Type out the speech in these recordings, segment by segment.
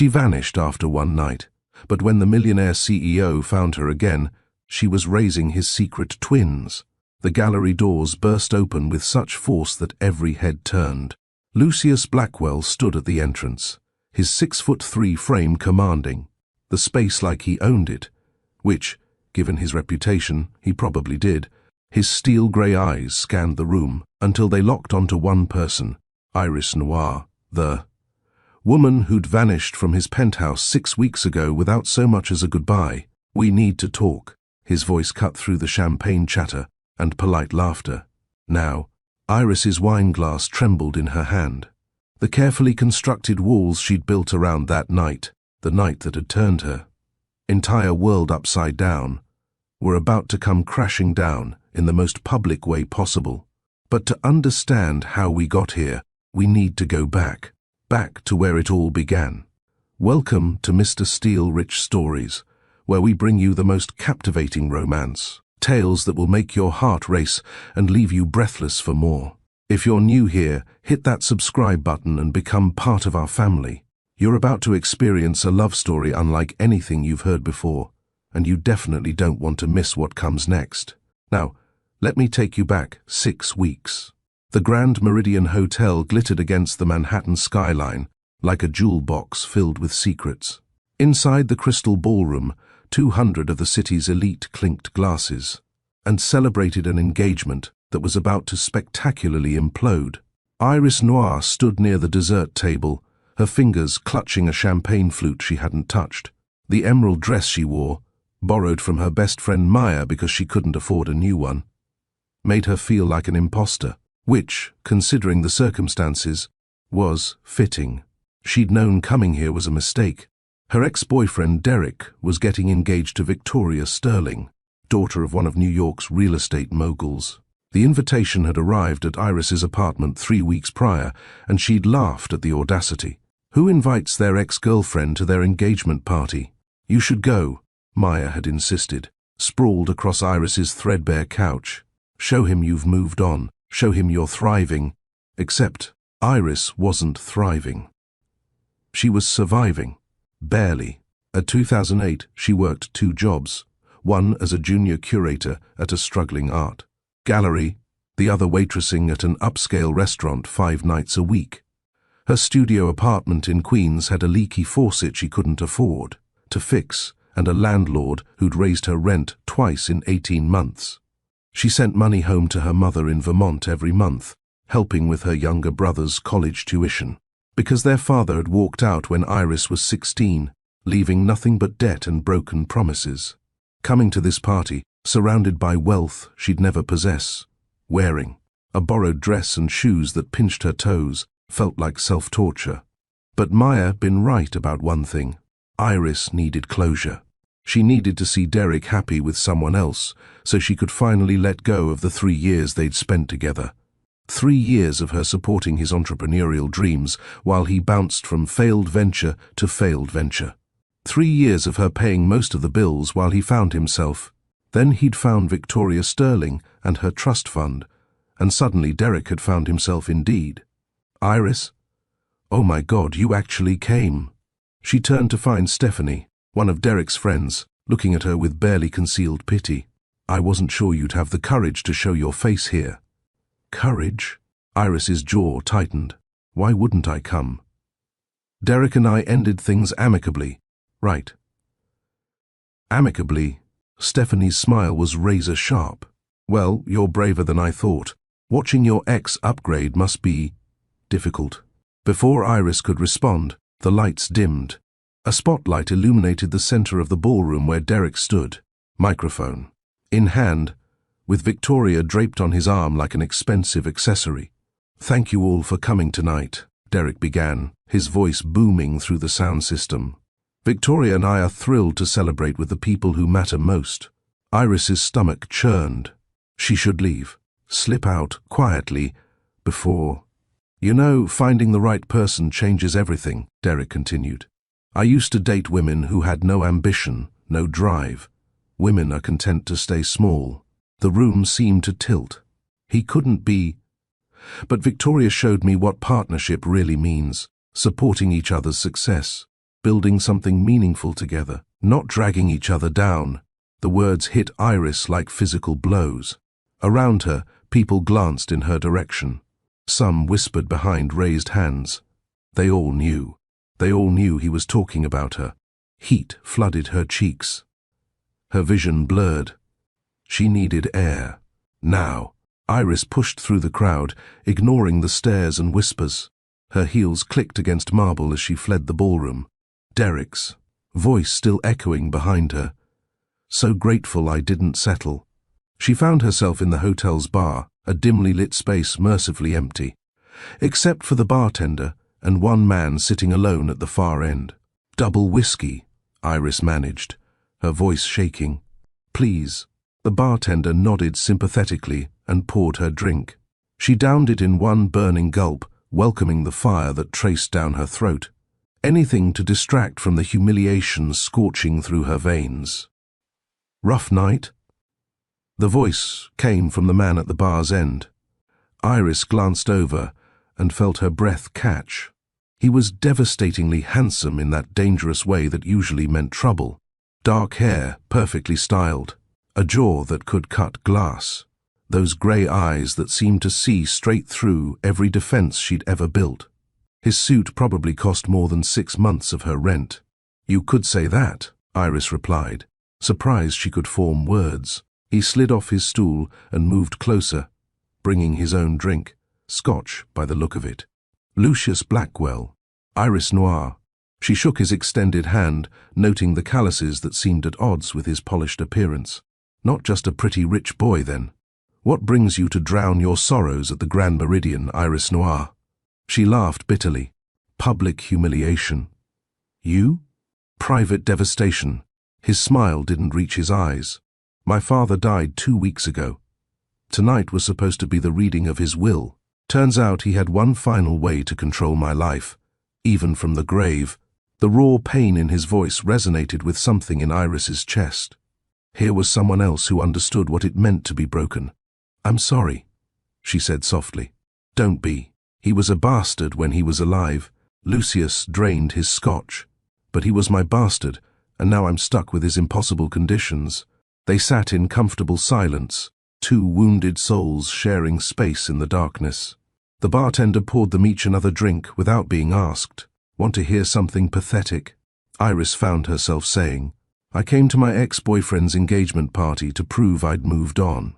She vanished after one night, but when the Millionaire CEO found her again, she was raising his secret twins. The gallery doors burst open with such force that every head turned. Lucius Blackwell stood at the entrance, his 6'3" frame commanding, the space like he owned it, which, given his reputation, he probably did. His steel-grey eyes scanned the room until they locked onto one person, Iris Noir, the woman who'd vanished from his penthouse 6 weeks ago without so much as a goodbye. "We need to talk." His voice cut through the champagne chatter and polite laughter. Now, Iris's wine glass trembled in her hand. The carefully constructed walls she'd built around that night, the night that had turned her entire world upside down, were about to come crashing down in the most public way possible. But to understand how we got here, we need to go back to where it all began. Welcome to Mr. Steel Rich Stories, where we bring you the most captivating romance, tales that will make your heart race and leave you breathless for more. If you're new here, hit that subscribe button and become part of our family. You're about to experience a love story unlike anything you've heard before, and you definitely don't want to miss what comes next. Now, let me take you back 6 weeks. The Grand Meridian Hotel glittered against the Manhattan skyline like a jewel box filled with secrets. Inside the crystal ballroom, 200 of the city's elite clinked glasses and celebrated an engagement that was about to spectacularly implode. Iris Noir stood near the dessert table, her fingers clutching a champagne flute she hadn't touched. The emerald dress she wore, borrowed from her best friend Maya because she couldn't afford a new one, made her feel like an imposter, which, considering the circumstances, was fitting. She'd known coming here was a mistake. Her ex-boyfriend Derek was getting engaged to Victoria Sterling, daughter of one of New York's real estate moguls. The invitation had arrived at Iris's apartment 3 weeks prior, and she'd laughed at the audacity. Who invites their ex-girlfriend to their engagement party? You should go, Maya had insisted, sprawled across Iris's threadbare couch. Show him you've moved on. Show him you're thriving. Except Iris wasn't thriving. She was surviving. Barely. At 2008, she worked 2 jobs, one as a junior curator at a struggling art gallery, the other waitressing at an upscale restaurant 5 nights a week. Her studio apartment in Queens had a leaky faucet she couldn't afford to fix, and a landlord who'd raised her rent twice in 18 months. She sent money home to her mother in Vermont every month, helping with her younger brother's college tuition, because their father had walked out when Iris was 16, leaving nothing but debt and broken promises. Coming to this party, surrounded by wealth she'd never possess, wearing a borrowed dress and shoes that pinched her toes, felt like self-torture. But Maya had been right about one thing. Iris needed closure. She needed to see Derek happy with someone else, so she could finally let go of the 3 years they'd spent together. 3 years of her supporting his entrepreneurial dreams while he bounced from failed venture to failed venture. 3 years of her paying most of the bills while he found himself. Then he'd found Victoria Sterling and her trust fund, and suddenly Derek had found himself indeed. Iris? Oh my God, you actually came. She turned to find Stephanie, one of Derek's friends, looking at her with barely concealed pity. I wasn't sure you'd have the courage to show your face here. Courage? Iris's jaw tightened. Why wouldn't I come? Derek and I ended things amicably. Right. Amicably? Stephanie's smile was razor sharp. Well, you're braver than I thought. Watching your ex upgrade must be difficult. Before Iris could respond, the lights dimmed. A spotlight illuminated the center of the ballroom where Derek stood, microphone in hand, with Victoria draped on his arm like an expensive accessory. Thank you all for coming tonight, Derek began, his voice booming through the sound system. Victoria and I are thrilled to celebrate with the people who matter most. Iris's stomach churned. She should leave, slip out quietly, before... You know, finding the right person changes everything, Derek continued. I used to date women who had no ambition, no drive. Women are content to stay small. The room seemed to tilt. He couldn't be... But Victoria showed me what partnership really means, supporting each other's success. building something meaningful together, not dragging each other down. The words hit Iris like physical blows. Around her, people glanced in her direction. Some whispered behind raised hands. They all knew. They all knew he was talking about her. Heat flooded her cheeks. Her vision blurred. She needed air. Now. Iris pushed through the crowd, ignoring the stares and whispers. Her heels clicked against marble as she fled the ballroom. Derek's voice still echoing behind her. So grateful I didn't settle. She found herself in the hotel's bar, a dimly lit space mercifully empty, except for the bartender and one man sitting alone at the far end. Double whiskey, Iris managed, her voice shaking. Please. The bartender nodded sympathetically and poured her drink. She downed it in one burning gulp, welcoming the fire that traced down her throat. Anything to distract from the humiliation scorching through her veins. Rough night? The voice came from the man at the bar's end. Iris glanced over and felt her breath catch. He was devastatingly handsome in that dangerous way that usually meant trouble. Dark hair, perfectly styled. A jaw that could cut glass. Those grey eyes that seemed to see straight through every defense she'd ever built. His suit probably cost more than 6 months of her rent. You could say that, Iris replied, surprised she could form words. He slid off his stool and moved closer, bringing his own drink, Scotch by the look of it. Lucius Blackwell, Iris Noir. She shook his extended hand, noting the calluses that seemed at odds with his polished appearance. Not just a pretty rich boy, then. What brings you to drown your sorrows at the Grand Meridian, Iris Noir? She laughed bitterly. Public humiliation. You? Private devastation. His smile didn't reach his eyes. My father died 2 weeks ago. Tonight was supposed to be the reading of his will. Turns out he had one final way to control my life, even from the grave. The raw pain in his voice resonated with something in Iris's chest. Here was someone else who understood what it meant to be broken. I'm sorry, she said softly. Don't be. He was a bastard when he was alive. Lucius drained his Scotch. But he was my bastard, and now I'm stuck with his impossible conditions. They sat in comfortable silence, 2 wounded souls sharing space in the darkness. The bartender poured them each another drink without being asked. Want to hear something pathetic? Iris found herself saying, I came to my ex-boyfriend's engagement party to prove I'd moved on.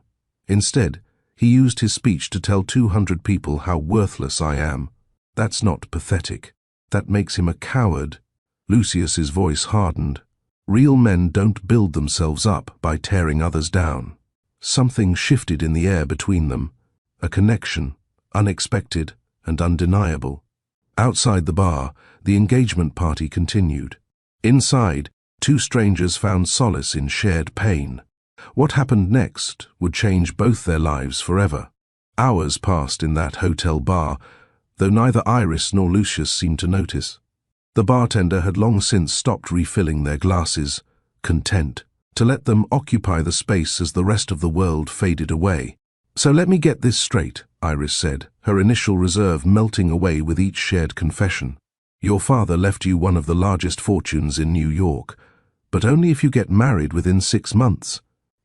Instead, he used his speech to tell 200 people how worthless I am. That's not pathetic. That makes him a coward. Lucius's voice hardened. Real men don't build themselves up by tearing others down. Something shifted in the air between them. A connection, unexpected and undeniable. Outside the bar, the engagement party continued. Inside, 2 strangers found solace in shared pain. What happened next would change both their lives forever. Hours passed in that hotel bar, though neither Iris nor Lucius seemed to notice. The bartender had long since stopped refilling their glasses, content to let them occupy the space as the rest of the world faded away. So let me get this straight, Iris said, her initial reserve melting away with each shared confession. Your father left you one of the largest fortunes in New York, but only if you get married within 6 months.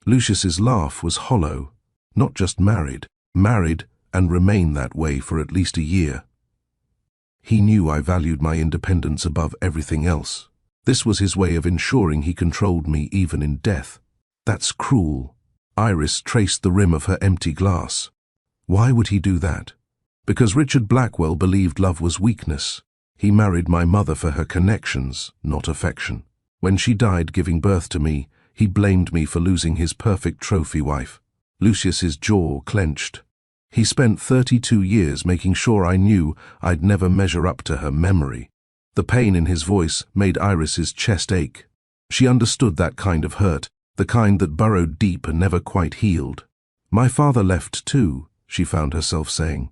Lucius's laugh was hollow. Not just married and remain that way for at least a year. He knew I valued my independence above everything else. This was his way of ensuring he controlled me even in death. That's cruel. Iris traced the rim of her empty glass. Why would he do that? Because Richard Blackwell believed love was weakness. He married my mother for her connections, not affection. When she died giving birth to me, he blamed me for losing his perfect trophy wife. Lucius's jaw clenched. He spent 32 years making sure I knew I'd never measure up to her memory. The pain in his voice made Iris's chest ache. She understood that kind of hurt, the kind that burrowed deep and never quite healed. My father left too, she found herself saying.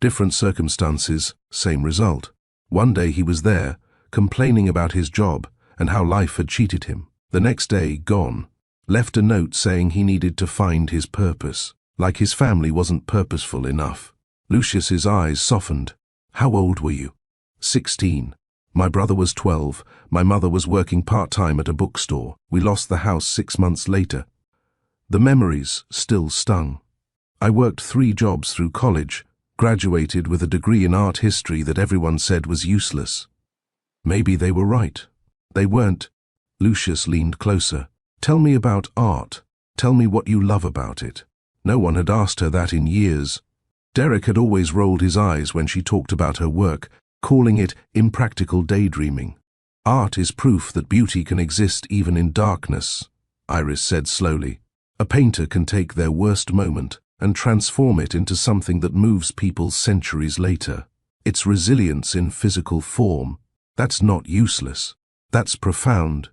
Different circumstances, same result. One day he was there, complaining about his job and how life had cheated him. The next day, gone. Left a note saying he needed to find his purpose, like his family wasn't purposeful enough. Lucius's eyes softened. How old were you? 16. My brother was 12. My mother was working part-time at a bookstore. We lost the house 6 months later. The memories still stung. I worked 3 jobs through college, graduated with a degree in art history that everyone said was useless. Maybe they were right. They weren't. Lucius leaned closer. Tell me about art. Tell me what you love about it. No one had asked her that in years. Derek had always rolled his eyes when she talked about her work, calling it impractical daydreaming. Art is proof that beauty can exist even in darkness, Iris said slowly. A painter can take their worst moment and transform it into something that moves people centuries later. It's resilience in physical form. That's not useless. That's profound.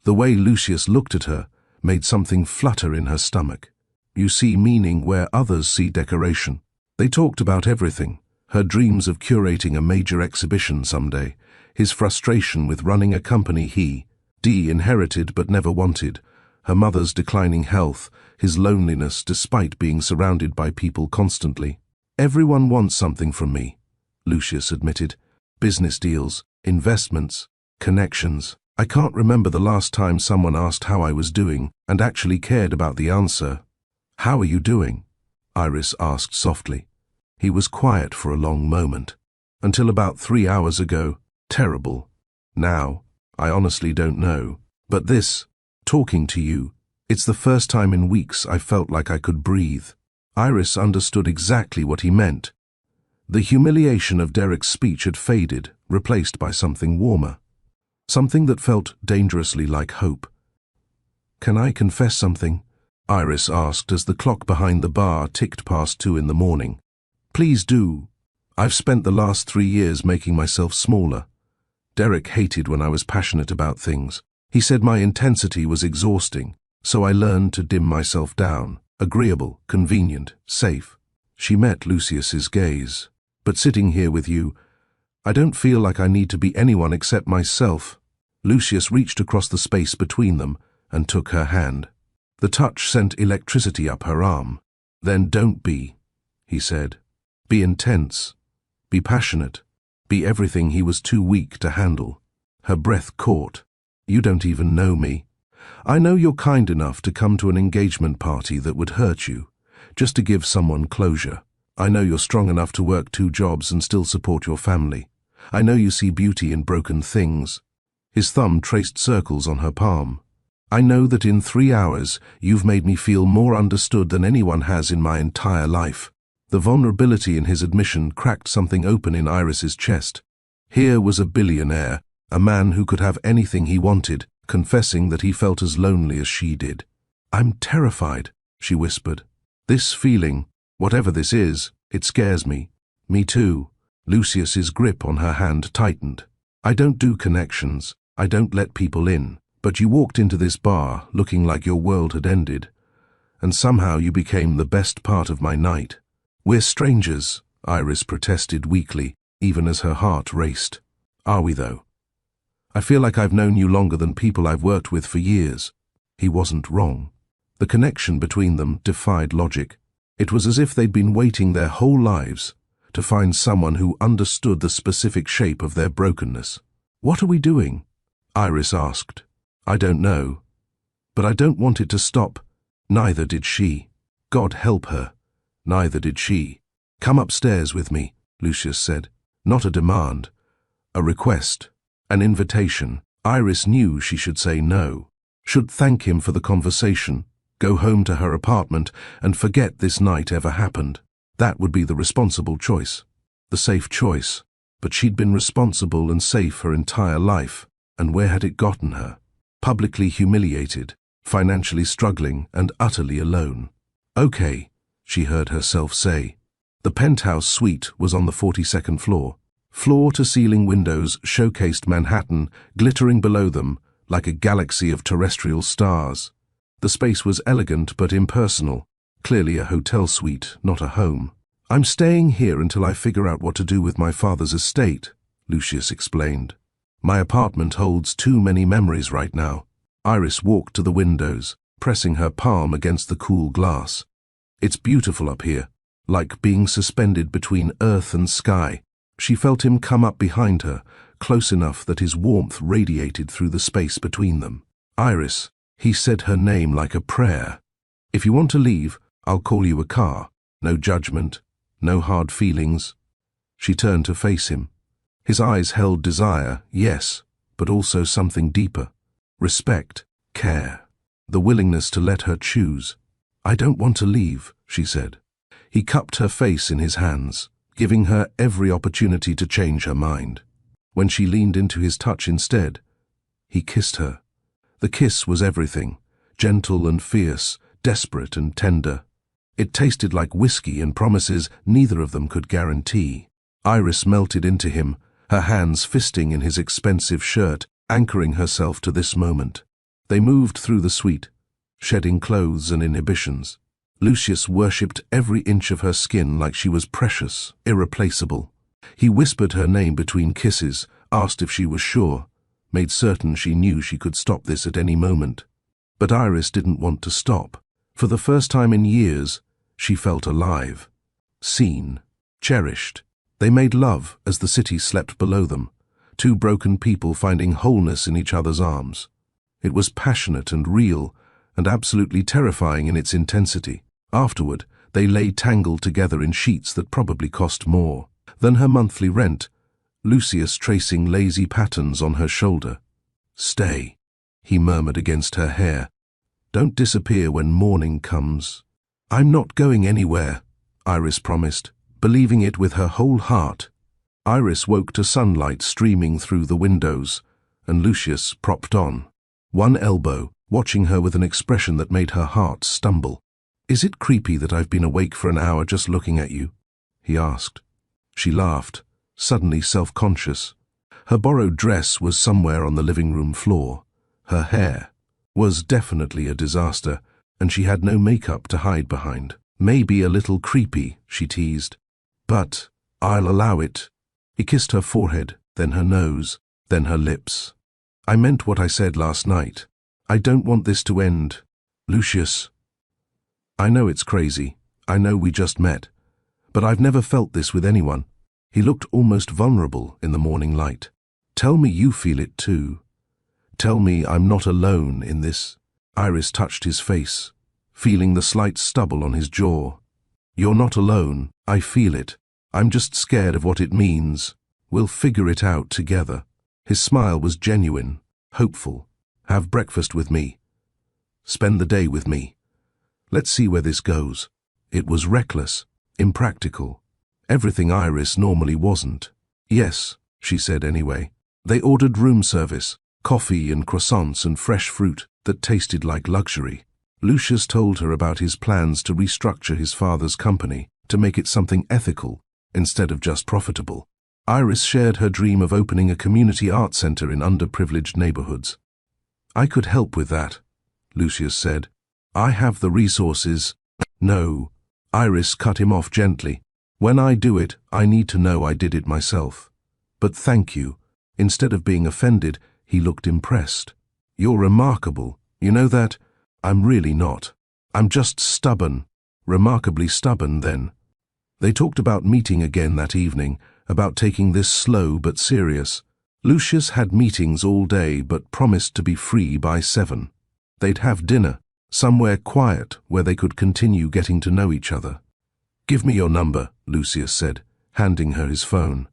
The way Lucius looked at her made something flutter in her stomach. You see meaning where others see decoration. They talked about everything. Her dreams of curating a major exhibition someday, his frustration with running a company he inherited but never wanted, her mother's declining health, his loneliness despite being surrounded by people constantly. Everyone wants something from me, Lucius admitted. Business deals, investments, connections. I can't remember the last time someone asked how I was doing and actually cared about the answer. How are you doing? Iris asked softly. He was quiet for a long moment. Until about 3 hours ago. Terrible. Now, I honestly don't know. But this, talking to you, it's the first time in weeks I felt like I could breathe. Iris understood exactly what he meant. The humiliation of Derek's speech had faded, replaced by something warmer. Something that felt dangerously like hope. Can I confess something? Iris asked as the clock behind the bar ticked past 2 in the morning. Please do. I've spent the last 3 years making myself smaller. Derek hated when I was passionate about things. He said my intensity was exhausting, so I learned to dim myself down. Agreeable, convenient, safe. She met Lucius's gaze. But sitting here with you, I don't feel like I need to be anyone except myself. Lucius reached across the space between them and took her hand. The touch sent electricity up her arm. Then don't be, he said. Be intense. Be passionate. Be everything he was too weak to handle. Her breath caught. You don't even know me. I know you're kind enough to come to an engagement party that would hurt you, just to give someone closure. I know you're strong enough to work 2 jobs and still support your family. I know you see beauty in broken things. His thumb traced circles on her palm. I know that in 3 hours you've made me feel more understood than anyone has in my entire life. The vulnerability in his admission cracked something open in Iris's chest. Here was a billionaire, a man who could have anything he wanted, confessing that he felt as lonely as she did. I'm terrified, she whispered. This feeling, whatever this is, it scares me. Me too. Lucius's grip on her hand tightened. I don't do connections. I don't let people in. But you walked into this bar looking like your world had ended. And somehow you became the best part of my night. We're strangers, Iris protested weakly, even as her heart raced. Are we though? I feel like I've known you longer than people I've worked with for years. He wasn't wrong. The connection between them defied logic. It was as if they'd been waiting their whole lives to find someone who understood the specific shape of their brokenness. What are we doing? Iris asked. I don't know. But I don't want it to stop. Neither did she. God help her. Neither did she. Come upstairs with me, Lucius said. Not a demand. A request. An invitation. Iris knew she should say no. Should thank him for the conversation, go home to her apartment, and forget this night ever happened. That would be the responsible choice. The safe choice. But she'd been responsible and safe her entire life. And where had it gotten her? Publicly humiliated, financially struggling, and utterly alone. Okay, she heard herself say. The penthouse suite was on the 42nd floor. Floor-to-ceiling windows showcased Manhattan, glittering below them like a galaxy of terrestrial stars. The space was elegant but impersonal, clearly a hotel suite, not a home. I'm staying here until I figure out what to do with my father's estate, Lucius explained. My apartment holds too many memories right now. Iris walked to the windows, pressing her palm against the cool glass. It's beautiful up here, like being suspended between earth and sky. She felt him come up behind her, close enough that his warmth radiated through the space between them. "Iris," he said her name like a prayer. "If you want to leave, I'll call you a car. No judgment, no hard feelings." She turned to face him. His eyes held desire, yes, but also something deeper. Respect, care, the willingness to let her choose. "I don't want to leave," she said. He cupped her face in his hands, giving her every opportunity to change her mind. When she leaned into his touch instead, he kissed her. The kiss was everything, gentle and fierce, desperate and tender. It tasted like whiskey and promises neither of them could guarantee. Iris melted into him, her hands fisting in his expensive shirt, anchoring herself to this moment. They moved through the suite, shedding clothes and inhibitions. Lucius worshipped every inch of her skin like she was precious, irreplaceable. He whispered her name between kisses, asked if she was sure, made certain she knew she could stop this at any moment. But Iris didn't want to stop. For the first time in years, she felt alive, seen, cherished. They made love as the city slept below them, two broken people finding wholeness in each other's arms. It was passionate and real, and absolutely terrifying in its intensity. Afterward, they lay tangled together in sheets that probably cost more than her monthly rent, Lucius tracing lazy patterns on her shoulder. "Stay," he murmured against her hair. "Don't disappear when morning comes." "I'm not going anywhere," Iris promised, believing it with her whole heart. Iris woke to sunlight streaming through the windows, and Lucius propped on, one elbow, watching her with an expression that made her heart stumble. "Is it creepy that I've been awake for an hour just looking at you?" he asked. She laughed, suddenly self-conscious. Her borrowed dress was somewhere on the living room floor. Her hair was definitely a disaster, and she had no makeup to hide behind. "Maybe a little creepy," she teased. "But I'll allow it." He kissed her forehead, then her nose, then her lips. "I meant what I said last night. I don't want this to end, Lucius. I know it's crazy. I know we just met. But I've never felt this with anyone." He looked almost vulnerable in the morning light. "Tell me you feel it too. Tell me I'm not alone in this." Iris touched his face, feeling the slight stubble on his jaw. "You're not alone. I feel it. I'm just scared of what it means. We'll figure it out together." His smile was genuine, hopeful. "Have breakfast with me. Spend the day with me. Let's see where this goes." It was reckless, impractical. Everything Iris normally wasn't. "Yes," she said anyway. They ordered room service, coffee and croissants and fresh fruit that tasted like luxury. Lucius told her about his plans to restructure his father's company to make it something ethical instead of just profitable. Iris shared her dream of opening a community art center in underprivileged neighborhoods. "I could help with that," Lucius said. "I have the resources." "No," Iris cut him off gently. "When I do it, I need to know I did it myself. But thank you." Instead of being offended, he looked impressed. "You're remarkable. You know that?" "I'm really not. I'm just stubborn. Remarkably stubborn, then." They talked about meeting again that evening, about taking this slow but serious. Lucius had meetings all day but promised to be free by 7. They'd have dinner, somewhere quiet where they could continue getting to know each other. "Give me your number," Lucius said, handing her his phone.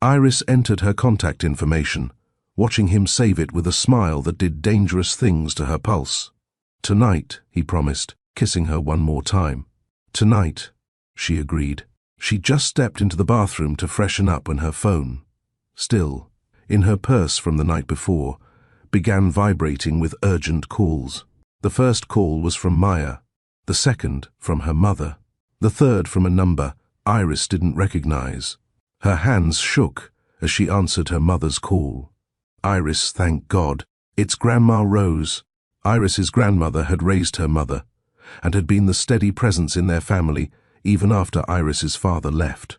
Iris entered her contact information, watching him save it with a smile that did dangerous things to her pulse. "Tonight," he promised, kissing her one more time. "Tonight," she agreed. She just stepped into the bathroom to freshen up when her phone, still in her purse from the night before, began vibrating with urgent calls. The first call was from Maya, the second from her mother, the third from a number Iris didn't recognize. Her hands shook as she answered her mother's call. "Iris, thank God. It's Grandma Rose." Iris's grandmother had raised her mother and had been the steady presence in their family even after Iris's father left.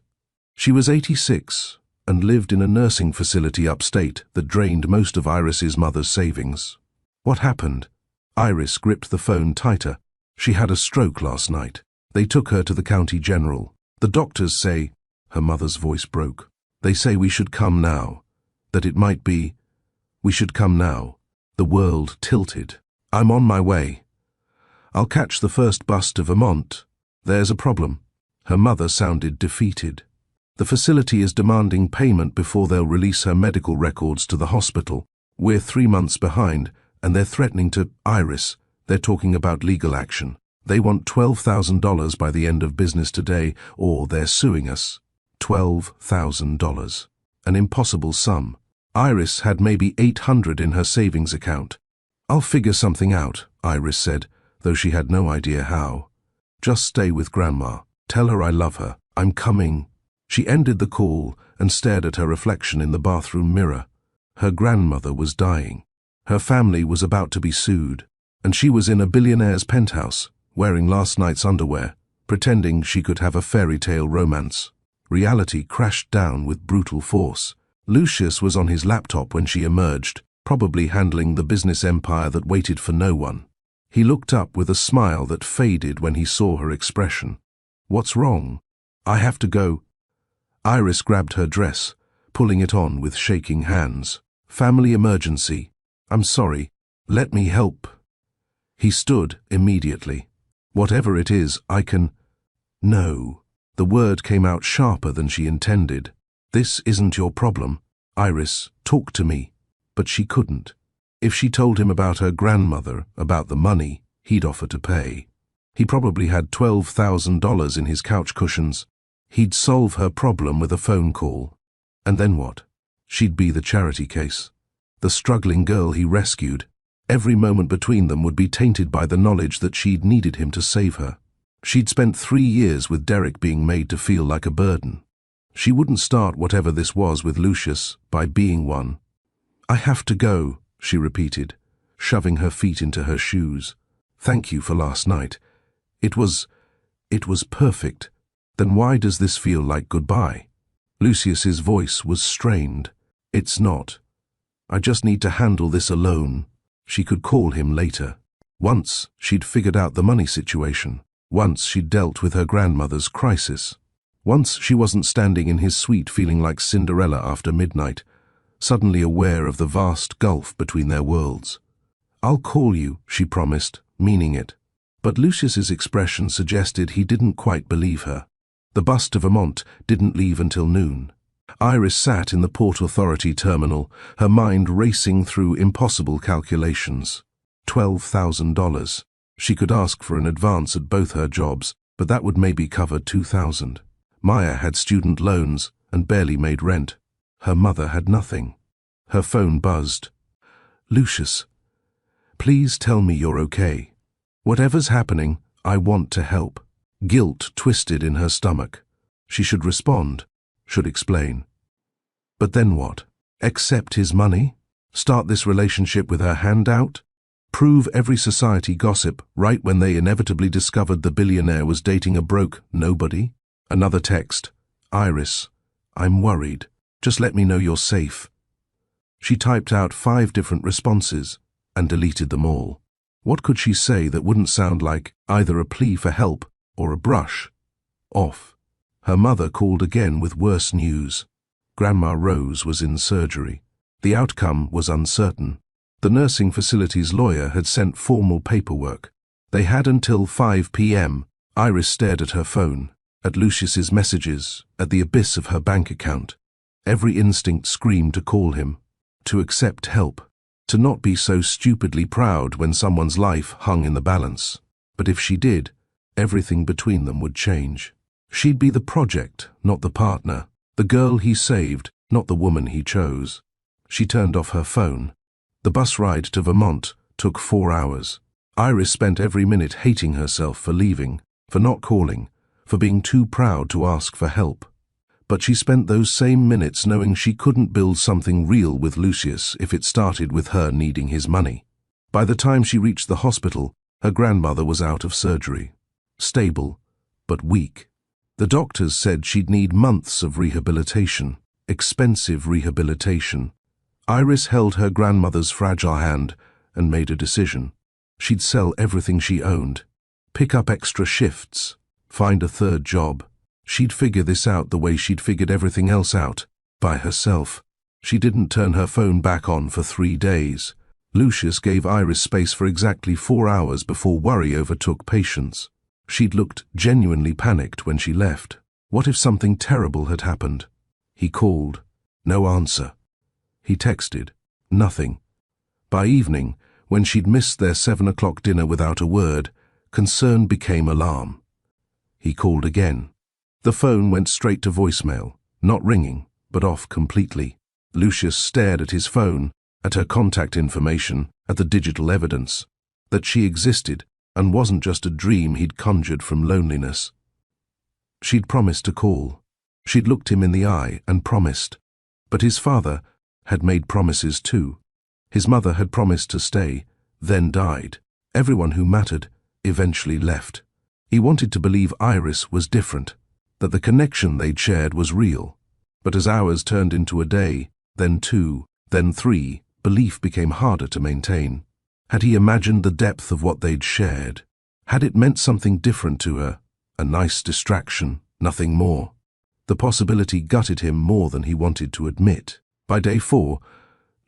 She was 86 and lived in a nursing facility upstate that drained most of Iris's mother's savings. "What happened?" Iris gripped the phone tighter. "She had a stroke last night. They took her to the county general. The doctors say—" Her mother's voice broke. "They say we should come now. that it might be, "We should come now." The world tilted. "I'm on my way. I'll catch the first bus to Vermont. There's a problem." Her mother sounded defeated. "The facility is demanding payment before they'll release her medical records to the hospital. We're 3 months behind, and they're threatening to—" "Iris, they're talking about legal action. They want $12,000 by the end of business today, or they're suing us." $12,000. An impossible sum. Iris had maybe 800 in her savings account. "I'll figure something out," Iris said, though she had no idea how. "Just stay with Grandma. Tell her I love her. I'm coming." She ended the call and stared at her reflection in the bathroom mirror. Her grandmother was dying. Her family was about to be sued, and she was in a billionaire's penthouse, wearing last night's underwear, pretending she could have a fairy tale romance. Reality crashed down with brutal force. Lucius was on his laptop when she emerged, probably handling the business empire that waited for no one. He looked up with a smile that faded when he saw her expression. "What's wrong?" "I have to go." Iris grabbed her dress, pulling it on with shaking hands. "Family emergency. I'm sorry. Let me help." He stood immediately. "Whatever it is, I can—" "No." The word came out sharper than she intended. "This isn't your problem. Iris, talk to me." But she couldn't. If she told him about her grandmother, about the money, he'd offer to pay. He probably had $12,000 in his couch cushions. He'd solve her problem with a phone call. And then what? She'd be the charity case. The struggling girl he rescued. Every moment between them would be tainted by the knowledge that she'd needed him to save her. She'd spent 3 years with Derek being made to feel like a burden. She wouldn't start whatever this was with Lucius by being one. "I have to go," she repeated, shoving her feet into her shoes. "Thank you for last night. It was perfect. Then why does this feel like goodbye?" Lucius's voice was strained. "It's not. I just need to handle this alone." She could call him later. Once she'd figured out the money situation. Once she'd dealt with her grandmother's crisis. Once she wasn't standing in his suite feeling like Cinderella after midnight, suddenly aware of the vast gulf between their worlds. "I'll call you," she promised, meaning it. But Lucius's expression suggested he didn't quite believe her. The bus to Vermont didn't leave until noon. Iris sat in the Port Authority terminal, her mind racing through impossible calculations. $12,000. She could ask for an advance at both her jobs, but that would maybe cover $2,000. Maya had student loans and barely made rent. Her mother had nothing. Her phone buzzed. "Lucius, please tell me you're okay. Whatever's happening, I want to help." Guilt twisted in her stomach. She should respond, should explain. But then what? Accept his money? Start this relationship with her hand out? Prove every society gossip right when they inevitably discovered the billionaire was dating a broke nobody? Another text. "Iris, I'm worried. Just let me know you're safe." She typed out 5 different responses and deleted them all. What could she say that wouldn't sound like either a plea for help or a brush? Off. Her mother called again with worse news. Grandma Rose was in surgery. The outcome was uncertain. The nursing facility's lawyer had sent formal paperwork. They had until 5 p.m. Iris stared at her phone, at Lucius's messages, at the abyss of her bank account. Every instinct screamed to call him, to accept help, to not be so stupidly proud when someone's life hung in the balance. But if she did, everything between them would change. She'd be the project, not the partner, the girl he saved, not the woman he chose. She turned off her phone. The bus ride to Vermont took 4 hours. Iris spent every minute hating herself for leaving, for not calling, for being too proud to ask for help. But she spent those same minutes knowing she couldn't build something real with Lucius if it started with her needing his money. By the time she reached the hospital, her grandmother was out of surgery. Stable, but weak. The doctors said she'd need months of rehabilitation, expensive rehabilitation. Iris held her grandmother's fragile hand and made a decision. She'd sell everything she owned, pick up extra shifts, find a 3rd job. She'd figure this out the way she'd figured everything else out, by herself. She didn't turn her phone back on for 3 days. Lucius gave Iris space for exactly 4 hours before worry overtook patience. She'd looked genuinely panicked when she left. What if something terrible had happened? He called. No answer. He texted. Nothing. By evening, when she'd missed their 7 o'clock dinner without a word, concern became alarm. He called again. The phone went straight to voicemail, not ringing, but off completely. Lucius stared at his phone, at her contact information, at the digital evidence, that she existed and wasn't just a dream he'd conjured from loneliness. She'd promised to call. She'd looked him in the eye and promised. But his father had made promises too. His mother had promised to stay, then died. Everyone who mattered eventually left. He wanted to believe Iris was different, that the connection they'd shared was real. But as hours turned into a day, then 2, then 3, belief became harder to maintain. Had he imagined the depth of what they'd shared? Had it meant something different to her? A nice distraction, nothing more. The possibility gutted him more than he wanted to admit. By day 4,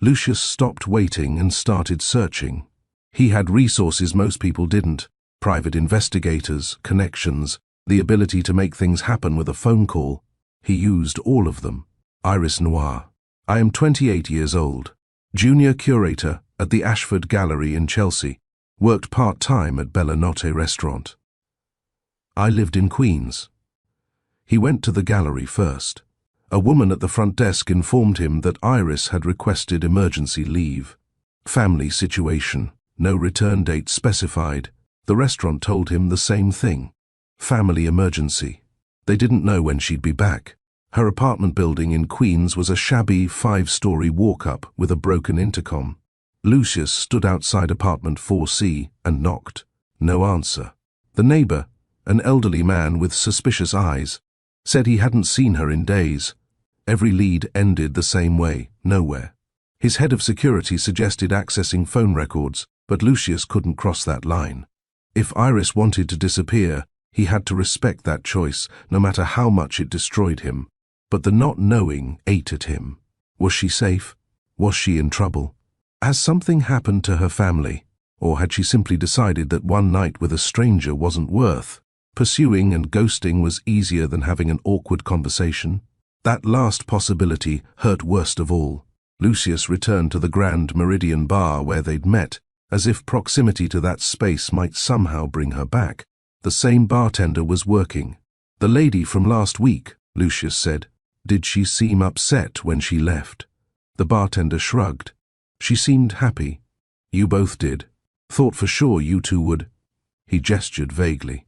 Lucius stopped waiting and started searching. He had resources most people didn't: private investigators, connections, the ability to make things happen with a phone call. He used all of them. Iris Noir. I am 28 years old. Junior curator at the Ashford Gallery in Chelsea. Worked part-time at Bella Notte restaurant. I lived in Queens. He went to the gallery first. A woman at the front desk informed him that Iris had requested emergency leave. Family situation. No return date specified. The restaurant told him the same thing. Family emergency. They didn't know when she'd be back. Her apartment building in Queens was a shabby 5-story walk-up with a broken intercom. Lucius stood outside apartment 4C and knocked. No answer. The neighbor, an elderly man with suspicious eyes, said he hadn't seen her in days. Every lead ended the same way, nowhere. His head of security suggested accessing phone records, but Lucius couldn't cross that line. If Iris wanted to disappear, he had to respect that choice, no matter how much it destroyed him. But the not knowing ate at him. Was she safe? Was she in trouble? Has something happened to her family? Or had she simply decided that one night with a stranger wasn't worth? Pursuing and ghosting was easier than having an awkward conversation. That last possibility hurt worst of all. Lucius returned to the Grand Meridian bar where they'd met, as if proximity to that space might somehow bring her back. The same bartender was working. The lady from last week, Lucius said. Did she seem upset when she left? The bartender shrugged. She seemed happy. You both did. Thought for sure you two would. He gestured vaguely.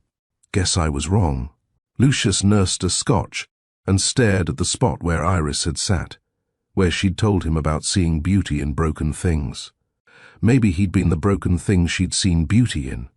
Guess I was wrong. Lucius nursed a scotch and stared at the spot where Iris had sat, where she'd told him about seeing beauty in broken things. Maybe he'd been the broken thing she'd seen beauty in.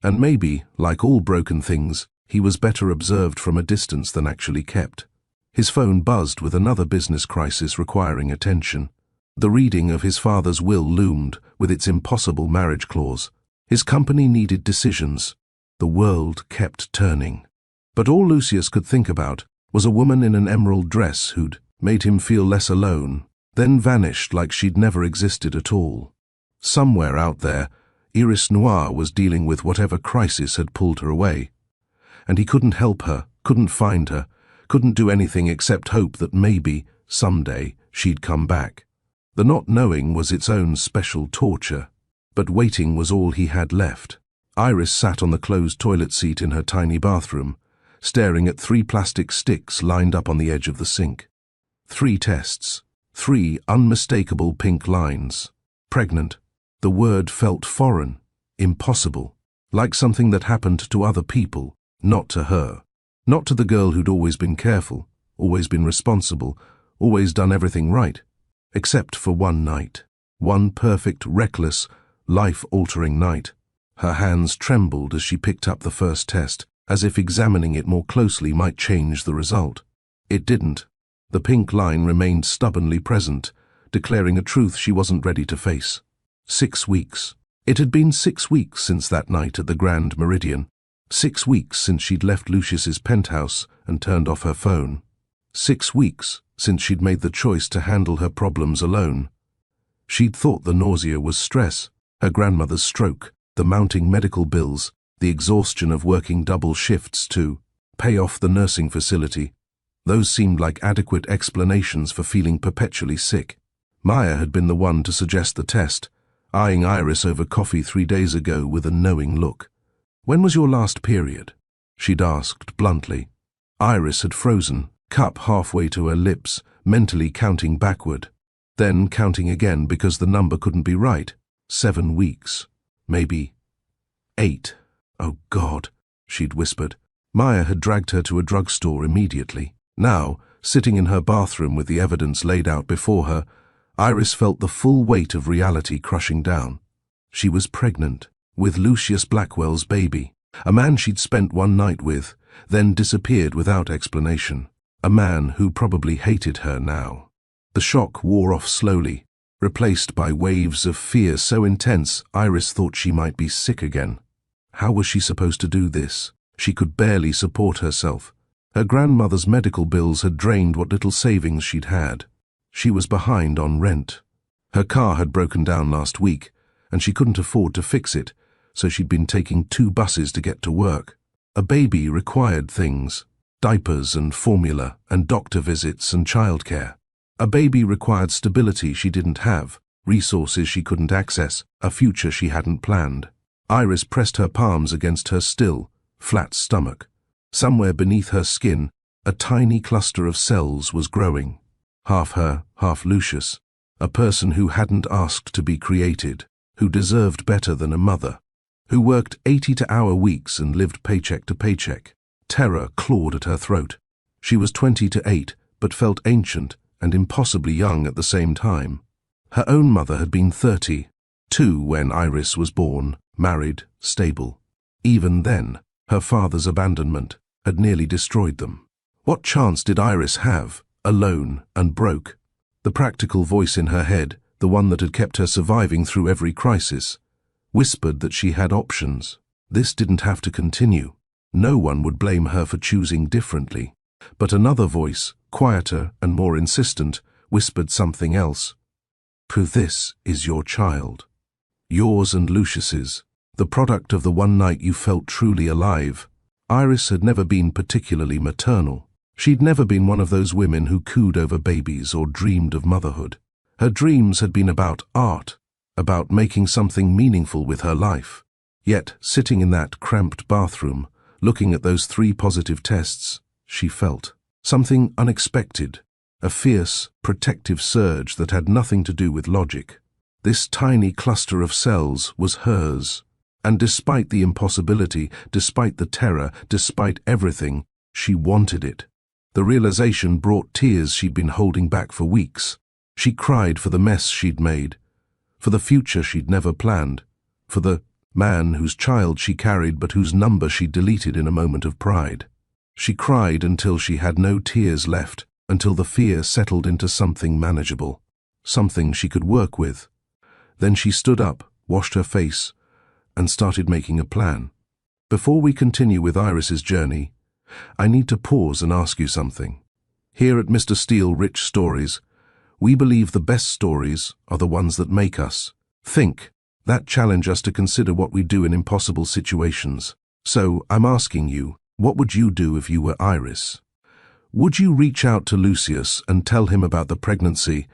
And maybe, like all broken things, he was better observed from a distance than actually kept. His phone buzzed with another business crisis requiring attention. The reading of his father's will loomed, with its impossible marriage clause. His company needed decisions. The world kept turning. But all Lucius could think about was a woman in an emerald dress who'd made him feel less alone, then vanished like she'd never existed at all. Somewhere out there, Iris Noir was dealing with whatever crisis had pulled her away. And he couldn't help her, couldn't find her, couldn't do anything except hope that maybe, someday, she'd come back. The not knowing was its own special torture, but waiting was all he had left. Iris sat on the closed toilet seat in her tiny bathroom, staring at 3 plastic sticks lined up on the edge of the sink. 3 tests, 3 unmistakable pink lines. Pregnant. The word felt foreign, impossible, like something that happened to other people, not to her. Not to the girl who'd always been careful, always been responsible, always done everything right. Except for one night. One perfect, reckless, life-altering night. Her hands trembled as she picked up the first test, as if examining it more closely might change the result. It didn't. The pink line remained stubbornly present, declaring a truth she wasn't ready to face. 6 weeks. It had been 6 weeks since that night at the Grand Meridian. 6 weeks since she'd left Lucius's penthouse and turned off her phone. 6 weeks since she'd made the choice to handle her problems alone. She'd thought the nausea was stress, her grandmother's stroke, the mounting medical bills, the exhaustion of working double shifts to pay off the nursing facility. Those seemed like adequate explanations for feeling perpetually sick. Maya had been the one to suggest the test, eyeing Iris over coffee 3 days ago with a knowing look. "When was your last period?" she'd asked bluntly. Iris had frozen, cup halfway to her lips, mentally counting backward. Then counting again because the number couldn't be right. 7 weeks. Maybe 8. "Oh God," she'd whispered. Maya had dragged her to a drugstore immediately. Now, sitting in her bathroom with the evidence laid out before her, Iris felt the full weight of reality crushing down. She was pregnant, with Lucius Blackwell's baby, a man she'd spent one night with, then disappeared without explanation, a man who probably hated her now. The shock wore off slowly, replaced by waves of fear so intense Iris thought she might be sick again. How was she supposed to do this? She could barely support herself. Her grandmother's medical bills had drained what little savings she'd had. She was behind on rent. Her car had broken down last week, and she couldn't afford to fix it, so she'd been taking 2 buses to get to work. A baby required things: diapers and formula and doctor visits and childcare. A baby required stability she didn't have, resources she couldn't access, a future she hadn't planned. Iris pressed her palms against her still, flat stomach. Somewhere beneath her skin, a tiny cluster of cells was growing. Half her, half Lucius. A person who hadn't asked to be created, who deserved better than a mother, who worked 80-hour weeks and lived paycheck to paycheck. Terror clawed at her throat. She was 28, but felt ancient and impossibly young at the same time. Her own mother had been 32 when Iris was born, married, stable. Even then, her father's abandonment had nearly destroyed them. What chance did Iris have, alone and broke? The practical voice in her head, the one that had kept her surviving through every crisis, whispered that she had options. This didn't have to continue. No one would blame her for choosing differently. But another voice, quieter and more insistent, whispered something else. "This is your child. Yours and Lucius's, the product of the one night you felt truly alive." Iris had never been particularly maternal. She'd never been one of those women who cooed over babies or dreamed of motherhood. Her dreams had been about art, about making something meaningful with her life. Yet, sitting in that cramped bathroom, looking at those 3 positive tests, she felt something unexpected, a fierce, protective surge that had nothing to do with logic. This tiny cluster of cells was hers, and despite the impossibility, despite the terror, despite everything, she wanted it. The realization brought tears she'd been holding back for weeks. She cried for the mess she'd made, for the future she'd never planned, for the man whose child she carried but whose number she deleted in a moment of pride. She cried until she had no tears left, until the fear settled into something manageable, something she could work with. Then she stood up, washed her face, and started making a plan. Before we continue with Iris's journey, I need to pause and ask you something. Here at Mr. Steele Rich Stories, we believe the best stories are the ones that make us think, that challenge us to consider what we do in impossible situations. So I'm asking you, what would you do if you were Iris? Would you reach out to Lucius and tell him about the pregnancy,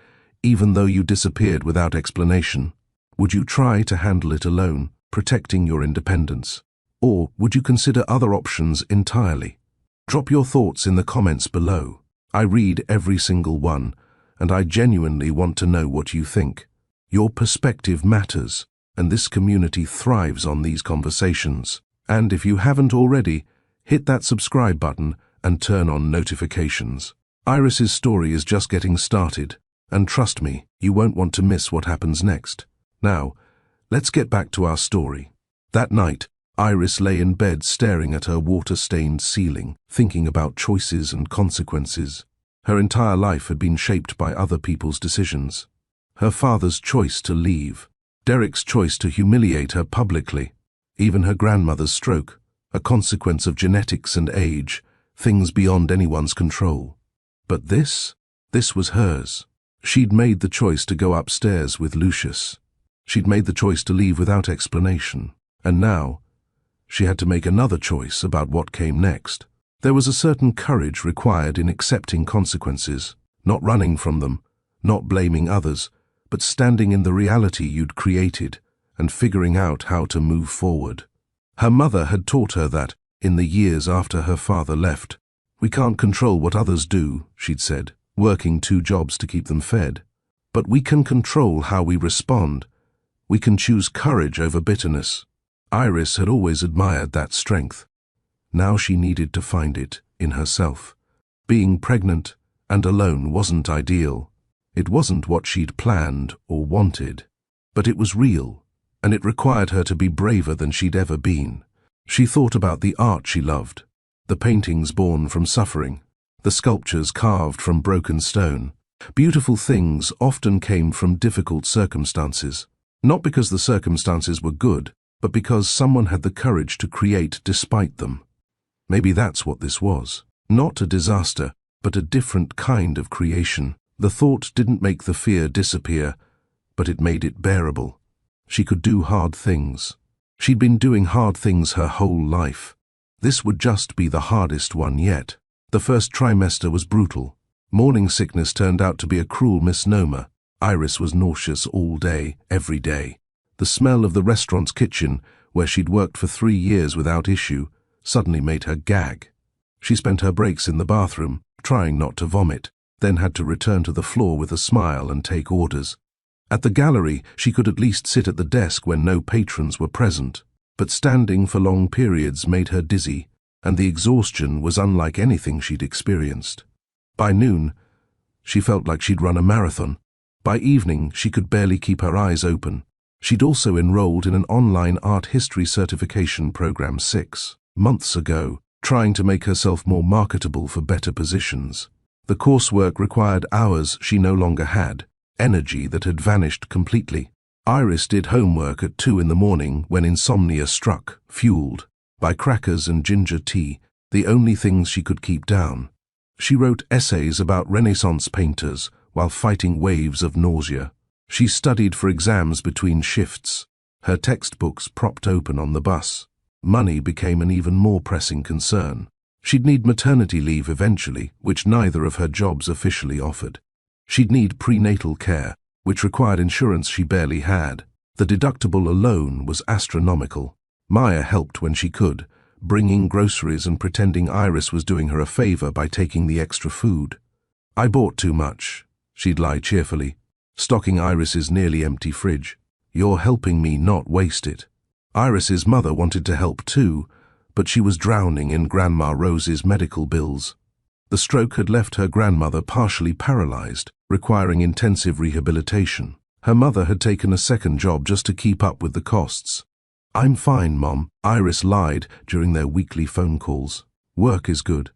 even though you disappeared without explanation? Would you try to handle it alone, protecting your independence? Or would you consider other options entirely? Drop your thoughts in the comments below. I read every single one, and I genuinely want to know what you think. Your perspective matters, and this community thrives on these conversations. And if you haven't already, hit that subscribe button and turn on notifications. Iris's story is just getting started, and trust me, you won't want to miss what happens next. Now, let's get back to our story. That night, Iris lay in bed staring at her water-stained ceiling, thinking about choices and consequences. Her entire life had been shaped by other people's decisions. Her father's choice to leave, Derek's choice to humiliate her publicly, even her grandmother's stroke, a consequence of genetics and age, things beyond anyone's control. But this This was hers. She'd made the choice to go upstairs with Lucius. She'd made the choice to leave without explanation. And now, she had to make another choice about what came next. There was a certain courage required in accepting consequences, not running from them, not blaming others, but standing in the reality you'd created and figuring out how to move forward. Her mother had taught her that, in the years after her father left, "We can't control what others do," she'd said, working 2 jobs to keep them fed. "But we can control how we respond. We can choose courage over bitterness." Iris had always admired that strength. Now she needed to find it in herself. Being pregnant and alone wasn't ideal. It wasn't what she'd planned or wanted. But it was real, and it required her to be braver than she'd ever been. She thought about the art she loved, the paintings born from suffering, the sculptures carved from broken stone. Beautiful things often came from difficult circumstances, not because the circumstances were good, but because someone had the courage to create despite them. Maybe that's what this was. Not a disaster, but a different kind of creation. The thought didn't make the fear disappear, but it made it bearable. She could do hard things. She'd been doing hard things her whole life. This would just be the hardest one yet. The first trimester was brutal. Morning sickness turned out to be a cruel misnomer. Iris was nauseous all day, every day. The smell of the restaurant's kitchen, where she'd worked for 3 years without issue, suddenly made her gag. She spent her breaks in the bathroom, trying not to vomit, then had to return to the floor with a smile and take orders. At the gallery, she could at least sit at the desk when no patrons were present, but standing for long periods made her dizzy, and the exhaustion was unlike anything she'd experienced. By noon, she felt like she'd run a marathon. By evening, she could barely keep her eyes open. She'd also enrolled in an online art history certification program 6 months ago, trying to make herself more marketable for better positions. The coursework required hours she no longer had, energy that had vanished completely. Iris did homework at 2 in the morning when insomnia struck, fueled by crackers and ginger tea, the only things she could keep down. She wrote essays about Renaissance painters while fighting waves of nausea. She studied for exams between shifts, her textbooks propped open on the bus. Money became an even more pressing concern. She'd need maternity leave eventually, which neither of her jobs officially offered. She'd need prenatal care, which required insurance she barely had. The deductible alone was astronomical. Maya helped when she could, bringing groceries and pretending Iris was doing her a favor by taking the extra food. "I bought too much," she'd lie cheerfully, stocking Iris's nearly empty fridge. "You're helping me not waste it." Iris's mother wanted to help too, but she was drowning in Grandma Rose's medical bills. The stroke had left her grandmother partially paralyzed, requiring intensive rehabilitation. Her mother had taken a second job just to keep up with the costs. "I'm fine, Mom," Iris lied during their weekly phone calls. "Work is good.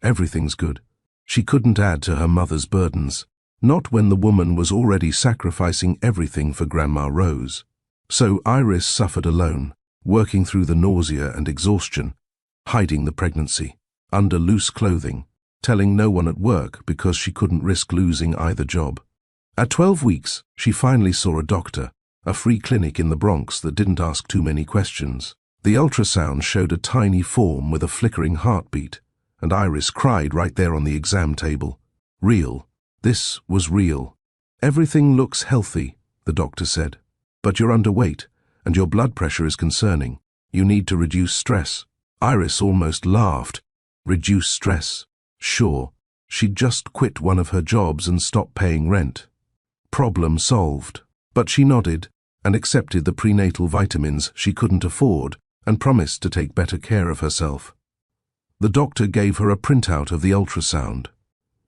Everything's good." She couldn't add to her mother's burdens, not when the woman was already sacrificing everything for Grandma Rose. So Iris suffered alone, working through the nausea and exhaustion, hiding the pregnancy, under loose clothing, telling no one at work because she couldn't risk losing either job. At 12 weeks, she finally saw a doctor, a free clinic in the Bronx that didn't ask too many questions. The ultrasound showed a tiny form with a flickering heartbeat, and Iris cried right there on the exam table. Real. This was real. "Everything looks healthy," the doctor said. "But you're underweight, and your blood pressure is concerning. You need to reduce stress." Iris almost laughed. Reduce stress? Sure. She'd just quit one of her jobs and stopped paying rent. Problem solved. But she nodded and accepted the prenatal vitamins she couldn't afford and promised to take better care of herself. The doctor gave her a printout of the ultrasound.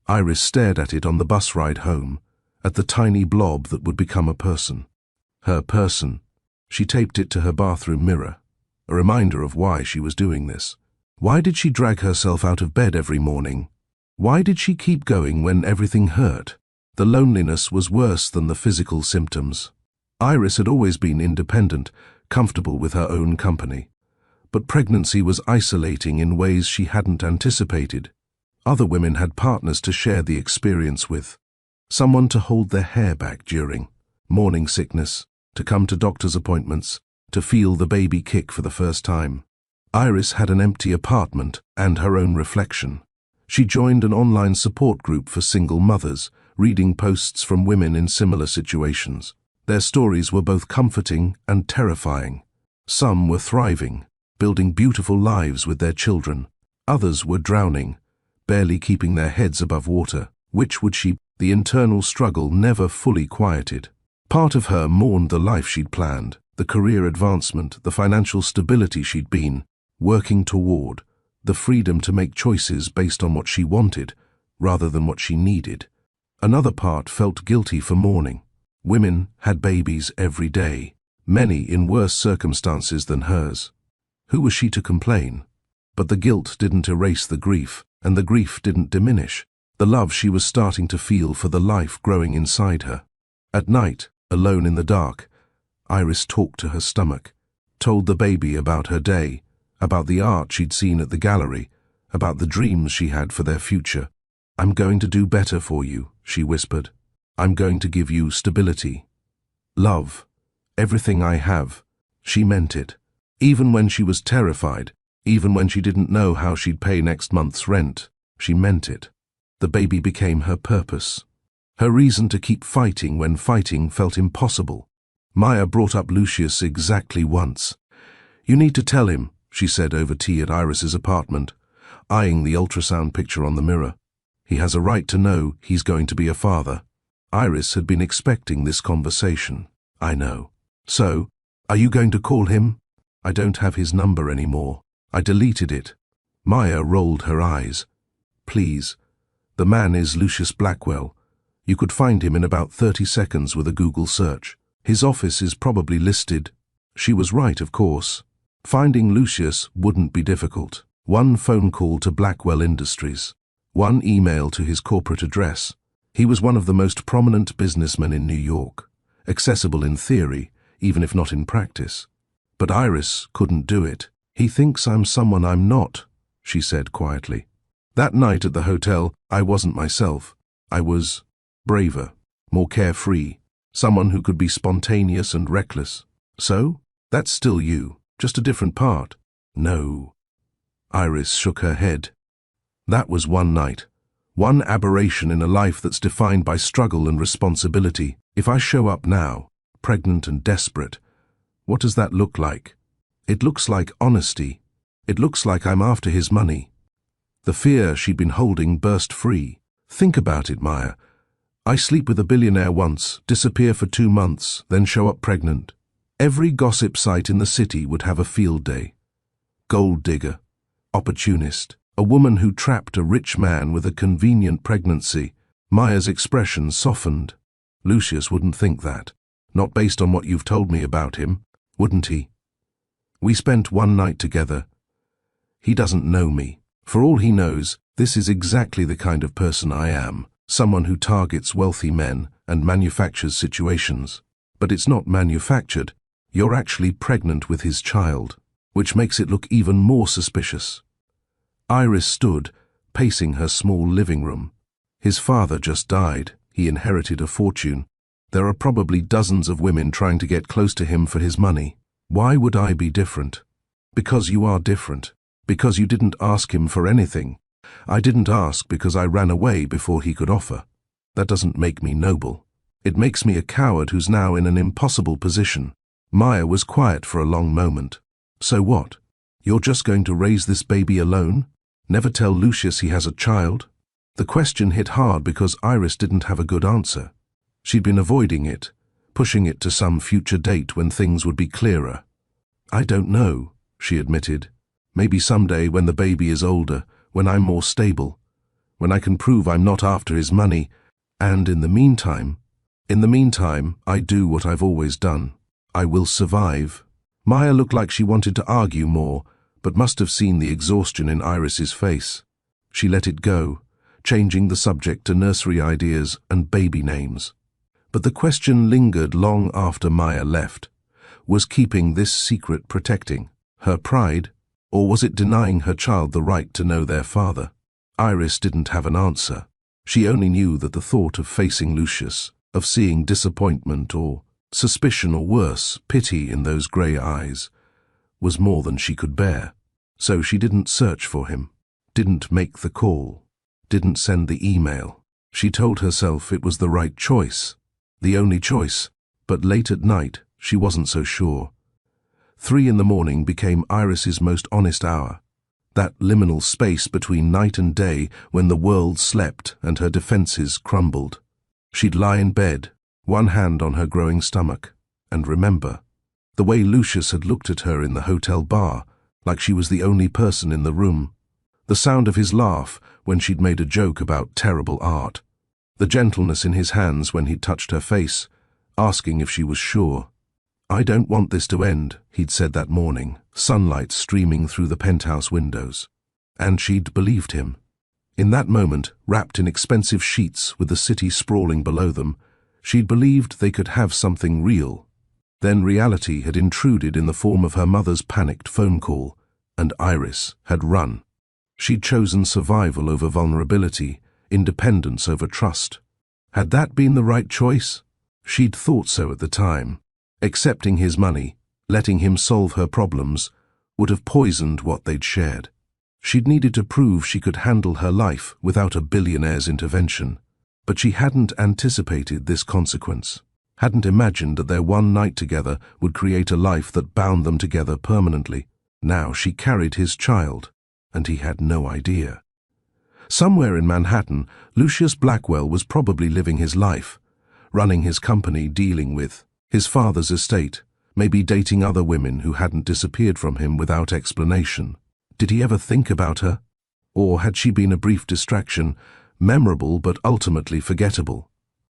Iris stared at it on the bus ride home, at the tiny blob that would become a person. Her person. She taped it to her bathroom mirror, a reminder of why she was doing this. Why did she drag herself out of bed every morning? Why did she keep going when everything hurt? The loneliness was worse than the physical symptoms. Iris had always been independent, comfortable with her own company. But pregnancy was isolating in ways she hadn't anticipated. Other women had partners to share the experience with. Someone to hold their hair back during morning sickness, to come to doctor's appointments, to feel the baby kick for the first time. Iris had an empty apartment and her own reflection. She joined an online support group for single mothers, reading posts from women in similar situations. Their stories were both comforting and terrifying. Some were thriving, building beautiful lives with their children. Others were drowning, barely keeping their heads above water. Which would she? The internal struggle never fully quieted. Part of her mourned the life she'd planned, the career advancement, the financial stability she'd been working toward, the freedom to make choices based on what she wanted rather than what she needed. Another part felt guilty for mourning. Women had babies every day, many in worse circumstances than hers. Who was she to complain? But the guilt didn't erase the grief, and the grief didn't diminish the love she was starting to feel for the life growing inside her. At night, alone in the dark, Iris talked to her stomach, told the baby about her day, about the art she'd seen at the gallery, about the dreams she had for their future. "I'm going to do better for you," she whispered. "I'm going to give you stability. Love. Everything I have." She meant it. Even when she was terrified, even when she didn't know how she'd pay next month's rent, she meant it. The baby became her purpose, her reason to keep fighting when fighting felt impossible. Maya brought up Lucius exactly once. "You need to tell him," she said over tea at Iris's apartment, eyeing the ultrasound picture on the mirror. "He has a right to know he's going to be a father." Iris had been expecting this conversation. "I know. So, are you going to call him?" "I don't have his number anymore. I deleted it." Maya rolled her eyes. "Please. The man is Lucius Blackwell. You could find him in about 30 seconds with a Google search. His office is probably listed." She was right, of course. Finding Lucius wouldn't be difficult. One phone call to Blackwell Industries. One email to his corporate address. He was one of the most prominent businessmen in New York. Accessible in theory, even if not in practice. But Iris couldn't do it. "He thinks I'm someone I'm not," she said quietly. That night at the hotel, I wasn't myself. I was braver, more carefree, someone who could be spontaneous and reckless. "So? That's still you, just a different part." "No." Iris shook her head. "That was one night. One aberration in a life that's defined by struggle and responsibility. If I show up now, pregnant and desperate, what does that look like? It looks like honesty. It looks like I'm after his money." The fear she'd been holding burst free. "Think about it, Maya. I sleep with a billionaire once, disappear for 2 months, then show up pregnant. Every gossip site in the city would have a field day. Gold digger, opportunist, a woman who trapped a rich man with a convenient pregnancy." Maya's expression softened. "Lucius wouldn't think that. Not based on what you've told me about him, wouldn't he? We spent one night together. He doesn't know me. For all he knows, this is exactly the kind of person I am, someone who targets wealthy men and manufactures situations. But it's not manufactured. You're actually pregnant with his child, which makes it look even more suspicious." Iris stood, pacing her small living room. His father just died. He inherited a fortune. There are probably dozens of women trying to get close to him for his money. Why would I be different? Because you are different. Because you didn't ask him for anything. I didn't ask because I ran away before he could offer. That doesn't make me noble. It makes me a coward who's now in an impossible position. Maya was quiet for a long moment. "So what? You're just going to raise this baby alone? Never tell Lucius he has a child?" The question hit hard because Iris didn't have a good answer. She'd been avoiding it, pushing it to some future date when things would be clearer. "I don't know," she admitted. "Maybe someday when the baby is older, when I'm more stable, when I can prove I'm not after his money, and in the meantime, I do what I've always done. I will survive." Maya looked like she wanted to argue more, but must have seen the exhaustion in Iris's face. She let it go, changing the subject to nursery ideas and baby names. But the question lingered long after Maya left. Was keeping this secret protecting her pride, or was it denying her child the right to know their father? Iris didn't have an answer. She only knew that the thought of facing Lucius, of seeing disappointment or suspicion or worse, pity in those grey eyes, was more than she could bear. So she didn't search for him, didn't make the call, didn't send the email. She told herself it was the right choice, the only choice, but late at night she wasn't so sure. 3 in the morning became Iris's most honest hour, that liminal space between night and day when the world slept and her defenses crumbled. She'd lie in bed, one hand on her growing stomach, and remember the way Lucius had looked at her in the hotel bar, like she was the only person in the room, the sound of his laugh when she'd made a joke about terrible art, the gentleness in his hands when he'd touched her face, asking if she was sure. "I don't want this to end," he'd said that morning, sunlight streaming through the penthouse windows. And she'd believed him. In that moment, wrapped in expensive sheets with the city sprawling below them, she'd believed they could have something real. Then reality had intruded in the form of her mother's panicked phone call, and Iris had run. She'd chosen survival over vulnerability, independence over trust. Had that been the right choice? She'd thought so at the time. Accepting his money, letting him solve her problems, would have poisoned what they'd shared. She'd needed to prove she could handle her life without a billionaire's intervention. But she hadn't anticipated this consequence, hadn't imagined that their one night together would create a life that bound them together permanently. Now she carried his child, and he had no idea. Somewhere in Manhattan, Lucius Blackwell was probably living his life, running his company, dealing with his father's estate, maybe dating other women who hadn't disappeared from him without explanation. Did he ever think about her? Or had she been a brief distraction, memorable but ultimately forgettable?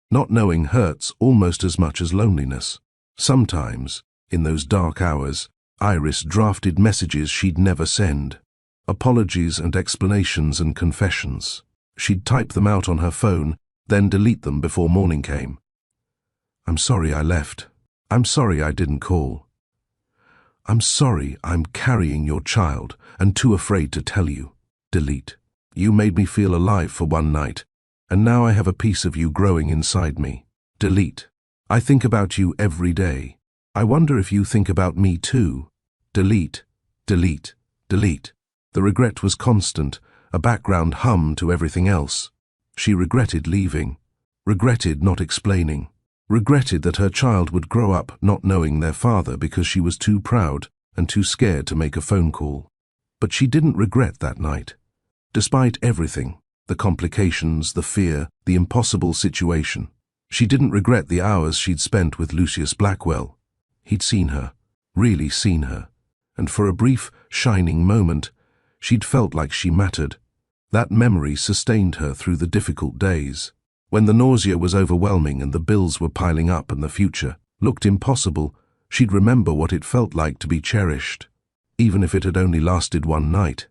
Not knowing hurts almost as much as loneliness. Sometimes, in those dark hours, Iris drafted messages she'd never send. Apologies and explanations and confessions. She'd type them out on her phone, then delete them before morning came. "I'm sorry I left. I'm sorry I didn't call. I'm sorry I'm carrying your child and too afraid to tell you." Delete. "You made me feel alive for one night, and now I have a piece of you growing inside me." Delete. "I think about you every day. I wonder if you think about me too." Delete. Delete. Delete. The regret was constant, a background hum to everything else. She regretted leaving, regretted not explaining, regretted that her child would grow up not knowing their father because she was too proud and too scared to make a phone call. But she didn't regret that night. Despite everything, the complications, the fear, the impossible situation, she didn't regret the hours she'd spent with Lucius Blackwell. He'd seen her, really seen her, and for a brief, shining moment, she'd felt like she mattered. That memory sustained her through the difficult days. When the nausea was overwhelming and the bills were piling up and the future looked impossible, she'd remember what it felt like to be cherished, even if it had only lasted one night.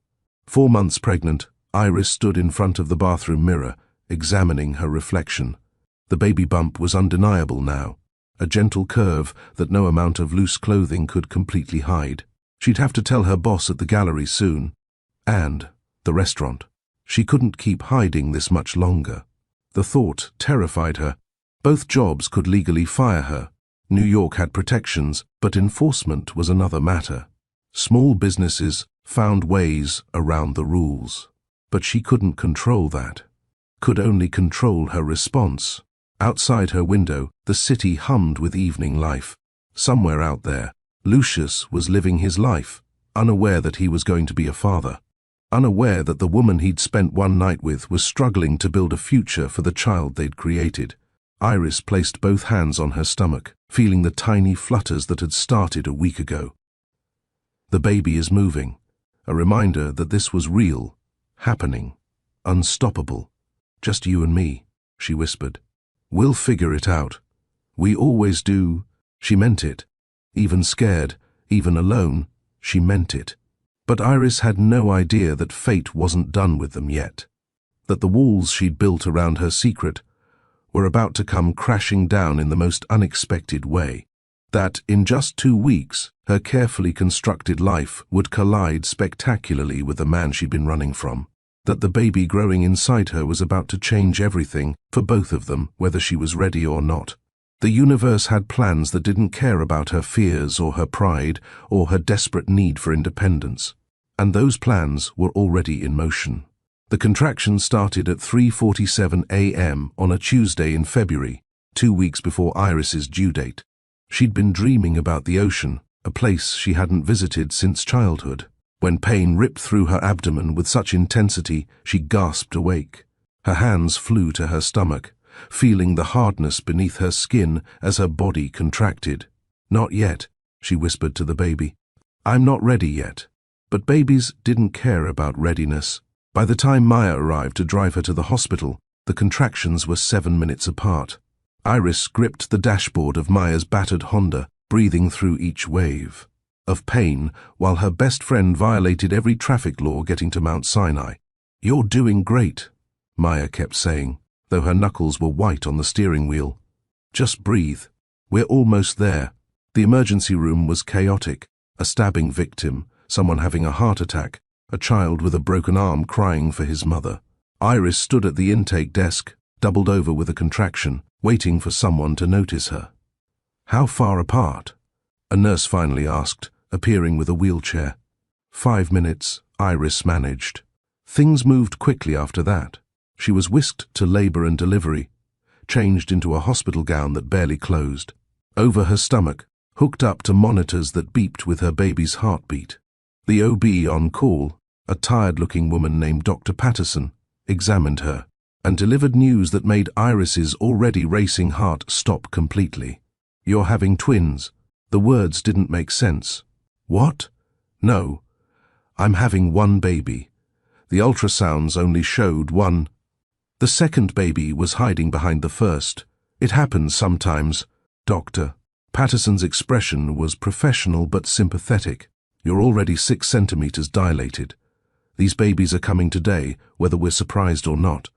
4 months pregnant, Iris stood in front of the bathroom mirror, examining her reflection. The baby bump was undeniable now, a gentle curve that no amount of loose clothing could completely hide. She'd have to tell her boss at the gallery soon, and the restaurant. She couldn't keep hiding this much longer. The thought terrified her. Both jobs could legally fire her. New York had protections, but enforcement was another matter. Small businesses found ways around the rules. But she couldn't control that. Could only control her response. Outside her window, the city hummed with evening life. Somewhere out there, Lucius was living his life, unaware that he was going to be a father. Unaware that the woman he'd spent one night with was struggling to build a future for the child they'd created. Iris placed both hands on her stomach, feeling the tiny flutters that had started a week ago. The baby is moving, a reminder that this was real, happening, unstoppable. "Just you and me," she whispered. "We'll figure it out. We always do." She meant it. Even scared, even alone, she meant it. But Iris had no idea that fate wasn't done with them yet, that the walls she'd built around her secret were about to come crashing down in the most unexpected way, that in just 2 weeks her carefully constructed life would collide spectacularly with the man she'd been running from. that the baby growing inside her was about to change everything for both of them, whether she was ready or not. The universe had plans that didn't care about her fears or her pride or her desperate need for independence. And those plans were already in motion. The contractions started at 3:47 a.m. on a Tuesday in February, 2 weeks before Iris's due date. She'd been dreaming about the ocean, a place she hadn't visited since childhood, when pain ripped through her abdomen with such intensity she gasped awake. Her hands flew to her stomach, feeling the hardness beneath her skin as her body contracted. "Not yet," she whispered to the baby. "I'm not ready yet." But babies didn't care about readiness. By the time Maya arrived to drive her to the hospital, the contractions were 7 minutes apart. Iris gripped the dashboard of Maya's battered Honda, breathing through each wave of pain, while her best friend violated every traffic law getting to Mount Sinai. "You're doing great," Maya kept saying, though her knuckles were white on the steering wheel. "Just breathe. We're almost there." The emergency room was chaotic. A stabbing victim, someone having a heart attack, a child with a broken arm crying for his mother. Iris stood at the intake desk, doubled over with a contraction, waiting for someone to notice her. "How far apart?" a nurse finally asked, appearing with a wheelchair. 5 minutes, Iris managed. Things moved quickly after that. She was whisked to labor and delivery, changed into a hospital gown that barely closed, over her stomach, hooked up to monitors that beeped with her baby's heartbeat. The OB on call, a tired-looking woman named Dr. Patterson, examined her and delivered news that made Iris's already racing heart stop completely. "You're having twins." The words didn't make sense. "What?" "No, I'm having one baby. The ultrasounds only showed one." The second baby was hiding behind the first. "It happens sometimes, Doctor." Patterson's expression was professional but sympathetic. "You're already 6 centimeters dilated. These babies are coming today, whether we're surprised or not.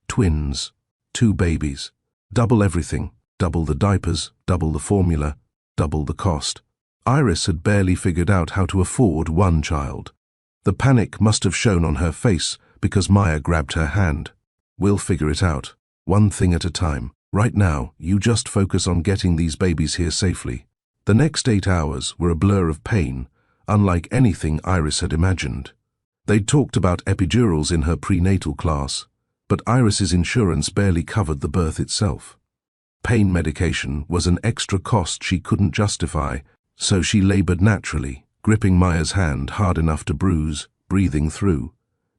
Twins. 2 babies. Double everything. Double the diapers, double the formula, double the cost." Iris had barely figured out how to afford one child. The panic must have shown on her face because Maya grabbed her hand. "We'll figure it out, one thing at a time. Right now, you just focus on getting these babies here safely." The next 8 hours were a blur of pain, unlike anything Iris had imagined. They'd talked about epidurals in her prenatal class, but Iris's insurance barely covered the birth itself. Pain medication was an extra cost she couldn't justify, so she labored naturally, gripping Maya's hand hard enough to bruise, breathing through.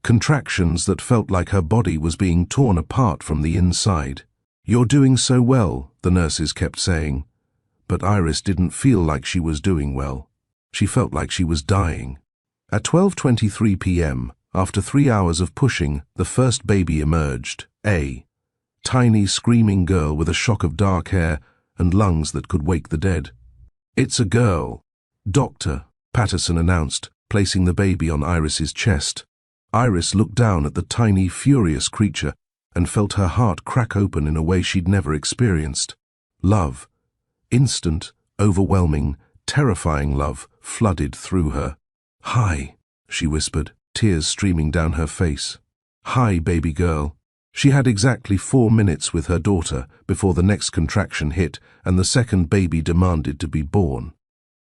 Contractions that felt like her body was being torn apart from the inside. "You're doing so well," the nurses kept saying. But Iris didn't feel like she was doing well. She felt like she was dying. At 12:23 p.m., after 3 hours of pushing, the first baby emerged, a tiny, screaming girl with a shock of dark hair and lungs that could wake the dead. "It's a girl, Doctor," Patterson announced, placing the baby on Iris's chest. Iris looked down at the tiny, furious creature and felt her heart crack open in a way she'd never experienced. Love, instant, overwhelming, terrifying love, flooded through her. "Hi," she whispered, tears streaming down her face. "Hi, baby girl." She had exactly 4 minutes with her daughter before the next contraction hit and the second baby demanded to be born.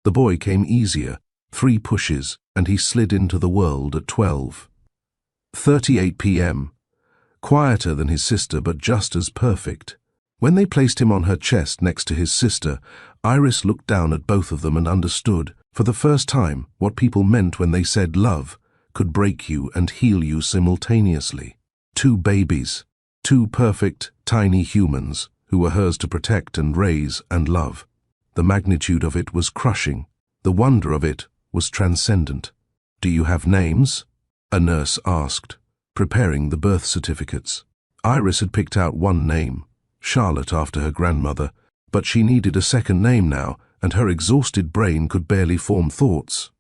The boy came easier, 3 pushes, and he slid into the world at 12:38 p.m. Quieter than his sister, but just as perfect. When they placed him on her chest next to his sister, Iris looked down at both of them and understood, for the first time, what people meant when they said love could break you and heal you simultaneously. 2 babies, 2 perfect, tiny humans who were hers to protect and raise and love. The magnitude of it was crushing. The wonder of it was transcendent. "Do you have names?" a nurse asked, preparing the birth certificates. Iris had picked out one name, Charlotte after her grandmother, but she needed a second name now, and her exhausted brain could barely form thoughts.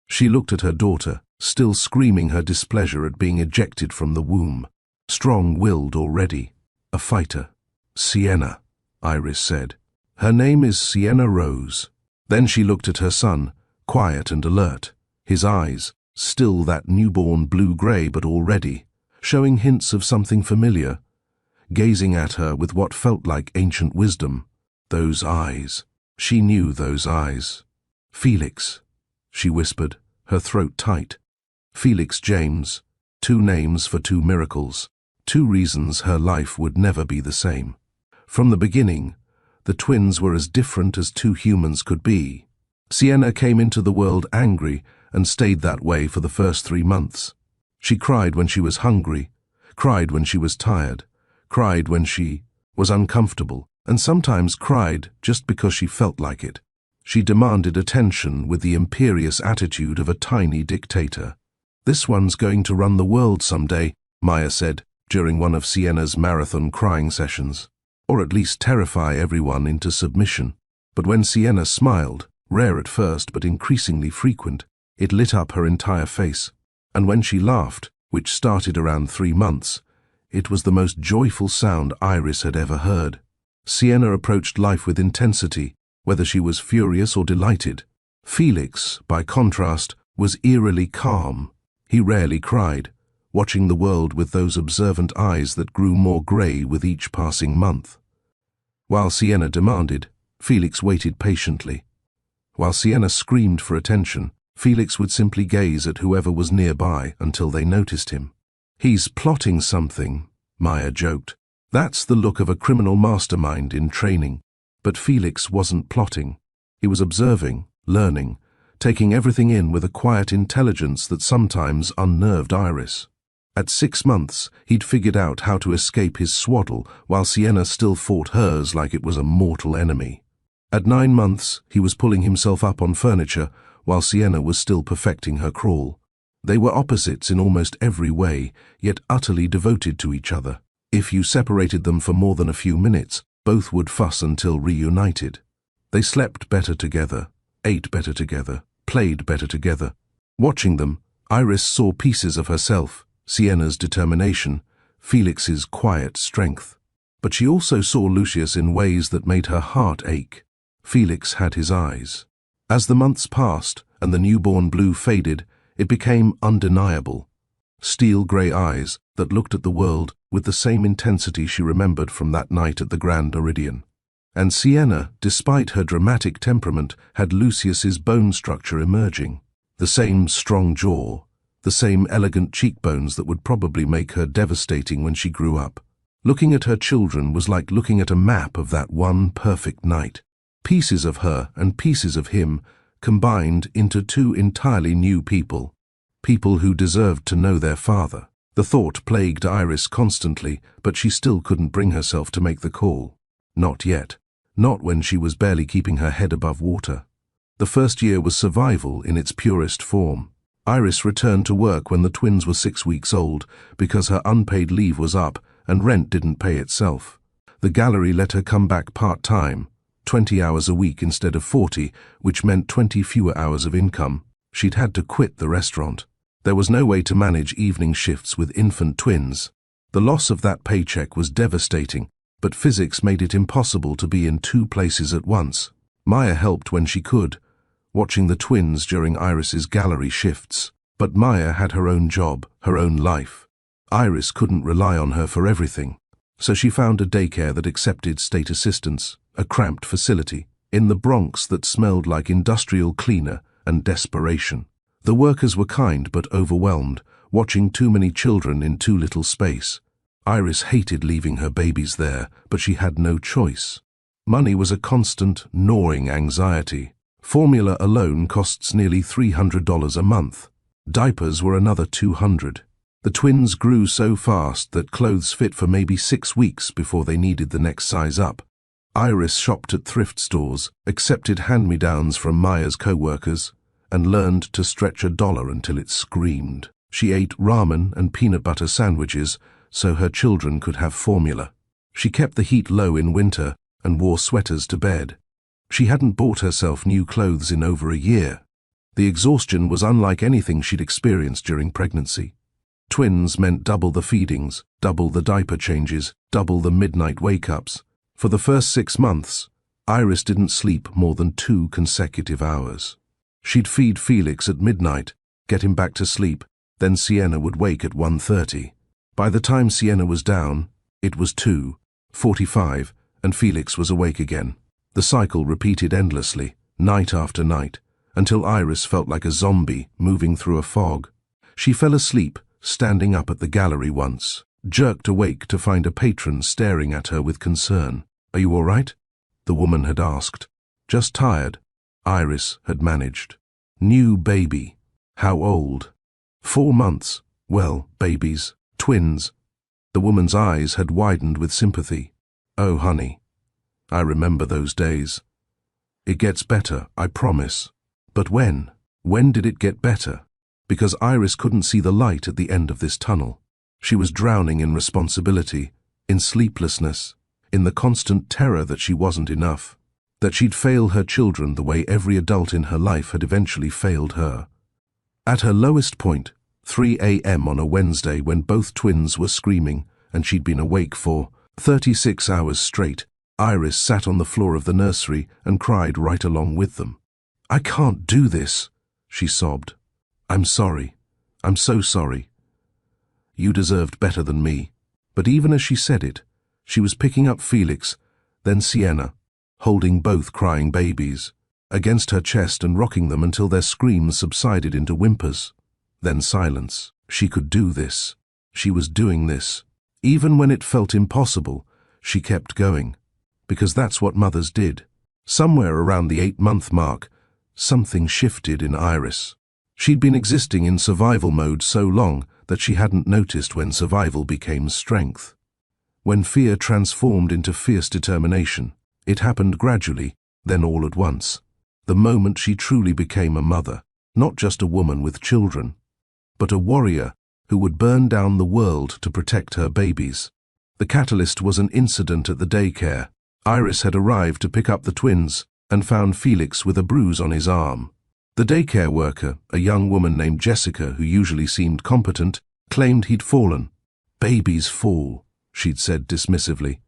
She looked at her daughter, still screaming her displeasure at being ejected from the womb. Strong-willed already, a fighter. "Sienna," Iris said. "Her name is Sienna Rose." Then she looked at her son, quiet and alert, his eyes, still that newborn blue-gray but already, showing hints of something familiar, gazing at her with what felt like ancient wisdom. Those eyes. She knew those eyes. Felix, she whispered, her throat tight. Felix James. 2 names for 2 miracles. 2 reasons her life would never be the same. From the beginning, the twins were as different as 2 humans could be. Sienna came into the world angry and stayed that way for the first 3 months. She cried when she was hungry, cried when she was tired, cried when she was uncomfortable, and sometimes cried just because she felt like it. She demanded attention with the imperious attitude of a tiny dictator. "This one's going to run the world someday," Maya said during one of Sienna's marathon crying sessions. Or at least terrify everyone into submission. But when Sienna smiled, rare at first but increasingly frequent, it lit up her entire face. And when she laughed, which started around 3 months, it was the most joyful sound Iris had ever heard. Sienna approached life with intensity, whether she was furious or delighted. Felix, by contrast, was eerily calm. He rarely cried, watching the world with those observant eyes that grew more grey with each passing month. While Sienna demanded, Felix waited patiently. While Sienna screamed for attention, Felix would simply gaze at whoever was nearby until they noticed him. "He's plotting something," Maya joked. "That's the look of a criminal mastermind in training." But Felix wasn't plotting. He was observing, learning, taking everything in with a quiet intelligence that sometimes unnerved Iris. At 6 months, he'd figured out how to escape his swaddle while Sienna still fought hers like it was a mortal enemy. At 9 months, he was pulling himself up on furniture while Sienna was still perfecting her crawl. They were opposites in almost every way, yet utterly devoted to each other. If you separated them for more than a few minutes, both would fuss until reunited. They slept better together, ate better together, played better together. Watching them, Iris saw pieces of herself. Sienna's determination, Felix's quiet strength. But she also saw Lucius in ways that made her heart ache. Felix had his eyes. As the months passed and the newborn blue faded, it became undeniable. Steel-grey eyes that looked at the world with the same intensity she remembered from that night at the Grand Meridian. And Sienna, despite her dramatic temperament, had Lucius's bone structure emerging. The same strong jaw, the same elegant cheekbones that would probably make her devastating when she grew up. Looking at her children was like looking at a map of that one perfect night. Pieces of her and pieces of him combined into 2 entirely new people. People who deserved to know their father. The thought plagued Iris constantly, but she still couldn't bring herself to make the call. Not yet. Not when she was barely keeping her head above water. The first year was survival in its purest form. Iris returned to work when the twins were 6 weeks old because her unpaid leave was up and rent didn't pay itself. The gallery let her come back part-time, 20 hours a week instead of 40, which meant 20 fewer hours of income. She'd had to quit the restaurant. There was no way to manage evening shifts with infant twins. The loss of that paycheck was devastating, but physics made it impossible to be in 2 places at once. Maya helped when she could, watching the twins during Iris's gallery shifts. But Maya had her own job, her own life. Iris couldn't rely on her for everything. So she found a daycare that accepted state assistance, a cramped facility, in the Bronx that smelled like industrial cleaner and desperation. The workers were kind but overwhelmed, watching too many children in too little space. Iris hated leaving her babies there, but she had no choice. Money was a constant, gnawing anxiety. Formula alone costs nearly $300 a month. Diapers were another $200. The twins grew so fast that clothes fit for maybe 6 weeks before they needed the next size up. Iris shopped at thrift stores, accepted hand-me-downs from Maya's co-workers, and learned to stretch $1 until it screamed. She ate ramen and peanut butter sandwiches so her children could have formula. She kept the heat low in winter and wore sweaters to bed. She hadn't bought herself new clothes in over a year. The exhaustion was unlike anything she'd experienced during pregnancy. Twins meant double the feedings, double the diaper changes, double the midnight wake-ups. For the first 6 months, Iris didn't sleep more than 2 consecutive hours. She'd feed Felix at midnight, get him back to sleep, then Sienna would wake at 1:30. By the time Sienna was down, it was 2:45, and Felix was awake again. The cycle repeated endlessly, night after night, until Iris felt like a zombie moving through a fog. She fell asleep, standing up at the gallery once, jerked awake to find a patron staring at her with concern. "Are you all right?" the woman had asked. "Just tired," Iris had managed. New baby. How old? 4 months. Well, babies. Twins. The woman's eyes had widened with sympathy. "Oh, honey. I remember those days. It gets better, I promise." But when? When did it get better? Because Iris couldn't see the light at the end of this tunnel. She was drowning in responsibility, in sleeplessness, in the constant terror that she wasn't enough, that she'd fail her children the way every adult in her life had eventually failed her. At her lowest point, 3 a.m. on a Wednesday, when both twins were screaming and she'd been awake for 36 hours straight, Iris sat on the floor of the nursery and cried right along with them. "I can't do this," she sobbed. "I'm sorry. I'm so sorry. You deserved better than me." But even as she said it, she was picking up Felix, then Sienna, holding both crying babies, against her chest and rocking them until their screams subsided into whimpers. Then silence. She could do this. She was doing this. Even when it felt impossible, she kept going. Because that's what mothers did. Somewhere around the 8-month mark, something shifted in Iris. She'd been existing in survival mode so long that she hadn't noticed when survival became strength. When fear transformed into fierce determination, it happened gradually, then all at once. The moment she truly became a mother, not just a woman with children, but a warrior who would burn down the world to protect her babies. The catalyst was an incident at the daycare. Iris had arrived to pick up the twins and found Felix with a bruise on his arm. The daycare worker, a young woman named Jessica who usually seemed competent, claimed he'd fallen. "Babies fall," she'd said dismissively.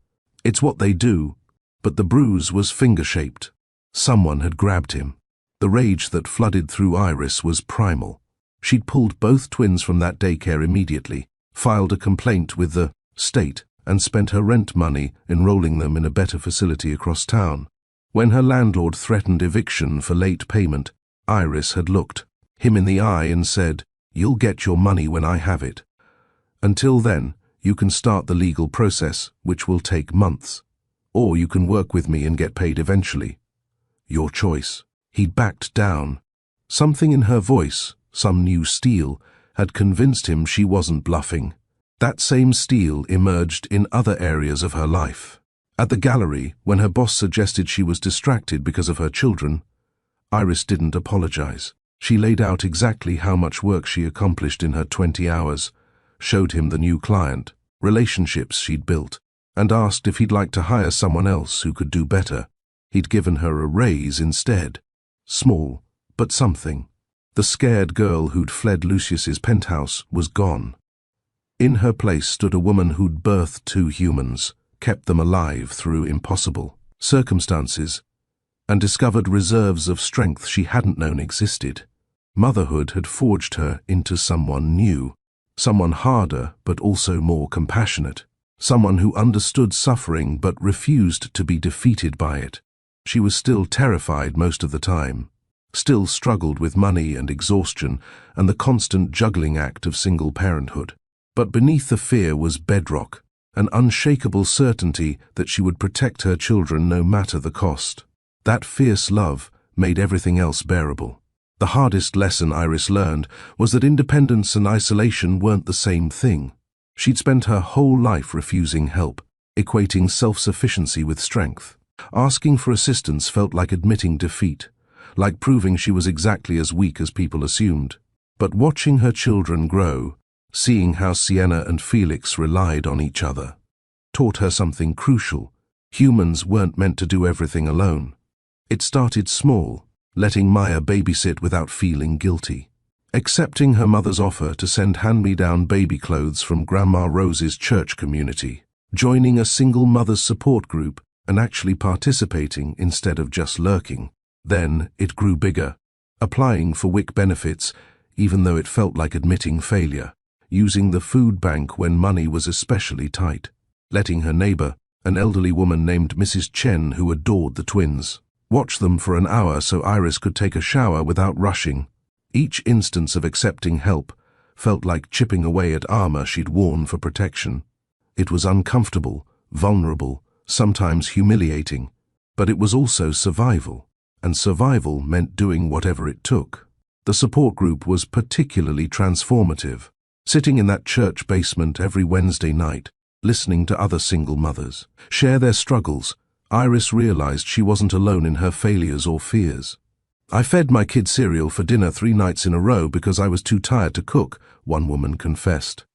"It's what they do." But the bruise was finger-shaped. Someone had grabbed him. The rage that flooded through Iris was primal. She'd pulled both twins from that daycare immediately, filed a complaint with the state, and spent her rent money enrolling them in a better facility across town. When her landlord threatened eviction for late payment, Iris had looked him in the eye and said, "You'll get your money when I have it. Until then, you can start the legal process, which will take months. Or you can work with me and get paid eventually. Your choice." He'd backed down. Something in her voice, some new steel, had convinced him she wasn't bluffing. That same steel emerged in other areas of her life. At the gallery, when her boss suggested she was distracted because of her children, Iris didn't apologize. She laid out exactly how much work she accomplished in her 20 hours, showed him the new client, relationships she'd built, and asked if he'd like to hire someone else who could do better. He'd given her a raise instead. Small, but something. The scared girl who'd fled Lucius's penthouse was gone. In her place stood a woman who'd birthed 2 humans, kept them alive through impossible circumstances, and discovered reserves of strength she hadn't known existed. Motherhood had forged her into someone new, someone harder but also more compassionate, someone who understood suffering but refused to be defeated by it. She was still terrified most of the time, still struggled with money and exhaustion and the constant juggling act of single parenthood. But beneath the fear was bedrock, an unshakable certainty that she would protect her children no matter the cost. That fierce love made everything else bearable. The hardest lesson Iris learned was that independence and isolation weren't the same thing. She'd spent her whole life refusing help, equating self-sufficiency with strength. Asking for assistance felt like admitting defeat, like proving she was exactly as weak as people assumed. But watching her children grow, seeing how Sienna and Felix relied on each other, taught her something crucial. Humans weren't meant to do everything alone. It started small, letting Maya babysit without feeling guilty, accepting her mother's offer to send hand-me-down baby clothes from Grandma Rose's church community, joining a single mother's support group and actually participating instead of just lurking. Then it grew bigger, applying for WIC benefits even though it felt like admitting failure, using the food bank when money was especially tight, letting her neighbor, an elderly woman named Mrs. Chen who adored the twins, watch them for an hour so Iris could take a shower without rushing. Each instance of accepting help felt like chipping away at armor she'd worn for protection. It was uncomfortable, vulnerable, sometimes humiliating, but it was also survival, and survival meant doing whatever it took. The support group was particularly transformative. Sitting in that church basement every Wednesday night, listening to other single mothers share their struggles, Iris realized she wasn't alone in her failures or fears. "I fed my kid cereal for dinner 3 nights in a row because I was too tired to cook," one woman confessed.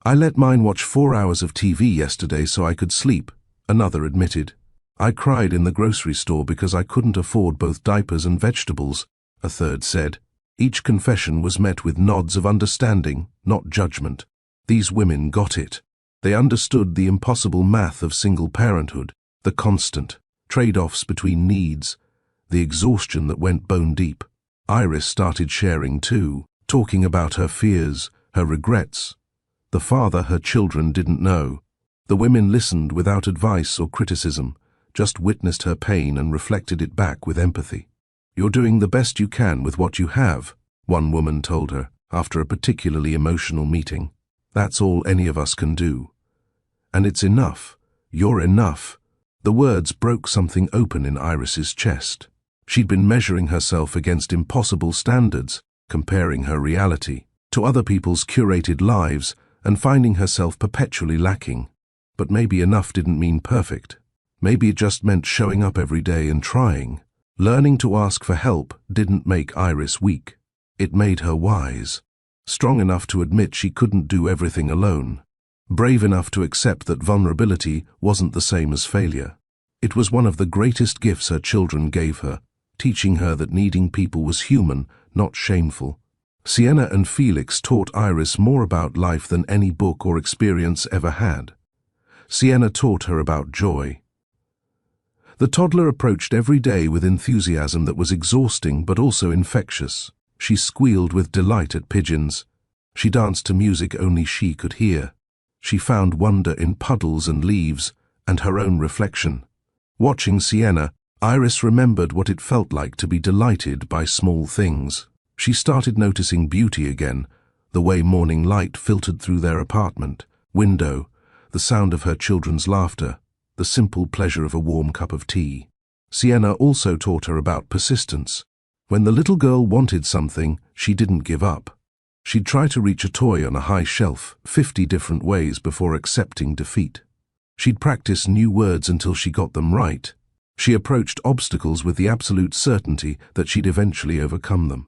"I let mine watch 4 hours of TV yesterday so I could sleep," another admitted. "I cried in the grocery store because I couldn't afford both diapers and vegetables," a third said. Each confession was met with nods of understanding, not judgment. These women got it. They understood the impossible math of single parenthood, the constant trade-offs between needs, the exhaustion that went bone deep. Iris started sharing too, talking about her fears, her regrets, the father her children didn't know. The women listened without advice or criticism, just witnessed her pain and reflected it back with empathy. "You're doing the best you can with what you have," one woman told her after a particularly emotional meeting. "That's all any of us can do. And it's enough. You're enough." The words broke something open in Iris's chest. She'd been measuring herself against impossible standards, comparing her reality to other people's curated lives, and finding herself perpetually lacking. But maybe enough didn't mean perfect. Maybe it just meant showing up every day and trying. Learning to ask for help didn't make Iris weak. It made her wise. Strong enough to admit she couldn't do everything alone. Brave enough to accept that vulnerability wasn't the same as failure. It was one of the greatest gifts her children gave her, teaching her that needing people was human, not shameful. Sienna and Felix taught Iris more about life than any book or experience ever had. Sienna taught her about joy. The toddler approached every day with enthusiasm that was exhausting but also infectious. She squealed with delight at pigeons. She danced to music only she could hear. She found wonder in puddles and leaves and her own reflection. Watching Sienna, Iris remembered what it felt like to be delighted by small things. She started noticing beauty again, the way morning light filtered through their apartment window, the sound of her children's laughter, the simple pleasure of a warm cup of tea. Sienna also taught her about persistence. When the little girl wanted something, she didn't give up. She'd try to reach a toy on a high shelf 50 different ways before accepting defeat. She'd practice new words until she got them right. She approached obstacles with the absolute certainty that she'd eventually overcome them.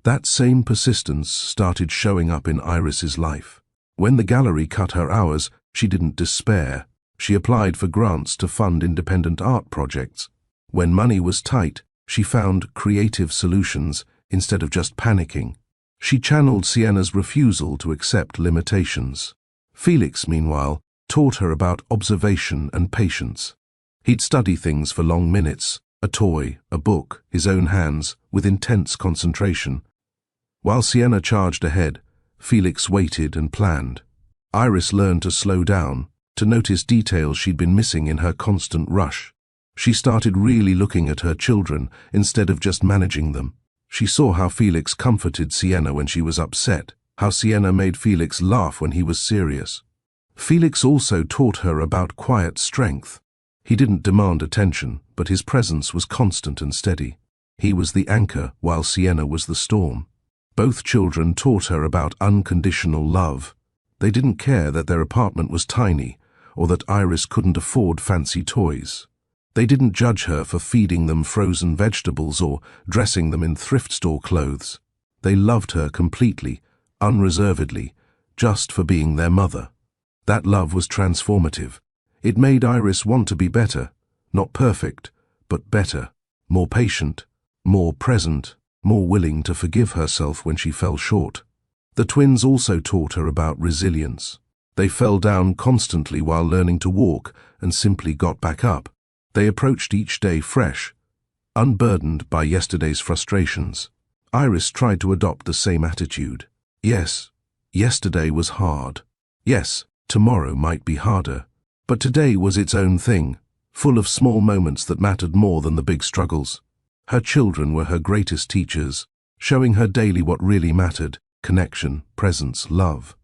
That same persistence started showing up in Iris's life. When the gallery cut her hours, she didn't despair. She applied for grants to fund independent art projects. When money was tight, she found creative solutions instead of just panicking. She channeled Sienna's refusal to accept limitations. Felix, meanwhile, taught her about observation and patience. He'd study things for long minutes, a toy, a book, his own hands, with intense concentration. While Sienna charged ahead, Felix waited and planned. Iris learned to slow down, to notice details she'd been missing in her constant rush. She started really looking at her children instead of just managing them. She saw how Felix comforted Sienna when she was upset, how Sienna made Felix laugh when he was serious. Felix also taught her about quiet strength. He didn't demand attention, but his presence was constant and steady. He was the anchor while Sienna was the storm. Both children taught her about unconditional love. They didn't care that their apartment was tiny or that Iris couldn't afford fancy toys. They didn't judge her for feeding them frozen vegetables or dressing them in thrift store clothes. They loved her completely, unreservedly, just for being their mother. That love was transformative. It made Iris want to be better, not perfect, but better, more patient, more present, more willing to forgive herself when she fell short. The twins also taught her about resilience. They fell down constantly while learning to walk and simply got back up. They approached each day fresh, unburdened by yesterday's frustrations. Iris tried to adopt the same attitude. Yes, Yesterday was hard. Yes, tomorrow might be harder. But today was its own thing, full of small moments that mattered more than the big struggles. Her children were her greatest teachers, showing her daily what really mattered: connection, presence, love.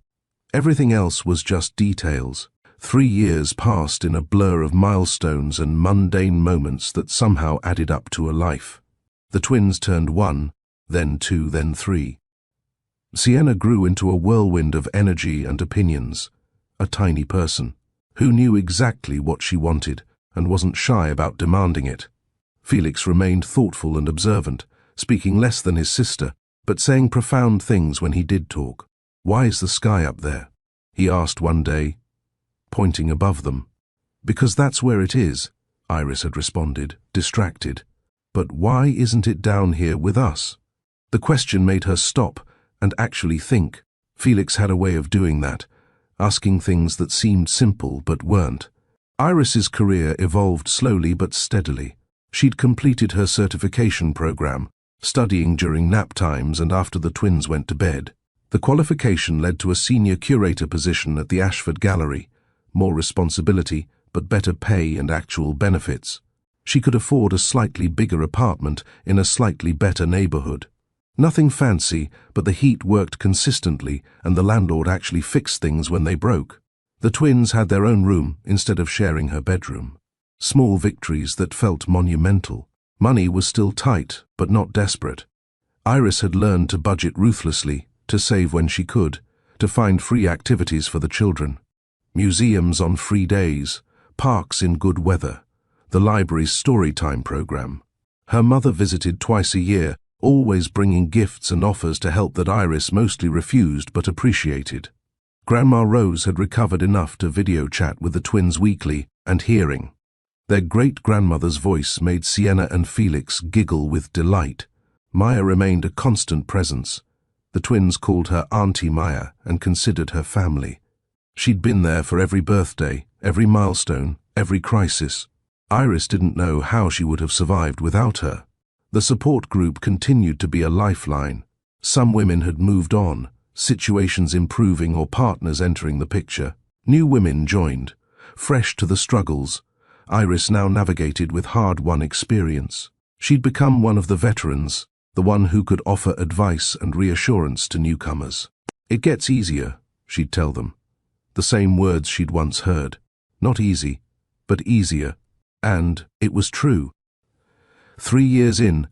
Everything else was just details. 3 years passed in a blur of milestones and mundane moments that somehow added up to a life. The twins turned 1, then 2, then 3. Sienna grew into a whirlwind of energy and opinions, a tiny person who knew exactly what she wanted and wasn't shy about demanding it. Felix remained thoughtful and observant, speaking less than his sister, but saying profound things when he did talk. "Why is the sky up there?" he asked one day, pointing above them. "Because that's where it is," Iris had responded, distracted. "But why isn't it down here with us?" The question made her stop and actually think. Felix had a way of doing that, asking things that seemed simple but weren't. Iris's career evolved slowly but steadily. She'd completed her certification program, studying during nap times and after the twins went to bed. The qualification led to a senior curator position at the Ashford Gallery, more responsibility, but better pay and actual benefits. She could afford a slightly bigger apartment in a slightly better neighborhood. Nothing fancy, but the heat worked consistently and the landlord actually fixed things when they broke. The twins had their own room instead of sharing her bedroom. Small victories that felt monumental. Money was still tight, but not desperate. Iris had learned to budget ruthlessly, to save when she could, to find free activities for the children. Museums on free days, parks in good weather, the library's storytime program. Her mother visited twice a year, always bringing gifts and offers to help that Iris mostly refused but appreciated. Grandma Rose had recovered enough to video chat with the twins weekly and hearing. Their great-grandmother's voice made Sienna and Felix giggle with delight. Maya remained a constant presence. The twins called her Auntie Maya and considered her family. She'd been there for every birthday, every milestone, every crisis. Iris didn't know how she would have survived without her. The support group continued to be a lifeline. Some women had moved on, situations improving or partners entering the picture. New women joined, fresh to the struggles. Iris now navigated with hard-won experience. She'd become one of the veterans, the one who could offer advice and reassurance to newcomers. "It gets easier," she'd tell them. The same words she'd once heard. Not easy, but easier. And it was true. 3 years in,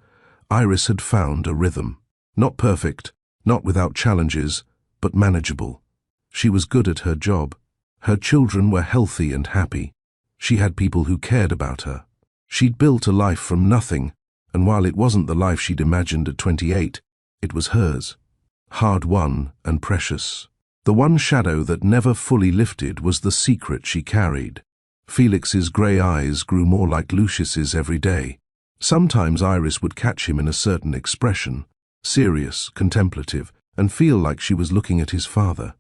Iris had found a rhythm. Not perfect, not without challenges, but manageable. She was good at her job. Her children were healthy and happy. She had people who cared about her. She'd built a life from nothing, and while it wasn't the life she'd imagined at 28, it was hers. Hard-won and precious. The one shadow that never fully lifted was the secret she carried. Felix's grey eyes grew more like Lucius's every day. Sometimes Iris would catch him in a certain expression, serious, contemplative, and feel like she was looking at his father.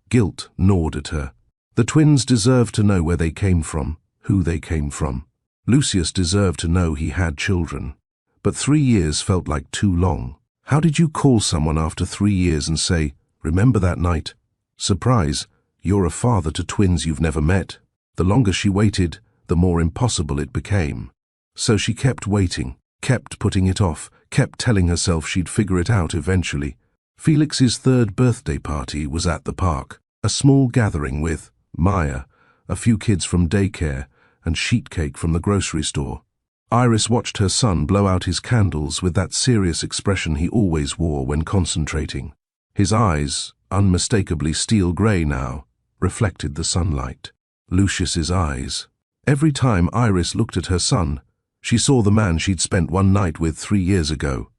Guilt gnawed at her. The twins deserved to know where they came from, who they came from. Lucius deserved to know he had children. But 3 years felt like too long. How did you call someone after 3 years and say, "Remember that night"? Surprise, you're a father to twins you've never met. The longer she waited, the more impossible it became. So she kept waiting, kept putting it off, kept telling herself she'd figure it out eventually. Felix's 3rd birthday party was at the park, a small gathering with Maya, a few kids from daycare, and sheet cake from the grocery store. Iris watched her son blow out his candles with that serious expression he always wore when concentrating. His eyes, unmistakably steel grey now, reflected the sunlight. Lucius's eyes. Every time Iris looked at her son, she saw the man she'd spent one night with 3 years ago.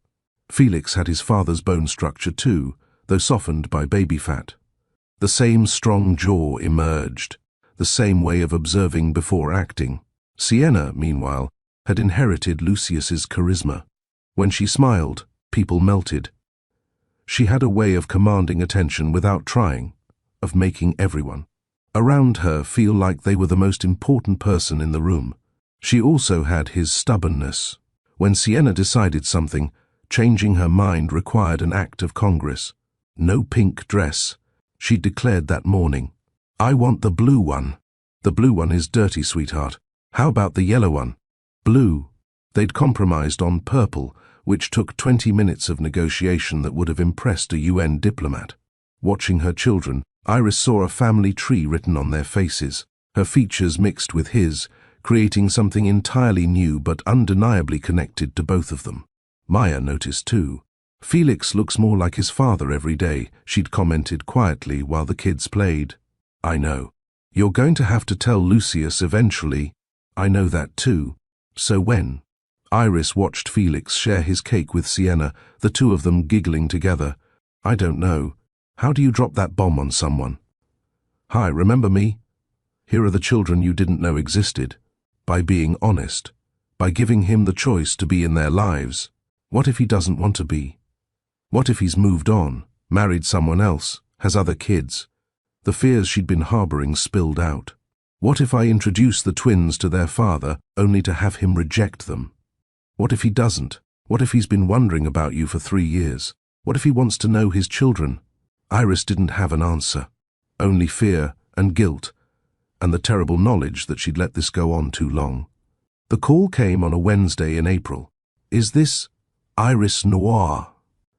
Felix had his father's bone structure too, though softened by baby fat. The same strong jaw emerged, the same way of observing before acting. Sienna, meanwhile, had inherited Lucius's charisma. When she smiled, people melted. She had a way of commanding attention without trying, of making everyone around her feel like they were the most important person in the room. She also had his stubbornness. When Sienna decided something, changing her mind required an act of Congress. No pink dress, She'd declared that morning. "I want the blue one." "The blue one is dirty, sweetheart. How about the yellow one?" "Blue." They'd compromised on purple, which took 20 minutes of negotiation that would have impressed a UN diplomat. Watching her children, Iris saw a family tree written on their faces, her features mixed with his, creating something entirely new but undeniably connected to both of them. Maya noticed too. "Felix looks more like his father every day," she'd commented quietly while the kids played. "I know. You're going to have to tell Lucius eventually." "I know that too. So when?" Iris watched Felix share his cake with Sienna, the two of them giggling together. "I don't know. How do you drop that bomb on someone?" "Hi, remember me? Here are the children you didn't know existed." By being honest. By giving him the choice to be in their lives. What if he doesn't want to be? What if he's moved on, married someone else, has other kids? The fears she'd been harboring spilled out. What if I introduce the twins to their father, only to have him reject them? What if he doesn't? What if he's been wondering about you for 3 years? What if he wants to know his children? Iris didn't have an answer. Only fear and guilt, and the terrible knowledge that she'd let this go on too long. The call came on a Wednesday in April. "Is this Iris Noir?"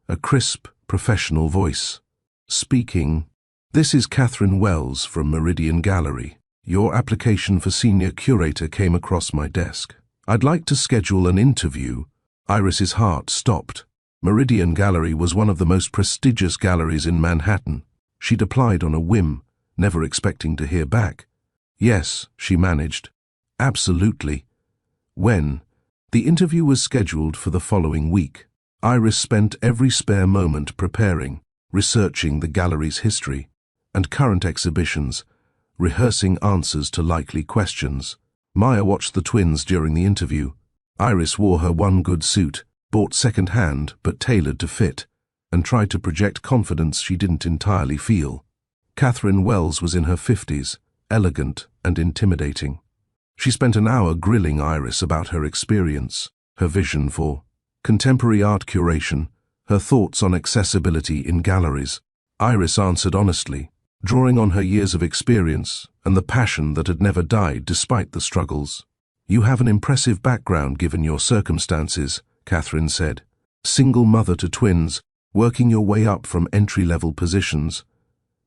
A crisp, professional voice. Speaking. "This is Catherine Wells from Meridian Gallery. Your application for senior curator came across my desk. I'd like to schedule an interview." Iris's heart stopped. Meridian Gallery was one of the most prestigious galleries in Manhattan. She'd applied on a whim, never expecting to hear back. "Yes," she managed. "Absolutely." When? The interview was scheduled for the following week. Iris spent every spare moment preparing, researching the gallery's history and current exhibitions, rehearsing answers to likely questions. Maya watched the twins during the interview. Iris wore her one good suit, bought second-hand but tailored to fit, and tried to project confidence she didn't entirely feel. Catherine Wells was in her 50s, elegant and intimidating. She spent an hour grilling Iris about her experience, her vision for contemporary art curation, her thoughts on accessibility in galleries. Iris answered honestly, drawing on her years of experience and the passion that had never died despite the struggles. "You have an impressive background given your circumstances," Catherine said. "Single mother to twins, working your way up from entry-level positions.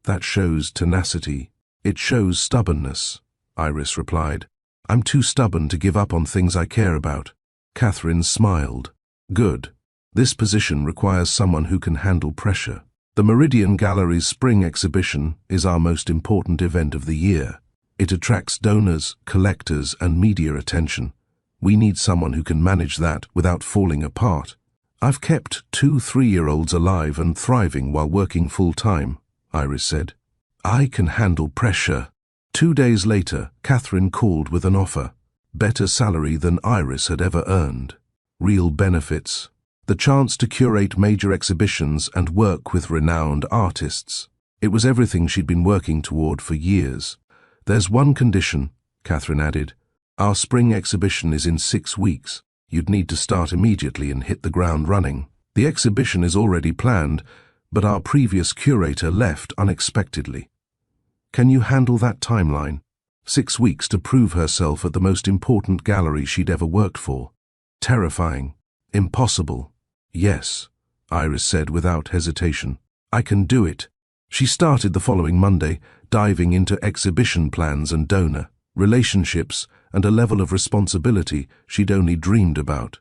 That shows tenacity. It shows stubbornness," Iris replied. "I'm too stubborn to give up on things I care about." Catherine smiled. "Good. This position requires someone who can handle pressure. The Meridian Gallery's spring exhibition is our most important event of the year. It attracts donors, collectors, and media attention. We need someone who can manage that without falling apart. I've kept 2 3-year-olds alive and thriving while working full-time," Iris said. "I can handle pressure." 2 days later, Catherine called with an offer. Better salary than Iris had ever earned. Real benefits. The chance to curate major exhibitions and work with renowned artists. It was everything she'd been working toward for years. "There's one condition," Catherine added. "Our spring exhibition is in 6 weeks. You'd need to start immediately and hit the ground running. The exhibition is already planned, but our previous curator left unexpectedly. Can you handle that timeline? 6 weeks to prove herself at the most important gallery she'd ever worked for. Terrifying. Impossible." "Yes," Iris said without hesitation. "I can do it." She started the following Monday, diving into exhibition plans and donor, relationships, and a level of responsibility she'd only dreamed about.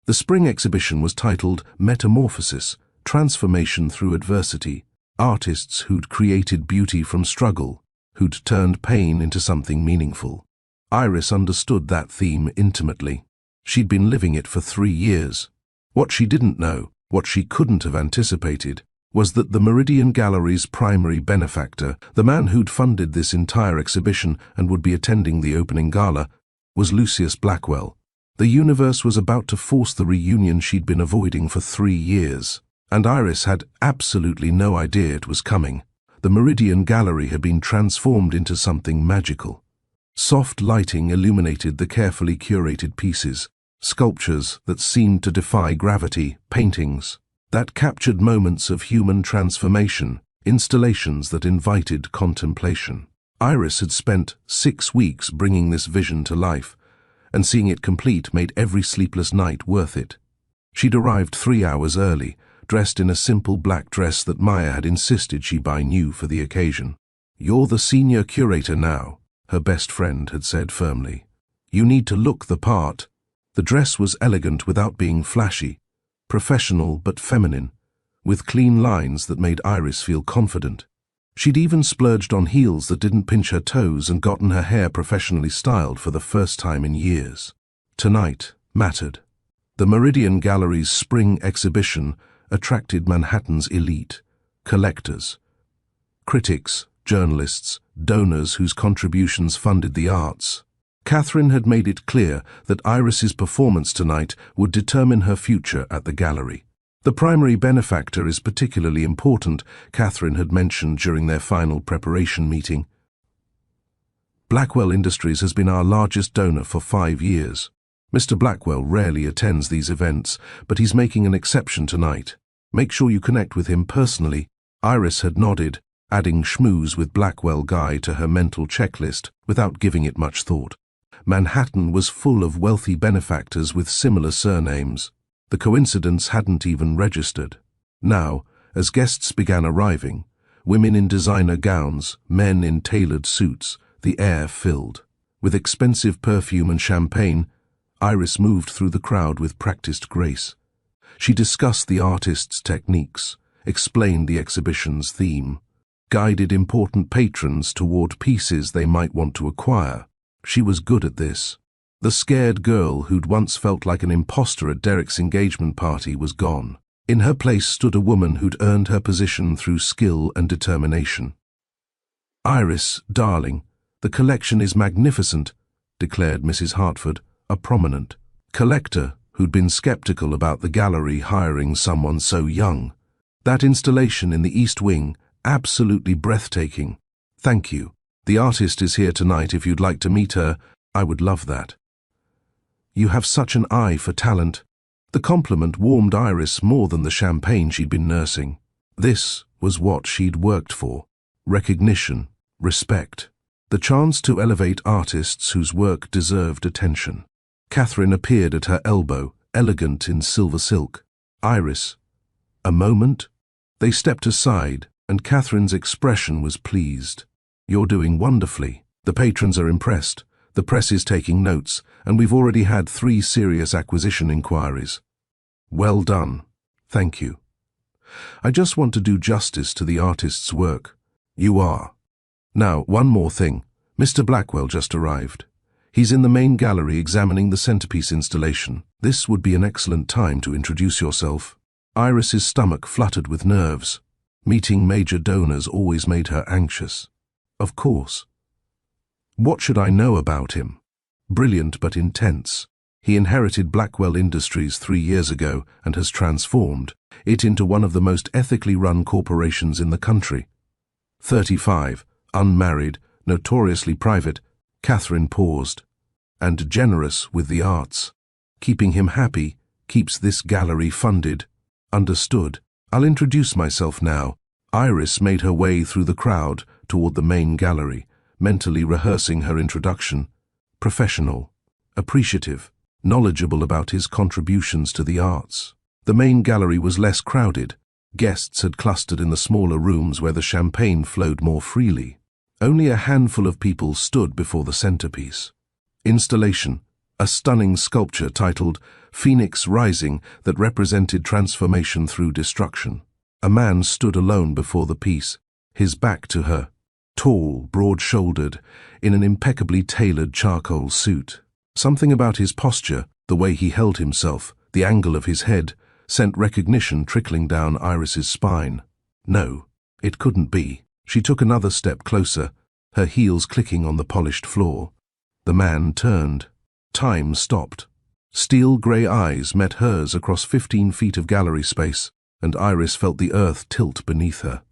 The spring exhibition was titled Metamorphosis, Transformation Through Adversity. Artists who'd created beauty from struggle, who'd turned pain into something meaningful. Iris understood that theme intimately. She'd been living it for 3 years. What she didn't know, what she couldn't have anticipated, was that the Meridian Gallery's primary benefactor, the man who'd funded this entire exhibition and would be attending the opening gala, was Lucius Blackwell. The universe was about to force the reunion she'd been avoiding for 3 years. And Iris had absolutely no idea it was coming. The Meridian Gallery had been transformed into something magical. Soft lighting illuminated the carefully curated pieces, sculptures that seemed to defy gravity, paintings that captured moments of human transformation, installations that invited contemplation. Iris had spent 6 weeks bringing this vision to life, and seeing it complete made every sleepless night worth it. She'd arrived 3 hours early, dressed in a simple black dress that Maya had insisted she buy new for the occasion. "You're the senior curator now," her best friend had said firmly. "You need to look the part." The dress was elegant without being flashy, professional but feminine, with clean lines that made Iris feel confident. She'd even splurged on heels that didn't pinch her toes and gotten her hair professionally styled for the first time in years. Tonight mattered. The Meridian Gallery's spring exhibition attracted Manhattan's elite, collectors, critics, journalists, donors whose contributions funded the arts. Catherine had made it clear that Iris's performance tonight would determine her future at the gallery. "The primary benefactor is particularly important," Catherine had mentioned during their final preparation meeting. "Blackwell Industries has been our largest donor for 5 years. Mr. Blackwell rarely attends these events, but he's making an exception tonight. Make sure you connect with him personally." Iris had nodded, adding schmooze with Blackwell guy to her mental checklist without giving it much thought. Manhattan was full of wealthy benefactors with similar surnames. The coincidence hadn't even registered. Now, as guests began arriving, women in designer gowns, men in tailored suits, the air filled. With expensive perfume and champagne, Iris moved through the crowd with practiced grace. She discussed the artist's techniques, explained the exhibition's theme, guided important patrons toward pieces they might want to acquire. She was good at this. The scared girl who'd once felt like an imposter at Derek's engagement party was gone. In her place stood a woman who'd earned her position through skill and determination. "Iris, darling, the collection is magnificent," declared Mrs. Hartford, a prominent collector who'd been skeptical about the gallery hiring someone so young. "That installation in the East Wing, absolutely breathtaking. Thank you. The artist is here tonight if you'd like to meet her. I would love that. You have such an eye for talent." The compliment warmed Iris more than the champagne she'd been nursing. This was what she'd worked for. Recognition, respect, the chance to elevate artists whose work deserved attention. Catherine appeared at her elbow, elegant in silver silk. "Iris, a moment?" They stepped aside, and Catherine's expression was pleased. "You're doing wonderfully. The patrons are impressed. The press is taking notes, and we've already had 3 serious acquisition inquiries." "Well done. Thank you. I just want to do justice to the artist's work." "You are. Now, one more thing. Mr. Blackwell just arrived. He's in the main gallery examining the centerpiece installation. This would be an excellent time to introduce yourself." Iris's stomach fluttered with nerves. Meeting major donors always made her anxious. Of course. What should I know about him? Brilliant but intense. He inherited Blackwell Industries 3 years ago and has transformed it into one of the most ethically run corporations in the country. 35, unmarried, notoriously private, Catherine paused. And generous with the arts. Keeping him happy keeps this gallery funded. Understood. I'll introduce myself now. Iris made her way through the crowd toward the main gallery, mentally rehearsing her introduction. Professional, appreciative, knowledgeable about his contributions to the arts. The main gallery was less crowded. Guests had clustered in the smaller rooms where the champagne flowed more freely. Only a handful of people stood before the centerpiece. Installation, a stunning sculpture titled Phoenix Rising that represented transformation through destruction. A man stood alone before the piece, his back to her, tall, broad-shouldered, in an impeccably tailored charcoal suit. Something about his posture, the way he held himself, the angle of his head, sent recognition trickling down Iris's spine. No, it couldn't be. She took another step closer, her heels clicking on the polished floor. The man turned. Time stopped. Steel grey eyes met hers across 15 feet of gallery space, and Iris felt the earth tilt beneath her.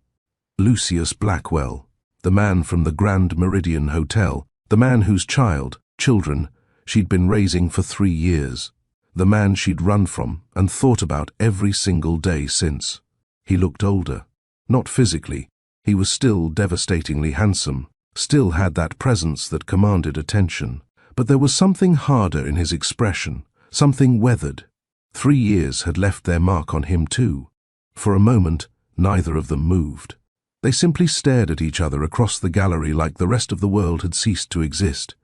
Lucius Blackwell, the man from the Grand Meridian Hotel, the man whose children, she'd been raising for 3 years, the man she'd run from and thought about every single day since. He looked older, not physically, He was still devastatingly handsome, still had that presence that commanded attention, but there was something harder in his expression, something weathered. 3 years had left their mark on him too. For a moment, neither of them moved. They simply stared at each other across the gallery like the rest of the world had ceased to exist.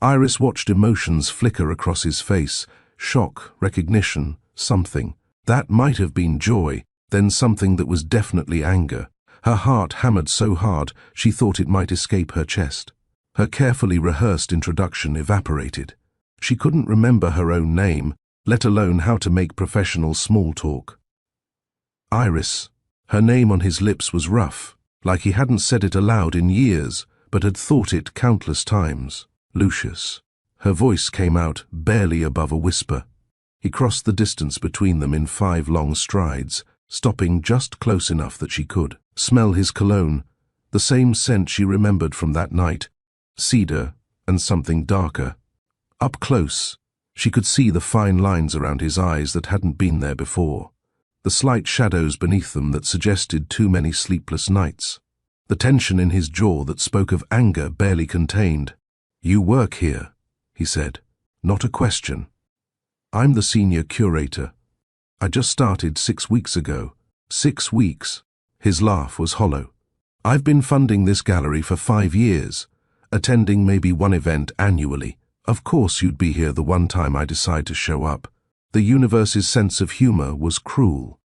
Iris watched emotions flicker across his face, shock, recognition, something. That might have been joy, then something that was definitely anger. Her heart hammered so hard she thought it might escape her chest. Her carefully rehearsed introduction evaporated. She couldn't remember her own name, let alone how to make professional small talk. Iris. Her name on his lips was rough, like he hadn't said it aloud in years, but had thought it countless times. Lucius. Her voice came out barely above a whisper. He crossed the distance between them in 5 long strides, stopping just close enough that she could smell his cologne, the same scent she remembered from that night, cedar and something darker. Up close, she could see the fine lines around his eyes that hadn't been there before, the slight shadows beneath them that suggested too many sleepless nights, the tension in his jaw that spoke of anger barely contained. "You work here," he said, "not a question." "I'm the senior curator. I just started 6 weeks ago." 6 weeks. His laugh was hollow. "I've been funding this gallery for 5 years, attending maybe one event annually. Of course you'd be here the one time I decide to show up." The universe's sense of humor was cruel.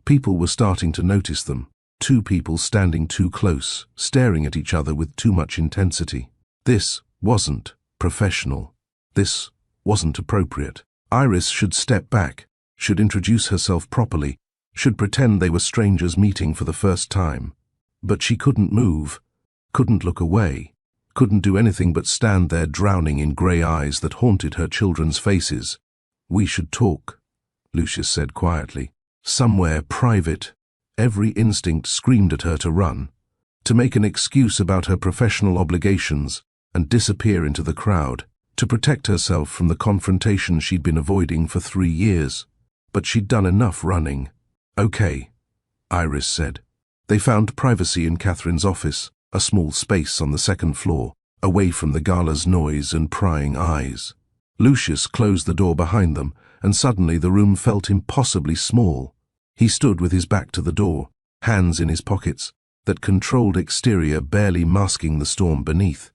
People were starting to notice them. 2 people standing too close, staring at each other with too much intensity. This wasn't professional. This wasn't appropriate. Iris should step back, should introduce herself properly, should pretend they were strangers meeting for the first time. But she couldn't move, couldn't look away, couldn't do anything but stand there drowning in grey eyes that haunted her children's faces. "We should talk," Lucius said quietly. Somewhere private. Every instinct screamed at her to run, to make an excuse about her professional obligations and disappear into the crowd, to protect herself from the confrontation she'd been avoiding for 3 years. But she'd done enough running. "Okay," Iris said. They found privacy in Catherine's office, a small space on the 2nd floor, away from the gala's noise and prying eyes. Lucius closed the door behind them, and suddenly the room felt impossibly small. He stood with his back to the door, hands in his pockets, that controlled exterior barely masking the storm beneath.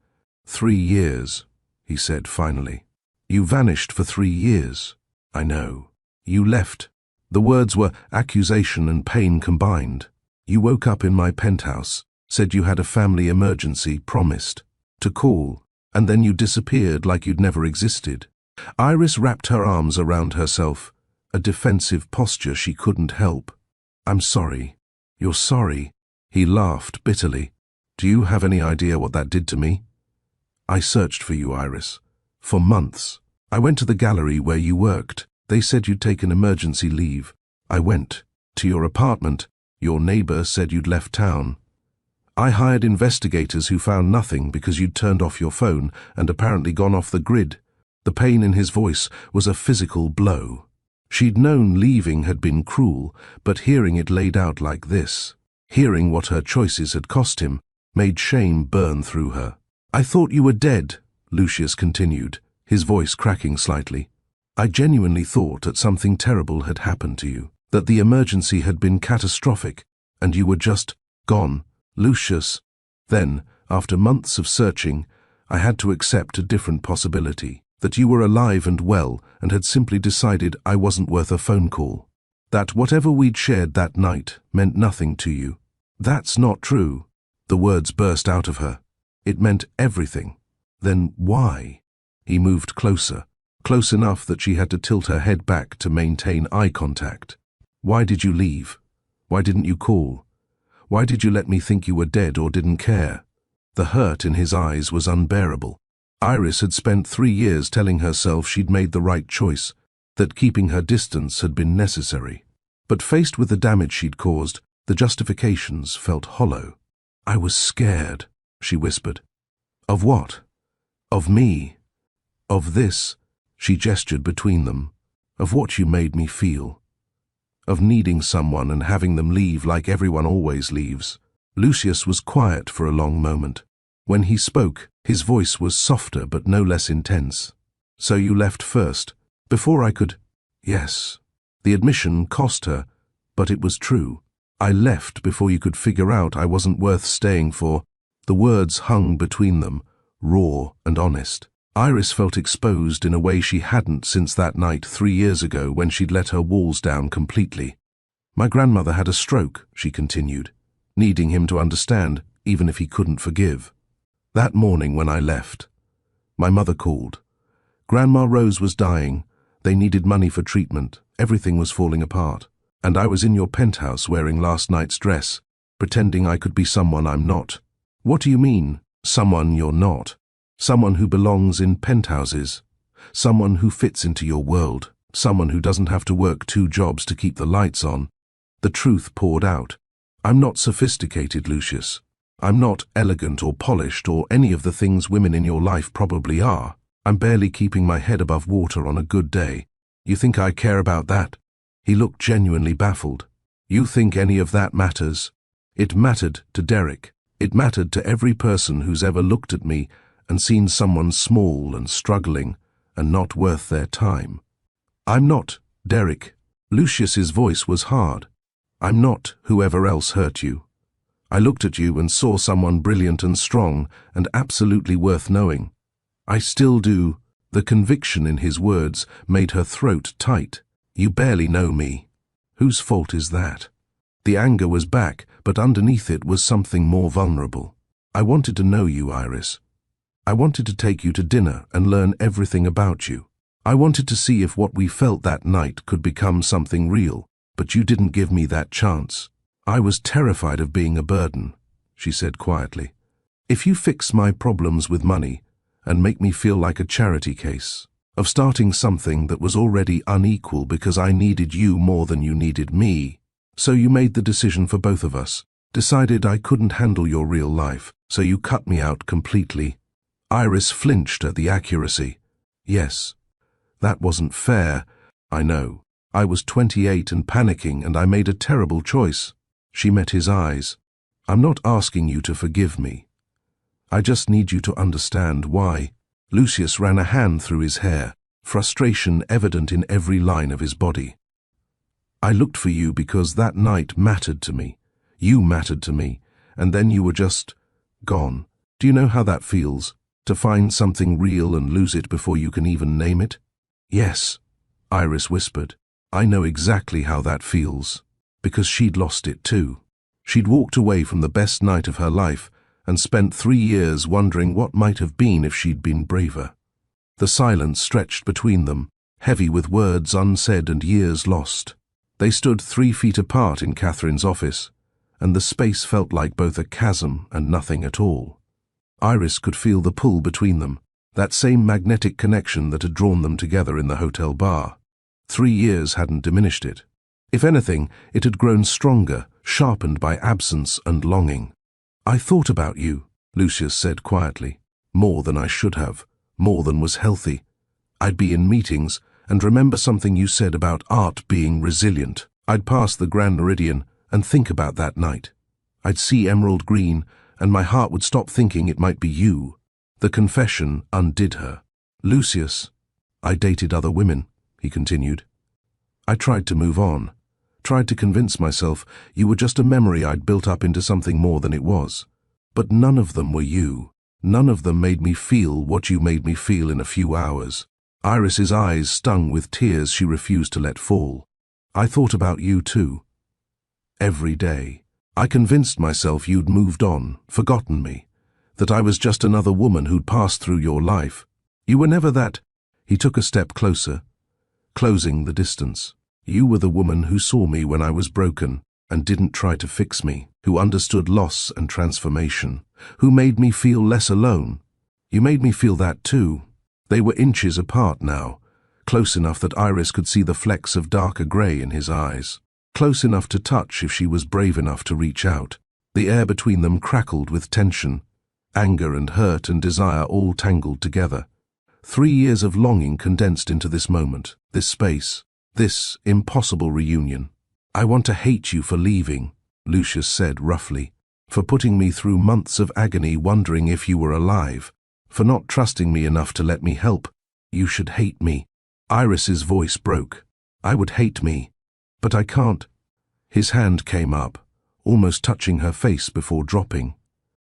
3 years, he said finally. "You vanished for 3 years. I know. You left." The words were accusation and pain combined. "You woke up in my penthouse, said you had a family emergency, promised to call, and then you disappeared like you'd never existed." Iris wrapped her arms around herself, a defensive posture she couldn't help. "I'm sorry." "You're sorry?" He laughed bitterly. "Do you have any idea what that did to me? I searched for you, Iris, for months. I went to the gallery where you worked. They said you'd taken emergency leave. I went to your apartment. Your neighbor said you'd left town. I hired investigators who found nothing because you'd turned off your phone and apparently gone off the grid." The pain in his voice was a physical blow. She'd known leaving had been cruel, but hearing it laid out like this, hearing what her choices had cost him, made shame burn through her. "I thought you were dead," Lucius continued, his voice cracking slightly. "I genuinely thought that something terrible had happened to you, that the emergency had been catastrophic, and you were just gone." "Lucius." "Then, after months of searching, I had to accept a different possibility, that you were alive and well and had simply decided I wasn't worth a phone call, that whatever we'd shared that night meant nothing to you." "That's not true." The words burst out of her. "It meant everything." "Then why?" He moved closer, close enough that she had to tilt her head back to maintain eye contact. "Why did you leave? Why didn't you call? Why did you let me think you were dead or didn't care?" The hurt in his eyes was unbearable. Iris had spent 3 years telling herself she'd made the right choice, that keeping her distance had been necessary. But faced with the damage she'd caused, the justifications felt hollow. "I was scared," she whispered. "Of what?" "Of me. Of this," she gestured between them. "Of what you made me feel. Of needing someone and having them leave like everyone always leaves. Lucius was quiet for a long moment. When he spoke, his voice was softer but no less intense. "So you left first, before I could—" "Yes." The admission cost her, but it was true. "I left before you could figure out I wasn't worth staying for." The words hung between them, raw and honest. Iris felt exposed in a way she hadn't since that night 3 years ago when she'd let her walls down completely. "My grandmother had a stroke," she continued, needing him to understand, even if he couldn't forgive. "That morning when I left, my mother called. Grandma Rose was dying. They needed money for treatment. Everything was falling apart. And I was in your penthouse wearing last night's dress, pretending I could be someone I'm not." "What do you mean, someone you're not?" "Someone who belongs in penthouses. Someone who fits into your world. Someone who doesn't have to work 2 jobs to keep the lights on." The truth poured out. "I'm not sophisticated, Lucius. I'm not elegant or polished or any of the things women in your life probably are. I'm barely keeping my head above water on a good day. You think I care about that?" He looked genuinely baffled. "You think any of that matters?" It mattered to Derek. It mattered to every person who's ever looked at me and seen someone small and struggling and not worth their time. "I'm not, Derek." Lucius's voice was hard. "I'm not whoever else hurt you. I looked at you and saw someone brilliant and strong and absolutely worth knowing. I still do." The conviction in his words made her throat tight. "You barely know me. Whose fault is that?" The anger was back, but underneath it was something more vulnerable. "I wanted to know you, Iris. I wanted to take you to dinner and learn everything about you. I wanted to see if what we felt that night could become something real, but you didn't give me that chance." "I was terrified of being a burden," she said quietly. "If you fix my problems with money and make me feel like a charity case, of starting something that was already unequal because I needed you more than you needed me. So you made the decision for both of us, decided I couldn't handle your real life, so you cut me out completely." Iris flinched at the accuracy. "Yes, that wasn't fair. I know. I was 28 and panicking, and I made a terrible choice." She met his eyes. "I'm not asking you to forgive me. I just need you to understand why." Lucius ran a hand through his hair, frustration evident in every line of his body. "I looked for you because that night mattered to me. You mattered to me, and then you were just gone. Do you know how that feels? To find something real and lose it before you can even name it?" "Yes," Iris whispered. "I know exactly how that feels." Because she'd lost it too. She'd walked away from the best night of her life and spent 3 years wondering what might have been if she'd been braver. The silence stretched between them, heavy with words unsaid and years lost. They stood 3 feet apart in Catherine's office, and the space felt like both a chasm and nothing at all. Iris could feel the pull between them, that same magnetic connection that had drawn them together in the hotel bar. 3 years hadn't diminished it. If anything, it had grown stronger, sharpened by absence and longing. "I thought about you," Lucius said quietly. "More than I should have, more than was healthy. I'd be in meetings and remember something you said about art being resilient. I'd pass the Grand Meridian and think about that night. I'd see emerald green, and my heart would stop thinking it might be you." The confession undid her. "Lucius, I dated other women," he continued. "I tried to move on, tried to convince myself you were just a memory I'd built up into something more than it was. But none of them were you. None of them made me feel what you made me feel in a few hours." Iris's eyes stung with tears she refused to let fall. "I thought about you too. Every day. I convinced myself you'd moved on, forgotten me, that I was just another woman who'd passed through your life. You were never that." He took a step closer, closing the distance. "You were the woman who saw me when I was broken and didn't try to fix me, who understood loss and transformation, who made me feel less alone. You made me feel that too." They were inches apart now, close enough that Iris could see the flecks of darker grey in his eyes, close enough to touch if she was brave enough to reach out. The air between them crackled with tension, anger and hurt and desire all tangled together. 3 years of longing condensed into this moment, this space, this impossible reunion. "I want to hate you for leaving," Lucius said roughly. for putting me through months of agony wondering if you were alive, for not trusting me enough to let me help. You should hate me." Iris's voice broke. "I would hate me, but I can't." His hand came up, almost touching her face before dropping.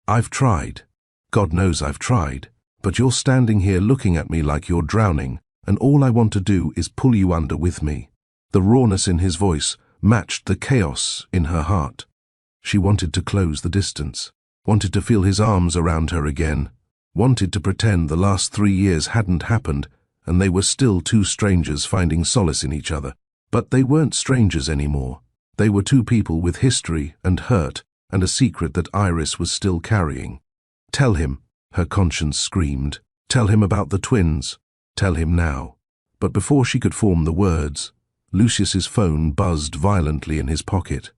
"I've tried. God knows I've tried. But you're standing here looking at me like you're drowning, and all I want to do is pull you under with me." The rawness in his voice matched the chaos in her heart. She wanted to close the distance, wanted to feel his arms around her again, wanted to pretend the last 3 years hadn't happened and they were still two strangers finding solace in each other. But they weren't strangers anymore. They were two people with history and hurt and a secret that Iris was still carrying. "Tell him," her conscience screamed. "Tell him about the twins. Tell him now." But before she could form the words, Lucius's phone buzzed violently in his pocket.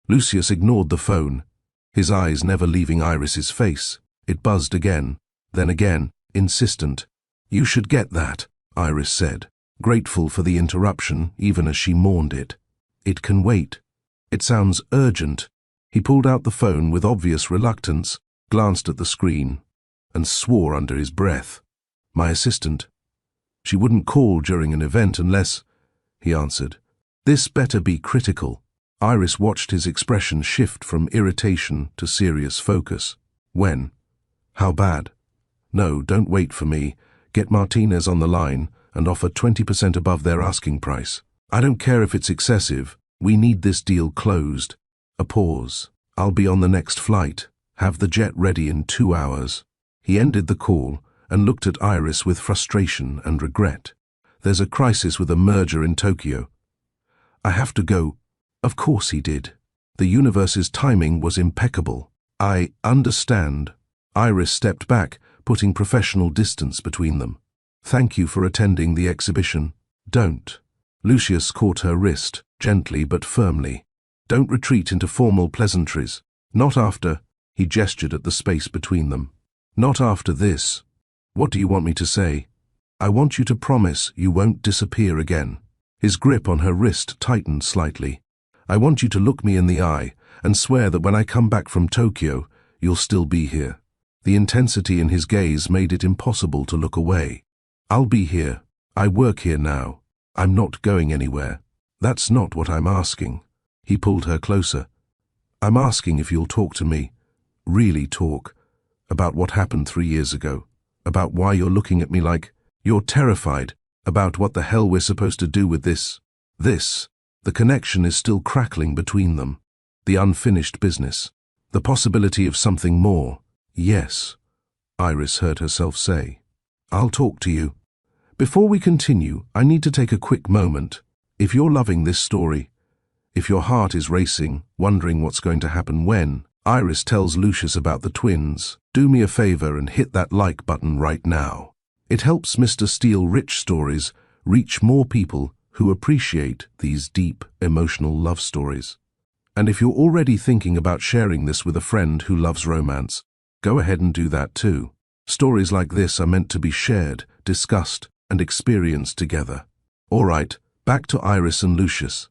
Lucius ignored the phone, his eyes never leaving Iris's face. It buzzed again, then again, insistent. "You should get that," Iris said, grateful for the interruption even as she mourned it. "It can wait. It sounds urgent." He pulled out the phone with obvious reluctance, glanced at the screen, and swore under his breath. "My assistant. She wouldn't call during an event unless—" he answered. "This better be critical." Iris watched his expression shift from irritation to serious focus. "When? How bad?" "No, don't wait for me. Get Martinez on the line and offer 20% above their asking price. I don't care if it's excessive. We need this deal closed." A pause. "I'll be on the next flight. Have the jet ready in 2 hours." He ended the call and looked at Iris with frustration and regret. "There's a crisis with a merger in Tokyo. I have to go." Of course he did. The universe's timing was impeccable. "I understand." Iris stepped back, putting professional distance between them. "Thank you for attending the exhibition." "Don't." Lucius caught her wrist, gently but firmly. "Don't retreat into formal pleasantries. Not after—" he gestured at the space between them. "Not after this." "What do you want me to say?" "I want you to promise you won't disappear again." His grip on her wrist tightened slightly. "I want you to look me in the eye and swear that when I come back from Tokyo, you'll still be here." The intensity in his gaze made it impossible to look away. "I'll be here. I work here now. I'm not going anywhere." "That's not what I'm asking." He pulled her closer. "I'm asking if you'll talk to me. Really talk. About what happened 3 years ago. About why you're looking at me like you're terrified. About what the hell we're supposed to do with this. The connection is still crackling between them. The unfinished business. The possibility of something more. Yes," Iris heard herself say. "I'll talk to you. Before we continue, I need to take a quick moment. If you're loving this story, if your heart is racing, wondering what's going to happen when Iris tells Lucius about the twins, do me a favor and hit that like button right now. It helps Mr. Steele Rich Stories reach more people who appreciate these deep, emotional love stories. And if you're already thinking about sharing this with a friend who loves romance, go ahead and do that too. Stories like this are meant to be shared, discussed, and experienced together. All right, back to Iris and Lucius.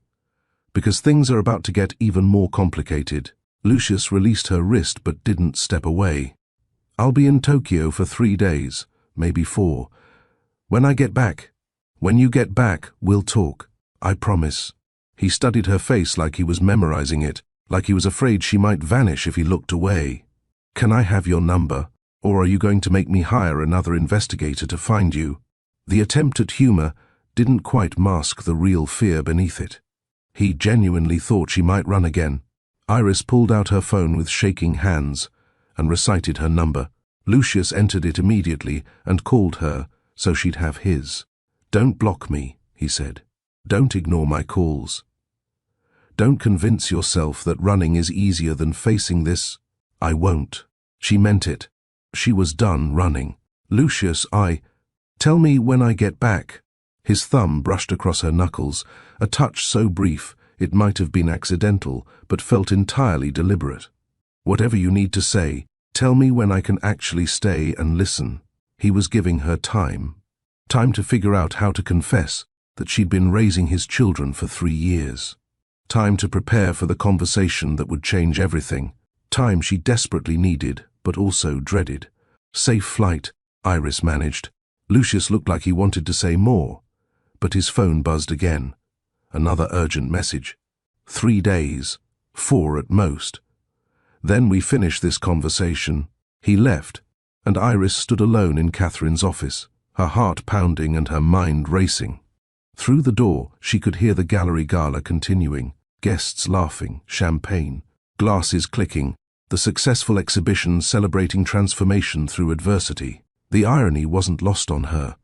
Because things are about to get even more complicated. Lucius released her wrist but didn't step away. "I'll be in Tokyo for 3 days, maybe 4. When you get back, we'll talk. I promise." He studied her face like he was memorizing it, like he was afraid she might vanish if he looked away. "Can I have your number, or are you going to make me hire another investigator to find you?" The attempt at humor didn't quite mask the real fear beneath it. He genuinely thought she might run again. Iris pulled out her phone with shaking hands and recited her number. Lucius entered it immediately and called her so she'd have his. "Don't block me," he said. "Don't ignore my calls. Don't convince yourself that running is easier than facing this." "I won't." She meant it. She was done running. "Lucius, tell me when I get back." His thumb brushed across her knuckles, a touch so brief it might have been accidental, but felt entirely deliberate. "Whatever you need to say, tell me when I can actually stay and listen." He was giving her time. Time to figure out how to confess that she'd been raising his children for 3 years. Time to prepare for the conversation that would change everything. Time she desperately needed, but also dreaded. Safe flight, Iris managed. Lucius looked like he wanted to say more, but his phone buzzed again. Another urgent message. 3 days, 4 at most. Then we finish this conversation. He left, and Iris stood alone in Catherine's office, her heart pounding and her mind racing. Through the door, she could hear the gallery gala continuing, guests laughing, champagne, glasses clicking, the successful exhibition celebrating transformation through adversity. The irony wasn't lost on her.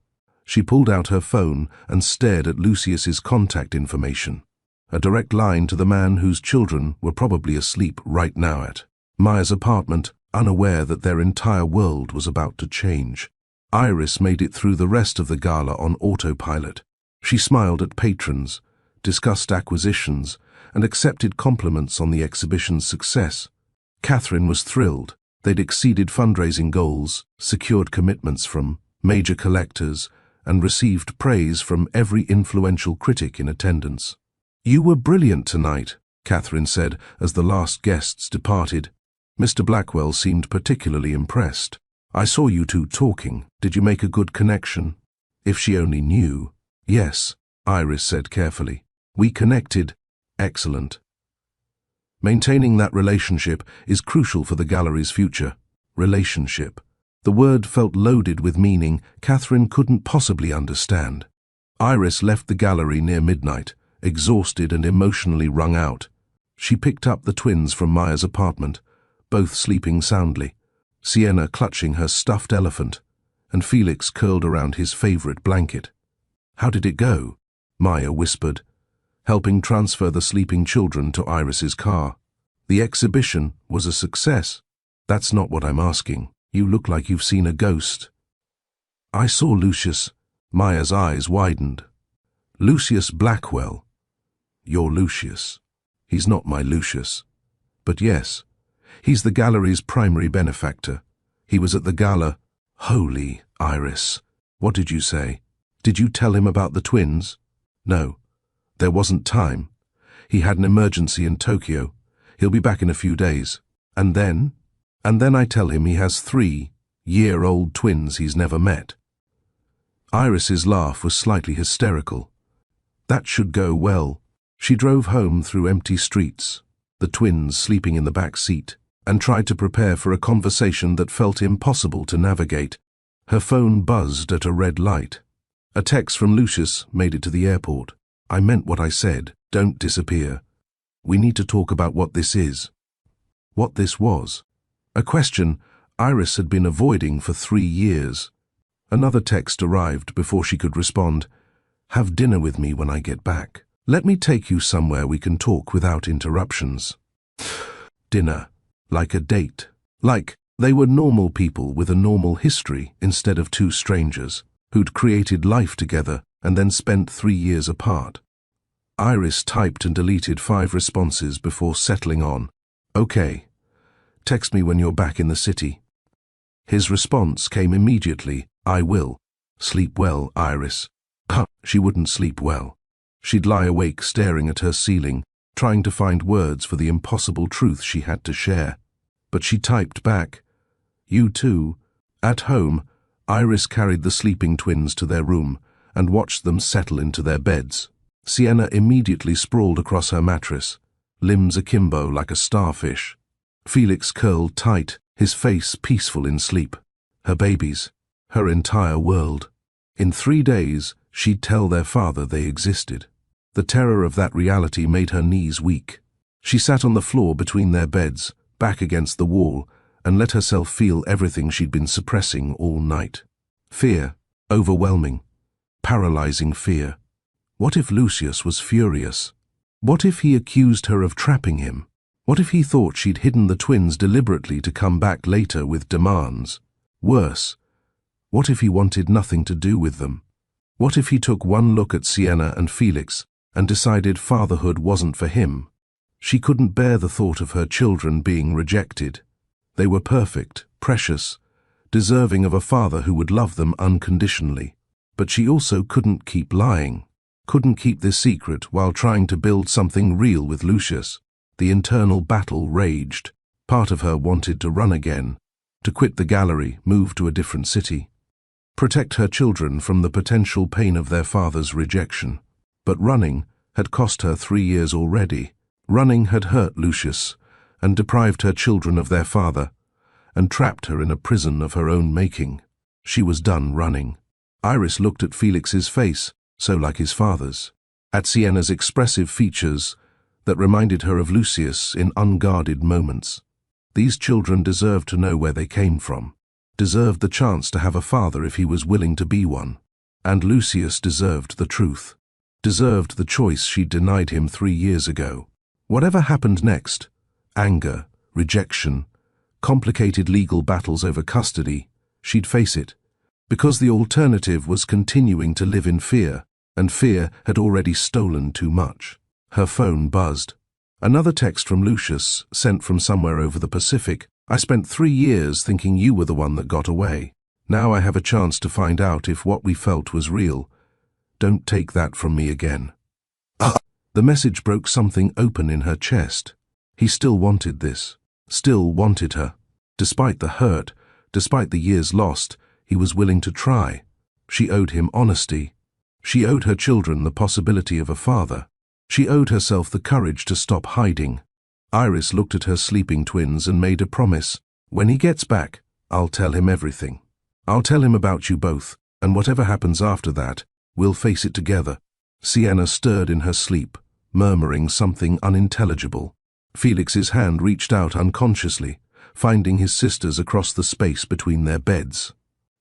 She pulled out her phone and stared at Lucius's contact information. A direct line to the man whose children were probably asleep right now at Maya's apartment, unaware that their entire world was about to change. Iris made it through the rest of the gala on autopilot. She smiled at patrons, discussed acquisitions, and accepted compliments on the exhibition's success. Catherine was thrilled. They'd exceeded fundraising goals, secured commitments from major collectors, and received praise from every influential critic in attendance. "You were brilliant tonight," Catherine said as the last guests departed. Mr. Blackwell seemed particularly impressed. "I saw you two talking. Did you make a good connection?" If she only knew. "Yes," Iris said carefully. "We connected. Excellent." Maintaining that relationship is crucial for the gallery's future. Relationship. The word felt loaded with meaning Catherine couldn't possibly understand. Iris left the gallery near midnight, exhausted and emotionally wrung out. She picked up the twins from Maya's apartment, both sleeping soundly, Sienna clutching her stuffed elephant, and Felix curled around his favorite blanket. "How did it go?" Maya whispered, helping transfer the sleeping children to Iris's car. "The exhibition was a success." "That's not what I'm asking. You look like you've seen a ghost." "I saw Lucius." Maya's eyes widened. "Lucius Blackwell." "You're Lucius." "He's not my Lucius." "But yes, he's the gallery's primary benefactor. He was at the gala." "Holy Iris. What did you say? Did you tell him about the twins?" "No. There wasn't time. He had an emergency in Tokyo. He'll be back in a few days. And then? And then I tell him he has 3-year-old twins he's never met." Iris's laugh was slightly hysterical. That should go well. She drove home through empty streets, the twins sleeping in the back seat, and tried to prepare for a conversation that felt impossible to navigate. Her phone buzzed at a red light. A text from Lucius made it to the airport. "I meant what I said. Don't disappear. We need to talk about what this is." What this was. A question Iris had been avoiding for 3 years. Another text arrived before she could respond. "Have dinner with me when I get back. Let me take you somewhere we can talk without interruptions." Dinner. Like a date. Like they were normal people with a normal history instead of 2 strangers who'd created life together and then spent 3 years apart. Iris typed and deleted 5 responses before settling on, "Okay. Text me when you're back in the city." His response came immediately, "I will. Sleep well, Iris." She wouldn't sleep well. She'd lie awake staring at her ceiling, trying to find words for the impossible truth she had to share. But she typed back, "You too." At home, Iris carried the sleeping twins to their room and watched them settle into their beds. Sienna immediately sprawled across her mattress, limbs akimbo like a starfish. Felix curled tight, his face peaceful in sleep. Her babies, her entire world. In 3 days, she'd tell their father they existed. The terror of that reality made her knees weak. She sat on the floor between their beds, back against the wall, and let herself feel everything she'd been suppressing all night. Fear, overwhelming, paralyzing fear. What if Lucius was furious? What if he accused her of trapping him? What if he thought she'd hidden the twins deliberately to come back later with demands? Worse, what if he wanted nothing to do with them? What if he took one look at Sienna and Felix and decided fatherhood wasn't for him? She couldn't bear the thought of her children being rejected. They were perfect, precious, deserving of a father who would love them unconditionally. But she also couldn't keep lying, couldn't keep this secret while trying to build something real with Lucius. The internal battle raged. Part of her wanted to run again, to quit the gallery, move to a different city, protect her children from the potential pain of their father's rejection. But running had cost her 3 years already. Running had hurt Lucius and deprived her children of their father and trapped her in a prison of her own making. She was done running. Iris looked at Felix's face, so like his father's, at Sienna's expressive features that reminded her of Lucius in unguarded moments. These children deserved to know where they came from, deserved the chance to have a father if he was willing to be one. And Lucius deserved the truth, deserved the choice she'd denied him 3 years ago. Whatever happened next, anger, rejection, complicated legal battles over custody, she'd face it, because the alternative was continuing to live in fear, and fear had already stolen too much. Her phone buzzed. Another text from Lucius, sent from somewhere over the Pacific. I spent 3 years thinking you were the one that got away. Now I have a chance to find out if what we felt was real. Don't take that from me again. The message broke something open in her chest. He still wanted this, still wanted her. Despite the hurt, despite the years lost, he was willing to try. She owed him honesty. She owed her children the possibility of a father. She owed herself the courage to stop hiding. Iris looked at her sleeping twins and made a promise. When he gets back, I'll tell him everything. I'll tell him about you both, and whatever happens after that, we'll face it together. Sienna stirred in her sleep, murmuring something unintelligible. Felix's hand reached out unconsciously, finding his sisters across the space between their beds.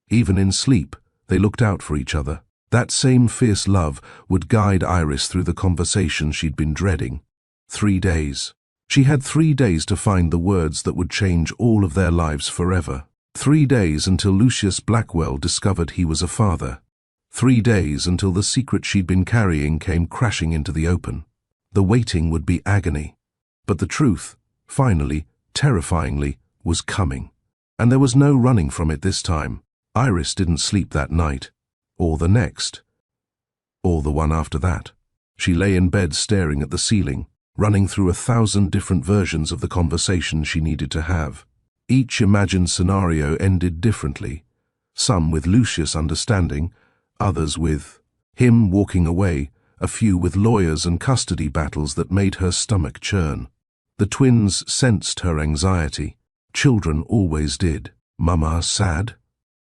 Even in sleep, they looked out for each other. That same fierce love would guide Iris through the conversation she'd been dreading. 3 days. She had 3 days to find the words that would change all of their lives forever. 3 days until Lucius Blackwell discovered he was a father. 3 days until the secret she'd been carrying came crashing into the open. The waiting would be agony. But the truth, finally, terrifyingly, was coming. And there was no running from it this time. Iris didn't sleep that night, or the next, or the one after that. She lay in bed staring at the ceiling, running through 1,000 different versions of the conversation she needed to have. Each imagined scenario ended differently, some with Lucius understanding, others with him walking away, a few with lawyers and custody battles that made her stomach churn. The twins sensed her anxiety. Children always did. "Mama sad?"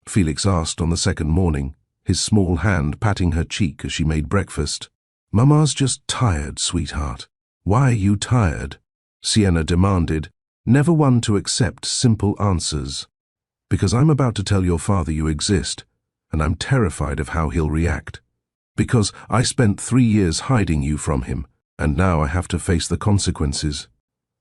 Felix asked on the second morning, his small hand patting her cheek as she made breakfast. "Mama's just tired, sweetheart." "Why are you tired?" Sienna demanded, never one to accept simple answers. "Because I'm about to tell your father you exist, and I'm terrified of how he'll react. Because I spent 3 years hiding you from him, and now I have to face the consequences.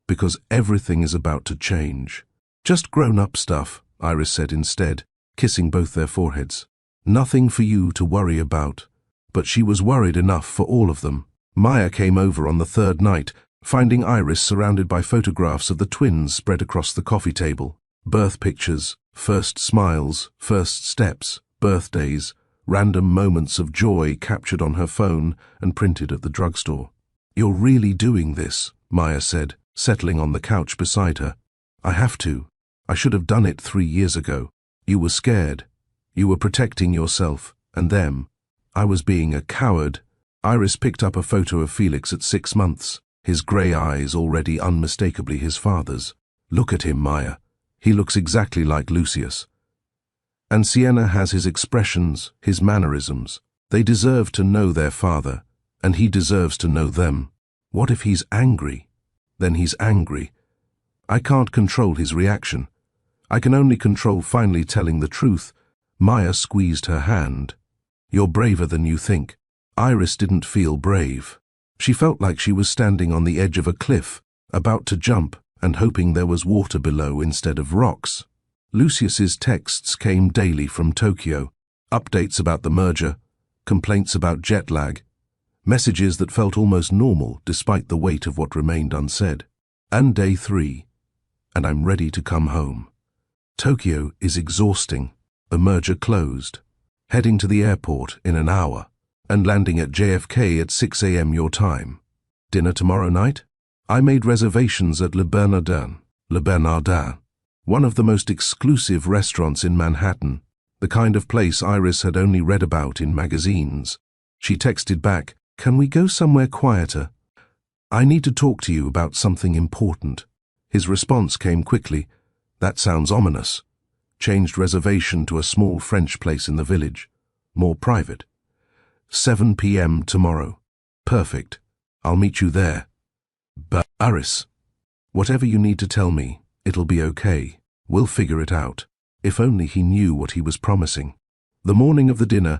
Because everything is about to change." "Just grown-up stuff," Iris said instead, kissing both their foreheads. "Nothing for you to worry about." But she was worried enough for all of them. Maya came over on the 3rd night, finding Iris surrounded by photographs of the twins spread across the coffee table. Birth pictures, first smiles, first steps, birthdays, random moments of joy captured on her phone and printed at the drugstore. "You're really doing this," Maya said, settling on the couch beside her. "I have to. I should have done it 3 years ago. You were scared. You were protecting yourself and them. I was being a coward." Iris picked up a photo of Felix at 6 months, his grey eyes already unmistakably his father's. "Look at him, Maya. He looks exactly like Lucius. And Sienna has his expressions, his mannerisms. They deserve to know their father, and he deserves to know them. What if he's angry? Then he's angry. I can't control his reaction. I can only control finally telling the truth." Maya squeezed her hand. "You're braver than you think." Iris didn't feel brave. She felt like she was standing on the edge of a cliff, about to jump and hoping there was water below instead of rocks. Lucius's texts came daily from Tokyo, updates about the merger, complaints about jet lag, messages that felt almost normal despite the weight of what remained unsaid. And day 3, and I'm ready to come home. Tokyo is exhausting. The merger closed. Heading to the airport in an hour, and landing at JFK at 6 a.m. your time. Dinner tomorrow night? I made reservations at Le Bernardin. Le Bernardin, one of the most exclusive restaurants in Manhattan, the kind of place Iris had only read about in magazines. She texted back, "Can we go somewhere quieter? I need to talk to you about something important." His response came quickly, "That sounds ominous." Changed reservation to a small French place in the village. More private. 7 p.m. tomorrow. Perfect. I'll meet you there. But Iris, whatever you need to tell me, it'll be okay. We'll figure it out. If only he knew what he was promising. The morning of the dinner,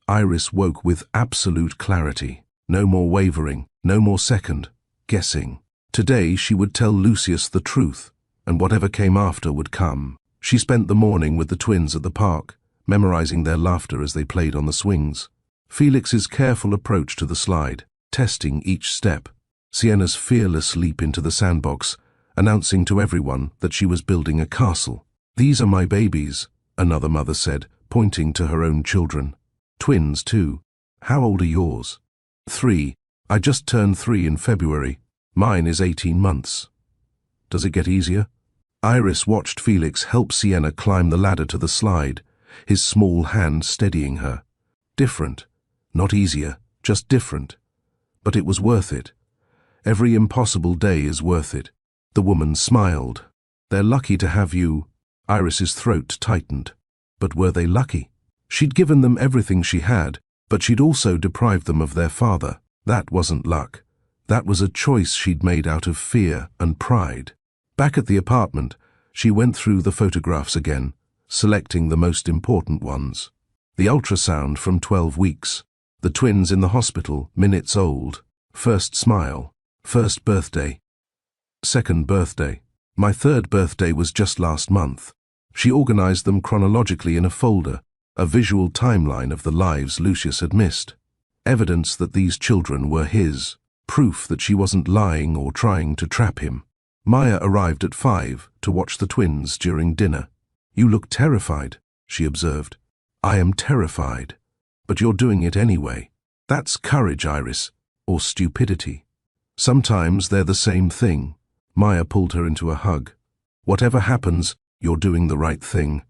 Iris woke with absolute clarity. No more wavering, no more second guessing. Today she would tell Lucius the truth, and whatever came after would come. She spent the morning with the twins at the park, memorizing their laughter as they played on the swings. Felix's careful approach to the slide, testing each step. Sienna's fearless leap into the sandbox, announcing to everyone that she was building a castle. "These are my babies," another mother said, pointing to her own children. "Twins, too. How old are yours?" 3. "I just turned 3 in February. Mine is 18 months. Does it get easier?" Iris watched Felix help Sienna climb the ladder to the slide, his small hand steadying her. Different. Not easier, just different. But it was worth it. Every impossible day is worth it. The woman smiled. "They're lucky to have you." Iris's throat tightened. But were they lucky? She'd given them everything she had, but she'd also deprived them of their father. That wasn't luck. That was a choice she'd made out of fear and pride. Back at the apartment, she went through the photographs again, selecting the most important ones. The ultrasound from 12 weeks, the twins in the hospital, minutes old, first smile, first birthday, second birthday. My third birthday was just last month. She organized them chronologically in a folder, a visual timeline of the lives Lucius had missed. Evidence that these children were his. Proof that she wasn't lying or trying to trap him. Maya arrived at 5 to watch the twins during dinner. "You look terrified," she observed. "I am terrified. But you're doing it anyway. That's courage, Iris, or stupidity. Sometimes they're the same thing." Maya pulled her into a hug. "Whatever happens, you're doing the right thing.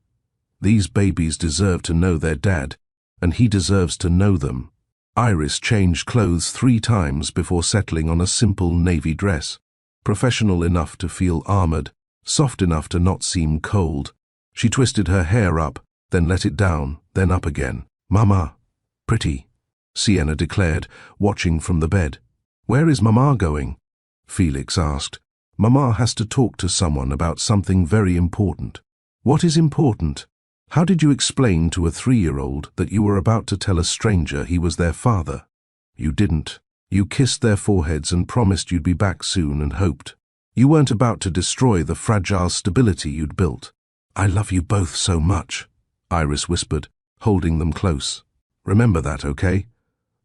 These babies deserve to know their dad, and he deserves to know them." Iris changed clothes 3 times before settling on a simple navy dress. Professional enough to feel armored, soft enough to not seem cold. She twisted her hair up, then let it down, then up again. "Mama." "Pretty," Sienna declared, watching from the bed. "Where is Mama going?" Felix asked. "Mama has to talk to someone about something very important." "What is important?" "How did you explain to a 3-year-old that you were about to tell a stranger he was their father?" "You didn't. You kissed their foreheads and promised you'd be back soon and hoped. You weren't about to destroy the fragile stability you'd built." "I love you both so much," Iris whispered, holding them close. "Remember that, okay?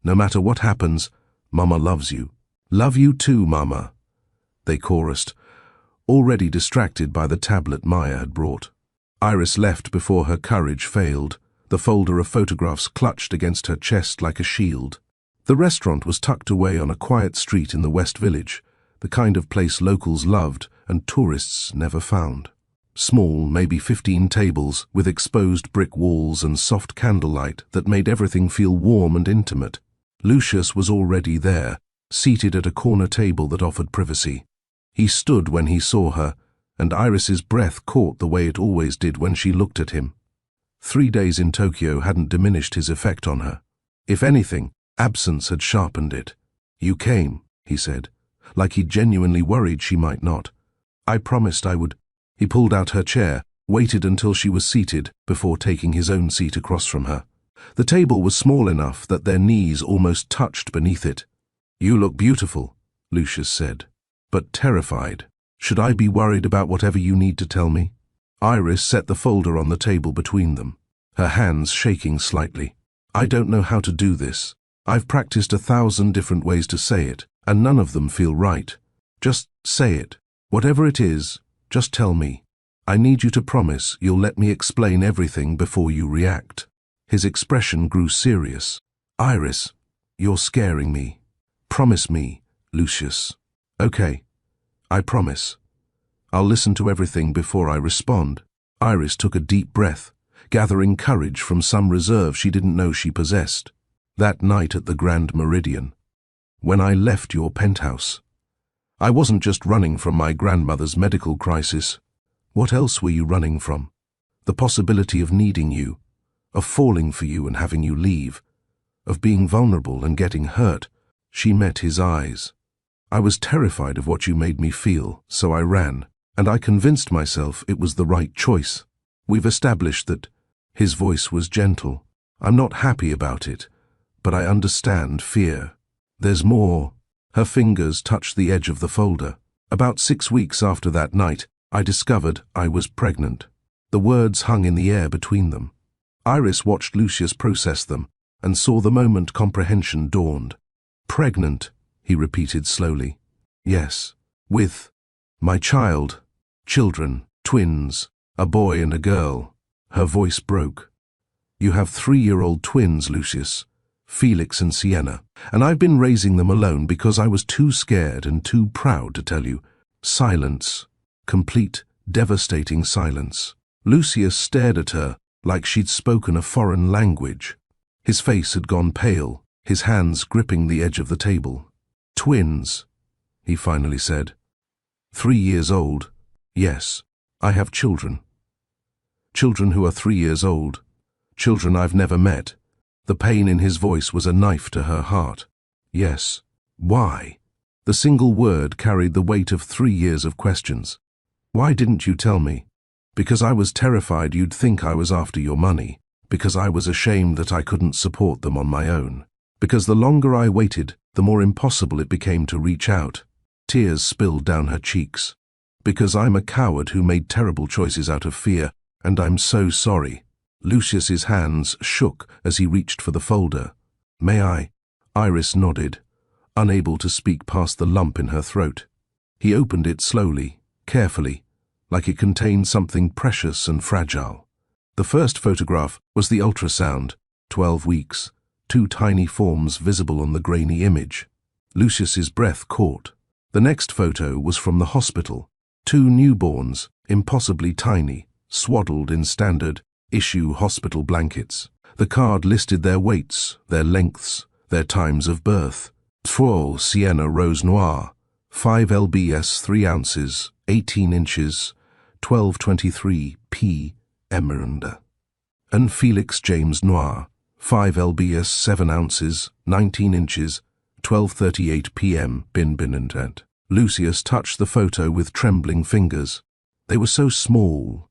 No matter what happens, Mama loves you." "Love you too, Mama," they chorused, already distracted by the tablet Maya had brought. Iris left before her courage failed, the folder of photographs clutched against her chest like a shield. The restaurant was tucked away on a quiet street in the West Village, the kind of place locals loved and tourists never found. Small, maybe 15 tables, with exposed brick walls and soft candlelight that made everything feel warm and intimate. Lucius was already there, seated at a corner table that offered privacy. He stood when he saw her, and Iris's breath caught the way it always did when she looked at him. 3 days in Tokyo hadn't diminished his effect on her. If anything, absence had sharpened it. "You came," he said, like he genuinely worried she might not. "I promised I would." He pulled out her chair, waited until she was seated before taking his own seat across from her. The table was small enough that their knees almost touched beneath it. "You look beautiful," Lucius said, "but terrified. Should I be worried about whatever you need to tell me?" Iris set the folder on the table between them, her hands shaking slightly. "I don't know how to do this. I've practiced 1,000 different ways to say it, and none of them feel right. Just say it. Whatever it is, just tell me. I need you to promise you'll let me explain everything before you react." His expression grew serious. "Iris, you're scaring me. Promise me, Lucius." "Okay, I promise." I'll listen to everything before I respond. Iris took a deep breath, gathering courage from some reserve she didn't know she possessed. That night at the Grand Meridian, when I left your penthouse, I wasn't just running from my grandmother's medical crisis. What else were you running from? The possibility of needing you, of falling for you and having you leave, of being vulnerable and getting hurt. She met his eyes. I was terrified of what you made me feel, so I ran, and I convinced myself it was the right choice. We've established that. His voice was gentle. I'm not happy about it, but I understand fear. There's more. Her fingers touched the edge of the folder. About 6 weeks after that night, I discovered I was pregnant. The words hung in the air between them. Iris watched Lucius process them and saw the moment comprehension dawned. Pregnant, he repeated slowly. Yes, with my child, children, twins, a boy and a girl. Her voice broke. You have 3-year-old twins, Lucius, Felix and Sienna, and I've been raising them alone because I was too scared and too proud to tell you. Silence. Complete, devastating silence. Lucius stared at her like she'd spoken a foreign language. His face had gone pale, his hands gripping the edge of the table. Twins, he finally said. 3 years old. Yes, I have children. Children who are 3 years old. Children I've never met. The pain in his voice was a knife to her heart. Yes. Why? The single word carried the weight of 3 years of questions. Why didn't you tell me? Because I was terrified you'd think I was after your money. Because I was ashamed that I couldn't support them on my own. Because the longer I waited, the more impossible it became to reach out. Tears spilled down her cheeks. Because I'm a coward who made terrible choices out of fear, and I'm so sorry. Lucius's hands shook as he reached for the folder. May I? Iris nodded, unable to speak past the lump in her throat. He opened it slowly, carefully, like it contained something precious and fragile. The first photograph was the ultrasound, 12 weeks, 2 tiny forms visible on the grainy image. Lucius's breath caught. The next photo was from the hospital. 2 newborns, impossibly tiny, swaddled in standard issue hospital blankets. The card listed their weights, their lengths, their times of birth. Trois Sienna Rose Noire, 5 lbs 3 ounces, 18 inches, 1223 p. Emeranda. And Felix James Noir, 5 lbs 7 ounces, 19 inches, 12:38 p.m. Binbinentet. Lucius touched the photo with trembling fingers. They were so small,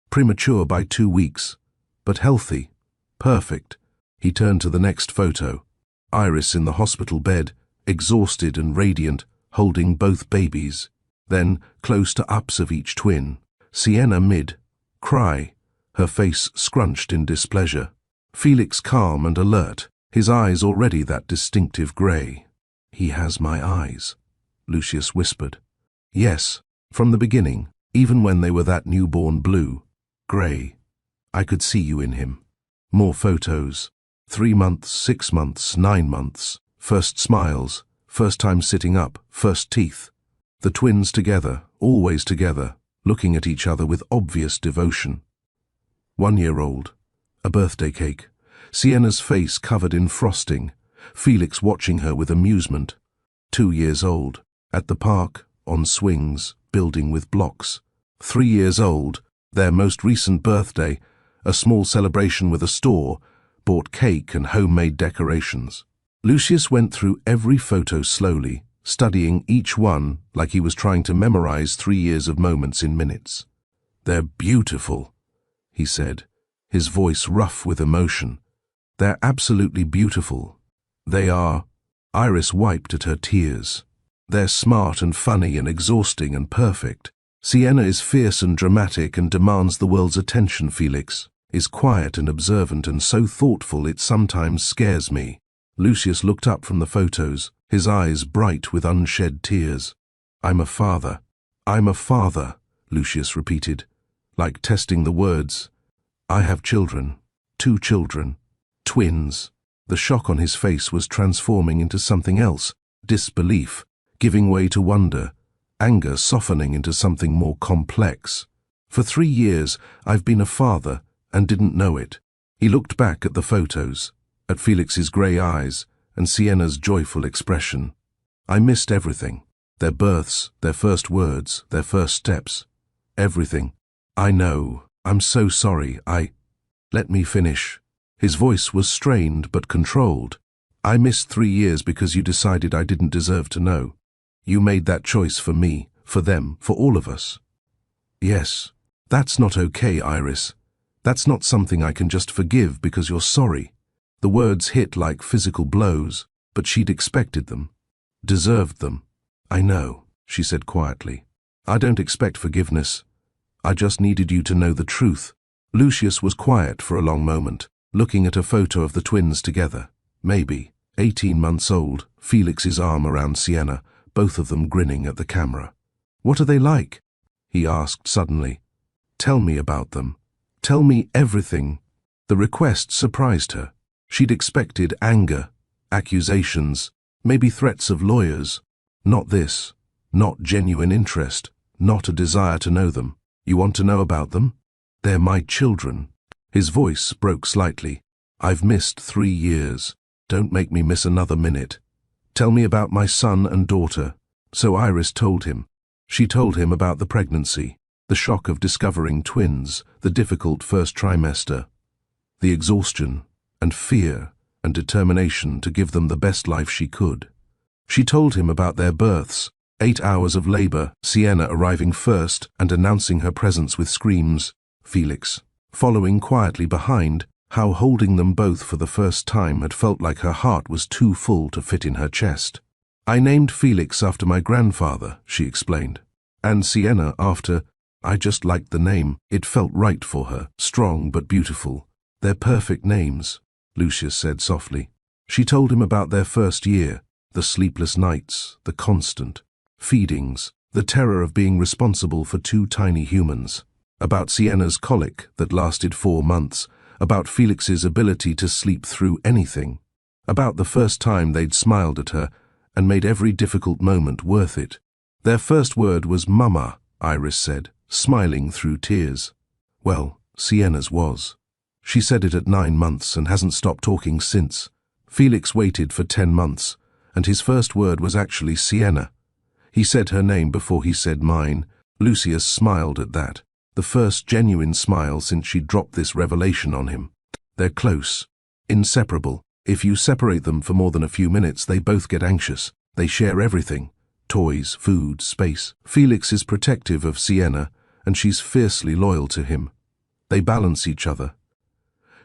premature by 2 weeks, but healthy, perfect. He turned to the next photo. Iris in the hospital bed, exhausted and radiant, holding both babies. Then, close to ups of each twin, Sienna mid, cry, her face scrunched in displeasure. Felix calm and alert, his eyes already that distinctive grey. He has my eyes, Lucius whispered. Yes, from the beginning, even when they were that newborn blue, grey. I could see you in him. More photos. 3 months, 6 months, 9 months. First smiles, first time sitting up, first teeth. The twins together, always together, looking at each other with obvious devotion. 1-year-old. A birthday cake. Sienna's face covered in frosting. Felix watching her with amusement. 2 years old. At the park, on swings, building with blocks. 3 years old. Their most recent birthday, a small celebration with a store, bought cake and homemade decorations. Lucius went through every photo slowly, studying each one like he was trying to memorize 3 years of moments in minutes. They're beautiful, he said, his voice rough with emotion. They're absolutely beautiful. They are. Iris wiped at her tears. They're smart and funny and exhausting and perfect. Sienna is fierce and dramatic and demands the world's attention. Felix is quiet and observant and so thoughtful it sometimes scares me. Lucius looked up from the photos, his eyes bright with unshed tears. I'm a father. I'm a father, Lucius repeated, like testing the words. I have children. 2 children. Twins. The shock on his face was transforming into something else, disbelief, giving way to wonder, anger softening into something more complex. For 3 years, I've been a father and didn't know it. He looked back at the photos, at Felix's grey eyes and Sienna's joyful expression. I missed everything. Their births, their first words, their first steps. Everything. I know. I'm so sorry. Let me finish. His voice was strained but controlled. I missed 3 years because you decided I didn't deserve to know. You made that choice for me, for them, for all of us. Yes. That's not okay, Iris. That's not something I can just forgive because you're sorry. The words hit like physical blows, but she'd expected them. Deserved them. I know, she said quietly. I don't expect forgiveness. I just needed you to know the truth. Lucius was quiet for a long moment, looking at a photo of the twins together. Maybe 18 months old, Felix's arm around Sienna, both of them grinning at the camera. What are they like? He asked suddenly. Tell me about them. Tell me everything. The request surprised her. She'd expected anger, accusations, maybe threats of lawyers. Not this. Not genuine interest. Not a desire to know them. You want to know about them? They're my children. His voice broke slightly. I've missed 3 years. Don't make me miss another minute. Tell me about my son and daughter. So Iris told him. She told him about the pregnancy, the shock of discovering twins, the difficult first trimester, the exhaustion and fear and determination to give them the best life she could. She told him about their births, 8 hours of labor, Sienna arriving first and announcing her presence with screams, Felix following quietly behind, how holding them both for the first time had felt like her heart was too full to fit in her chest. I named Felix after my grandfather, she explained, and Sienna after, I just liked the name. It felt right for her, strong but beautiful. They're perfect names, Lucius said softly. She told him about their first year, the sleepless nights, the constant feedings, the terror of being responsible for 2 tiny humans, about Sienna's colic that lasted 4 months, about Felix's ability to sleep through anything, about the first time they'd smiled at her and made every difficult moment worth it. Their first word was Mama, Iris said, smiling through tears. Well, Sienna's was. She said it at 9 months and hasn't stopped talking since. Felix waited for 10 months, and his first word was actually Sienna. He said her name before he said mine. Lucius smiled at that, the first genuine smile since she dropped this revelation on him. They're close, inseparable. If you separate them for more than a few minutes, they both get anxious. They share everything. Toys, food, space. Felix is protective of Sienna, and she's fiercely loyal to him. They balance each other.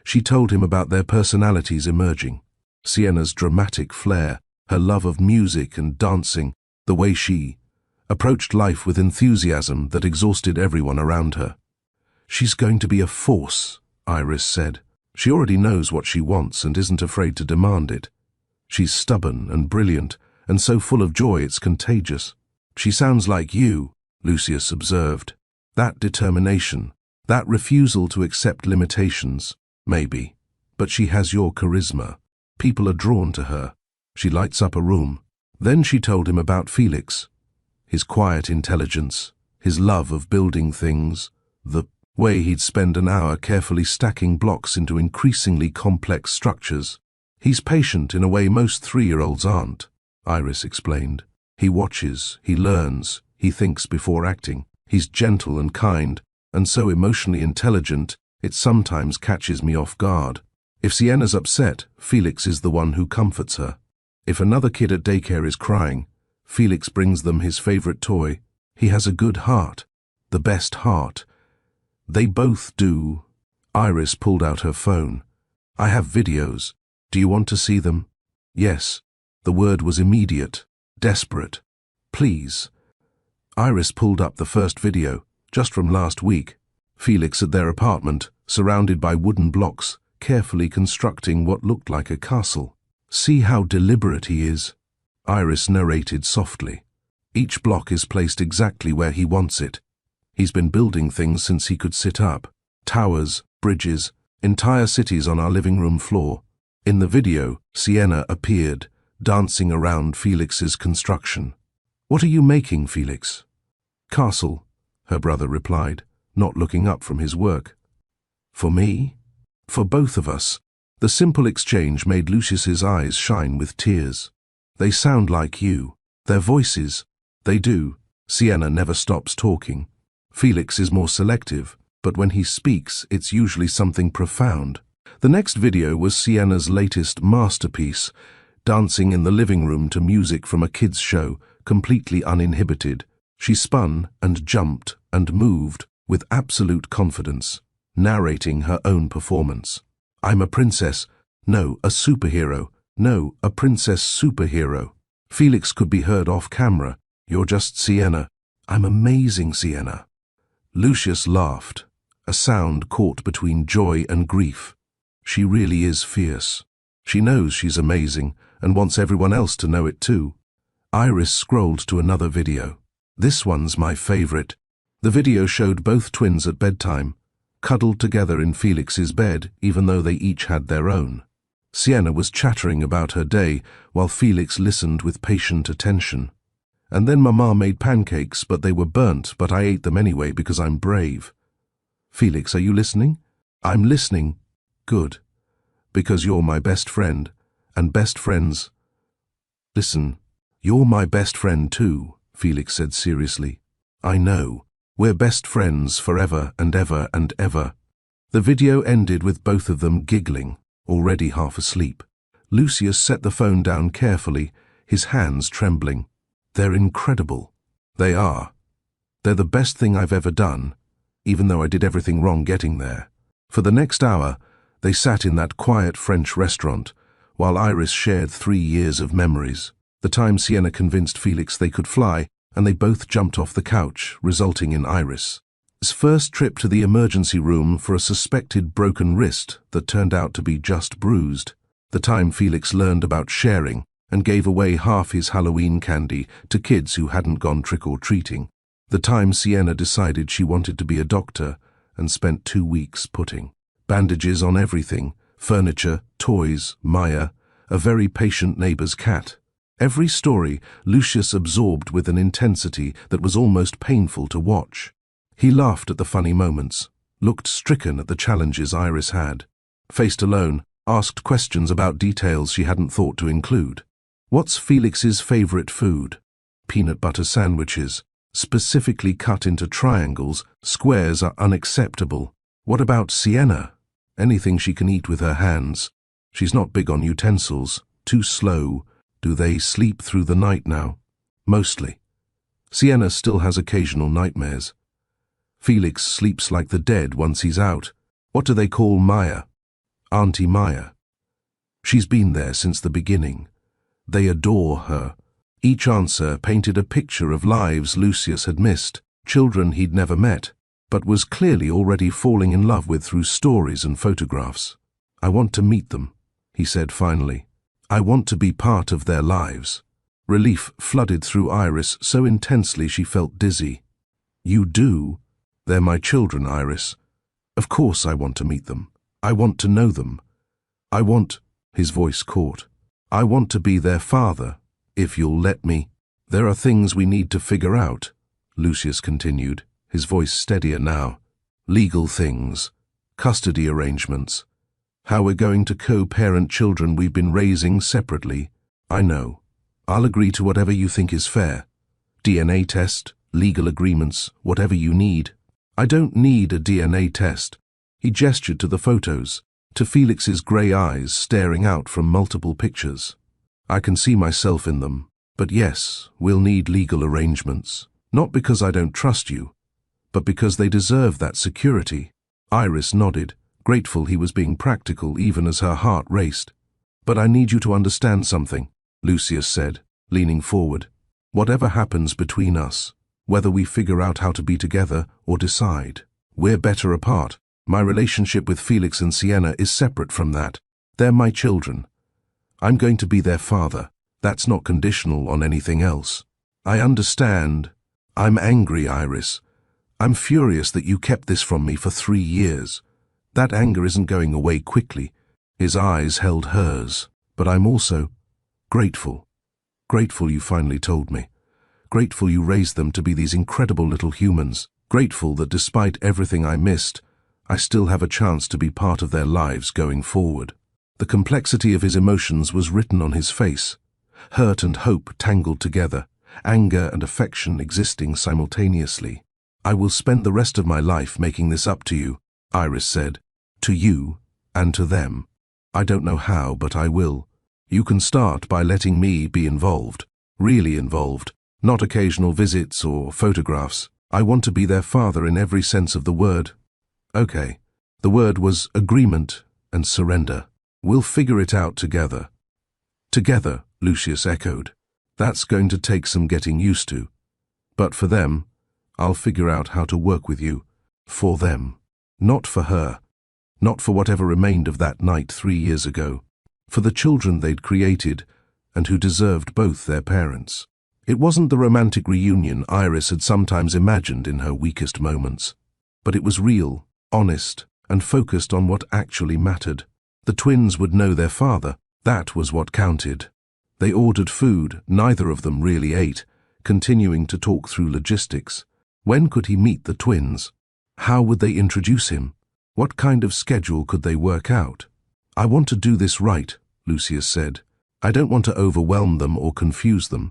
She told him about their personalities emerging. Sienna's dramatic flair, her love of music and dancing, the way she approached life with enthusiasm that exhausted everyone around her. She's going to be a force, Iris said. She already knows what she wants and isn't afraid to demand it. She's stubborn and brilliant, and so full of joy it's contagious. She sounds like you, Lucius observed. That determination, that refusal to accept limitations, maybe. But she has your charisma. People are drawn to her. She lights up a room. Then she told him about Felix. His quiet intelligence, his love of building things, the way he'd spend an hour carefully stacking blocks into increasingly complex structures. He's patient in a way most 3-year-olds aren't, Iris explained. He watches, he learns, he thinks before acting. He's gentle and kind, and so emotionally intelligent, it sometimes catches me off guard. If Sienna's upset, Felix is the one who comforts her. If another kid at daycare is crying, Felix brings them his favorite toy. He has a good heart, the best heart. They both do. Iris pulled out her phone. I have videos. Do you want to see them? Yes. The word was immediate, desperate. Please. Iris pulled up the first video, just from last week. Felix at their apartment, surrounded by wooden blocks, carefully constructing what looked like a castle. See how deliberate he is, Iris narrated softly. Each block is placed exactly where he wants it. He's been building things since he could sit up. Towers, bridges, entire cities on our living room floor. In the video, Sienna appeared, dancing around Felix's construction. What are you making, Felix? Castle, her brother replied, not looking up from his work. For me? For both of us. The simple exchange made Lucius's eyes shine with tears. They sound like you. Their voices. They do. Sienna never stops talking. Felix is more selective, but when he speaks, it's usually something profound. The next video was Sienna's latest masterpiece, dancing in the living room to music from a kids' show, completely uninhibited. She spun and jumped and moved with absolute confidence, narrating her own performance. I'm a princess. No, a superhero. No, a princess superhero. Felix could be heard off camera. You're just Sienna. I'm amazing, Sienna. Lucius laughed, a sound caught between joy and grief. She really is fierce. She knows she's amazing and wants everyone else to know it too. Iris scrolled to another video. This one's my favorite. The video showed both twins at bedtime, cuddled together in Felix's bed, even though they each had their own. Sienna was chattering about her day, while Felix listened with patient attention. And then Mama made pancakes, but they were burnt, but I ate them anyway because I'm brave. Felix, are you listening? I'm listening. Good. Because you're my best friend, and best friends. Listen, you're my best friend too, Felix said seriously. I know. We're best friends forever and ever and ever. The video ended with both of them giggling, already half asleep. Lucius set the phone down carefully, his hands trembling. They're incredible. They are. They're the best thing I've ever done, even though I did everything wrong getting there. For the next hour, they sat in that quiet French restaurant, while Iris shared 3 years of memories. The time Sienna convinced Felix they could fly, and they both jumped off the couch, resulting in Iris' first trip to the emergency room for a suspected broken wrist that turned out to be just bruised. The time Felix learned about sharing and gave away half his Halloween candy to kids who hadn't gone trick-or-treating. The time Sienna decided she wanted to be a doctor and spent 2 weeks putting bandages on everything, furniture, toys, Maya, a very patient neighbor's cat. Every story Lucius absorbed with an intensity that was almost painful to watch. He laughed at the funny moments, looked stricken at the challenges Iris had, faced alone, asked questions about details she hadn't thought to include. What's Felix's favorite food? Peanut butter sandwiches, specifically cut into triangles. Squares are unacceptable. What about Sienna? Anything she can eat with her hands. She's not big on utensils, too slow. Do they sleep through the night now? Mostly. Sienna still has occasional nightmares. Felix sleeps like the dead once he's out. What do they call Maya? Auntie Maya. She's been there since the beginning. They adore her. Each answer painted a picture of lives Lucius had missed, children he'd never met, but was clearly already falling in love with through stories and photographs. I want to meet them, he said finally. I want to be part of their lives. Relief flooded through Iris so intensely she felt dizzy. You do? They're my children, Iris. Of course I want to meet them. I want to know them. His voice caught. I want to be their father, if you'll let me. There are things we need to figure out, Lucius continued, his voice steadier now. Legal things, custody arrangements, how we're going to co-parent children we've been raising separately. I know. I'll agree to whatever you think is fair. DNA test, legal agreements, whatever you need. I don't need a DNA test. He gestured to the photos, to Felix's grey eyes staring out from multiple pictures. I can see myself in them, but yes, we'll need legal arrangements. Not because I don't trust you, but because they deserve that security. Iris nodded, grateful he was being practical even as her heart raced. But I need you to understand something, Lucius said, leaning forward. Whatever happens between us, whether we figure out how to be together or decide, we're better apart. My relationship with Felix and Sienna is separate from that. They're my children. I'm going to be their father. That's not conditional on anything else. I understand. I'm angry, Iris. I'm furious that you kept this from me for 3 years. That anger isn't going away quickly. His eyes held hers. But I'm also grateful. Grateful you finally told me. grateful you raised them to be these incredible little humans. Grateful that despite everything I missed, I still have a chance to be part of their lives going forward." The complexity of his emotions was written on his face. Hurt and hope tangled together, anger and affection existing simultaneously. "I will spend the rest of my life making this up to you," Iris said. "To you and to them. I don't know how, but I will. You can start by letting me be involved, really involved, not occasional visits or photographs. I want to be their father in every sense of the word." Okay. The word was agreement and surrender. "We'll figure it out together." "Together," Lucius echoed. "That's going to take some getting used to. But for them, I'll figure out how to work with you. For them. Not for her. Not for whatever remained of that night 3 years ago. For the children they'd created and who deserved both their parents." It wasn't the romantic reunion Iris had sometimes imagined in her weakest moments. But it was real, honest, and focused on what actually mattered. The twins would know their father. That was what counted. They ordered food, neither of them really ate, continuing to talk through logistics. When could he meet the twins? How would they introduce him? What kind of schedule could they work out? "I want to do this right," Lucius said. "I don't want to overwhelm them or confuse them.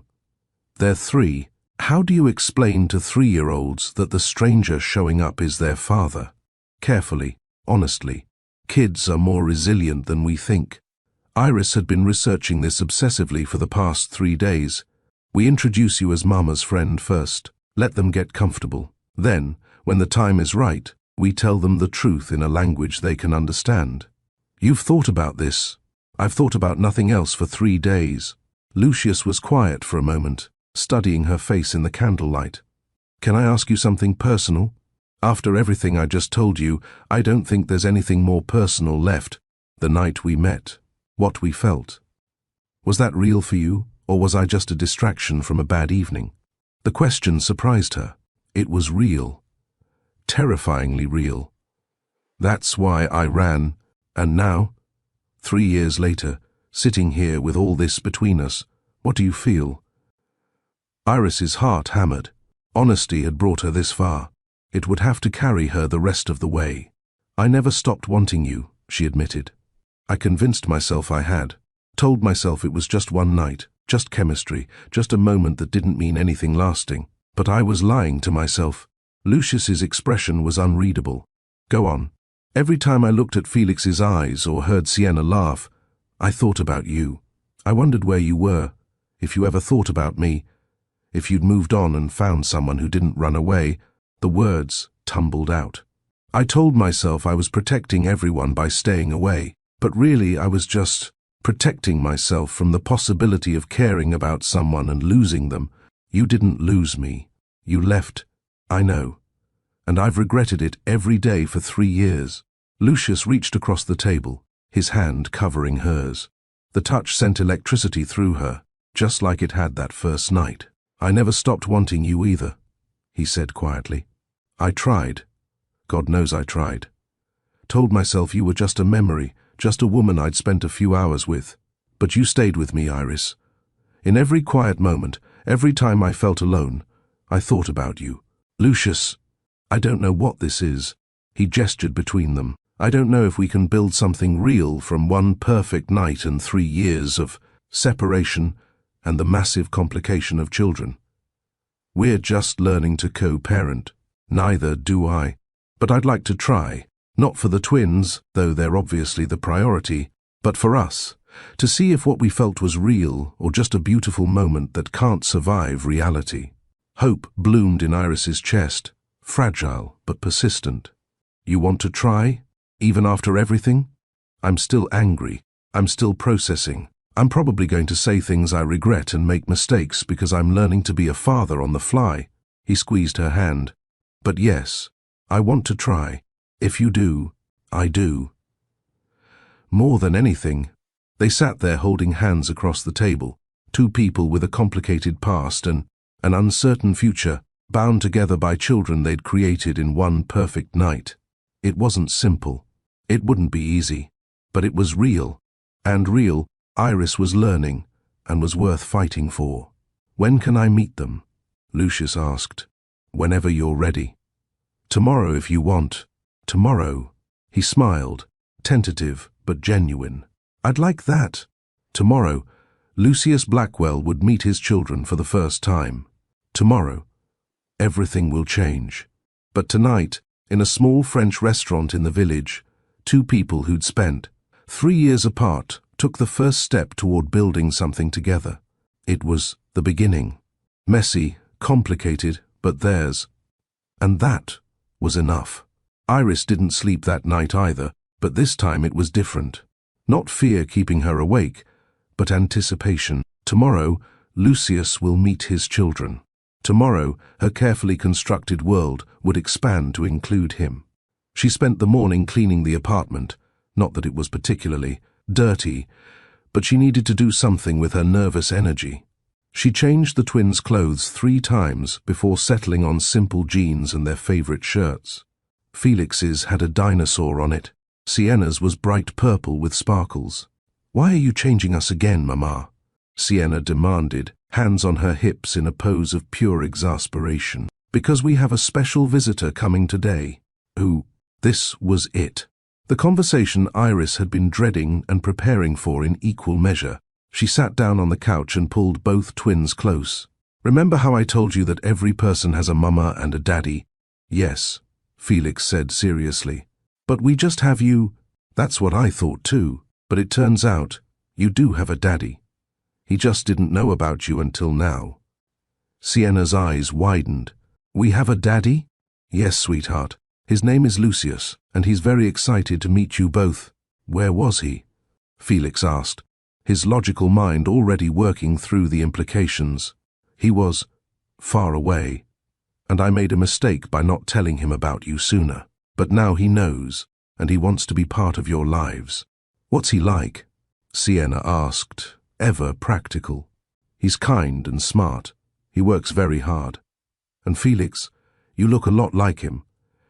They're 3. How do you explain to 3-year-olds that the stranger showing up is their father?" Carefully, honestly. Kids are more resilient than we think. Iris had been researching this obsessively for the past 3 days. "We introduce you as Mama's friend first. Let them get comfortable. Then, when the time is right, we tell them the truth in a language they can understand." "You've thought about this." "I've thought about nothing else for 3 days." Lucius was quiet for a moment, studying her face in the candlelight. "Can I ask you something personal? After everything I just told you, I don't think there's anything more personal left. The night we met. What we felt. Was that real for you, or was I just a distraction from a bad evening?" The question surprised her. It was real. Terrifyingly real. "That's why I ran. And now, 3 years later, sitting here with all this between us, what do you feel?" Iris's heart hammered. Honesty had brought her this far. It would have to carry her the rest of the way. "I never stopped wanting you," she admitted. "I convinced myself I had. Told myself it was just one night, just chemistry, just a moment that didn't mean anything lasting. But I was lying to myself." Lucius's expression was unreadable. "Go on." "Every time I looked at Felix's eyes or heard Sienna laugh, I thought about you. I wondered where you were, if you ever thought about me, if you'd moved on and found someone who didn't run away." The words tumbled out. "I told myself I was protecting everyone by staying away, but really I was just protecting myself from the possibility of caring about someone and losing them. You didn't lose me. You left. I know. And I've regretted it every day for 3 years." Lucius reached across the table, his hand covering hers. The touch sent electricity through her, just like it had that first night. "I never stopped wanting you either," he said quietly. "I tried. God knows I tried. Told myself you were just a memory, just a woman I'd spent a few hours with. But you stayed with me, Iris. In every quiet moment, every time I felt alone, I thought about you." "Lucius, I don't know what this is." He gestured between them. "I don't know if we can build something real from one perfect night and 3 years of separation and the massive complication of children. We're just learning to co-parent. Neither do I. But I'd like to try, not for the twins, though they're obviously the priority, but for us, to see if what we felt was real or just a beautiful moment that can't survive reality." Hope bloomed in Iris's chest, fragile but persistent. "You want to try, even after everything?" "I'm still angry. I'm still processing. I'm probably going to say things I regret and make mistakes because I'm learning to be a father on the fly." He squeezed her hand. "But yes, I want to try. If you do, I do." More than anything, they sat there holding hands across the table, 2 people with a complicated past and an uncertain future, bound together by children they'd created in one perfect night. It wasn't simple. It wouldn't be easy. But it was real. And real, Iris was learning, and was worth fighting for. "When can I meet them?" Lucius asked. Whenever you're ready. Tomorrow if you want. Tomorrow. He smiled, tentative but genuine. I'd like that. Tomorrow, Lucius Blackwell would meet his children for the first time. Tomorrow, everything will change. But tonight, in a small French restaurant in the village, two people who'd spent 3 years apart took the first step toward building something together. It was the beginning. Messy, complicated, but theirs. And that was enough. Iris didn't sleep that night either, but this time it was different. Not fear keeping her awake, but anticipation. Tomorrow, Lucius will meet his children. Tomorrow, her carefully constructed world would expand to include him. She spent the morning cleaning the apartment, not that it was particularly dirty, but she needed to do something with her nervous energy. She changed the twins' clothes 3 times before settling on simple jeans and their favorite shirts. Felix's had a dinosaur on it. Sienna's was bright purple with sparkles. Why are you changing us again, Mama? Sienna demanded, hands on her hips in a pose of pure exasperation. Because we have a special visitor coming today. Who? This was it. The conversation Iris had been dreading and preparing for in equal measure. She sat down on the couch and pulled both twins close. Remember how I told you that every person has a mama and a daddy? Yes, Felix said seriously. But we just have you. That's what I thought too. But it turns out, you do have a daddy. He just didn't know about you until now. Sienna's eyes widened. We have a daddy? Yes, sweetheart. His name is Lucius, and he's very excited to meet you both. Where was he? Felix asked, his logical mind already working through the implications. He was far away, and I made a mistake by not telling him about you sooner. But now he knows, and he wants to be part of your lives. What's he like? Sienna asked, ever practical. He's kind and smart. He works very hard. And Felix, you look a lot like him.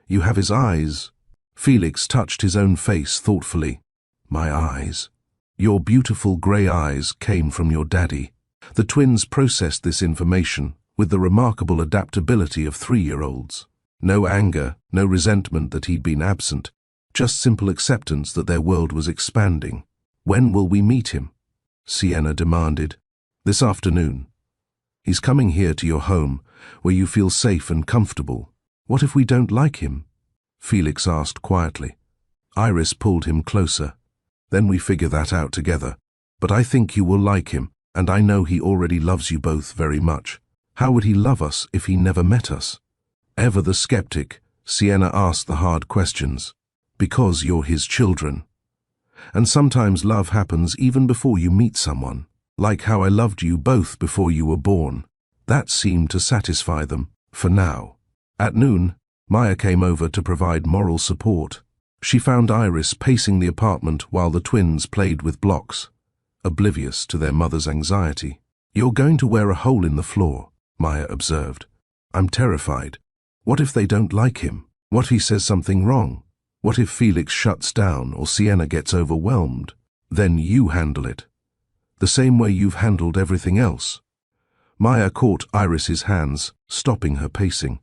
You have his eyes. Felix touched his own face thoughtfully. My eyes. Your beautiful grey eyes came from your daddy. The twins processed this information with the remarkable adaptability of 3-year-olds. No anger, no resentment that he'd been absent, just simple acceptance that their world was expanding. When will we meet him? Sienna demanded. This afternoon. He's coming here to your home, where you feel safe and comfortable. What if we don't like him? Felix asked quietly. Iris pulled him closer. Then we figure that out together. But I think you will like him, and I know he already loves you both very much. How would he love us if he never met us? Ever the skeptic, Sienna asked the hard questions. Because you're his children. And sometimes love happens even before you meet someone. Like how I loved you both before you were born. That seemed to satisfy them, for now. At noon, Maya came over to provide moral support. She found Iris pacing the apartment while the twins played with blocks, oblivious to their mother's anxiety. You're going to wear a hole in the floor, Maya observed. I'm terrified. What if they don't like him? What if he says something wrong? What if Felix shuts down or Sienna gets overwhelmed? Then you handle it. The same way you've handled everything else. Maya caught Iris's hands, stopping her pacing.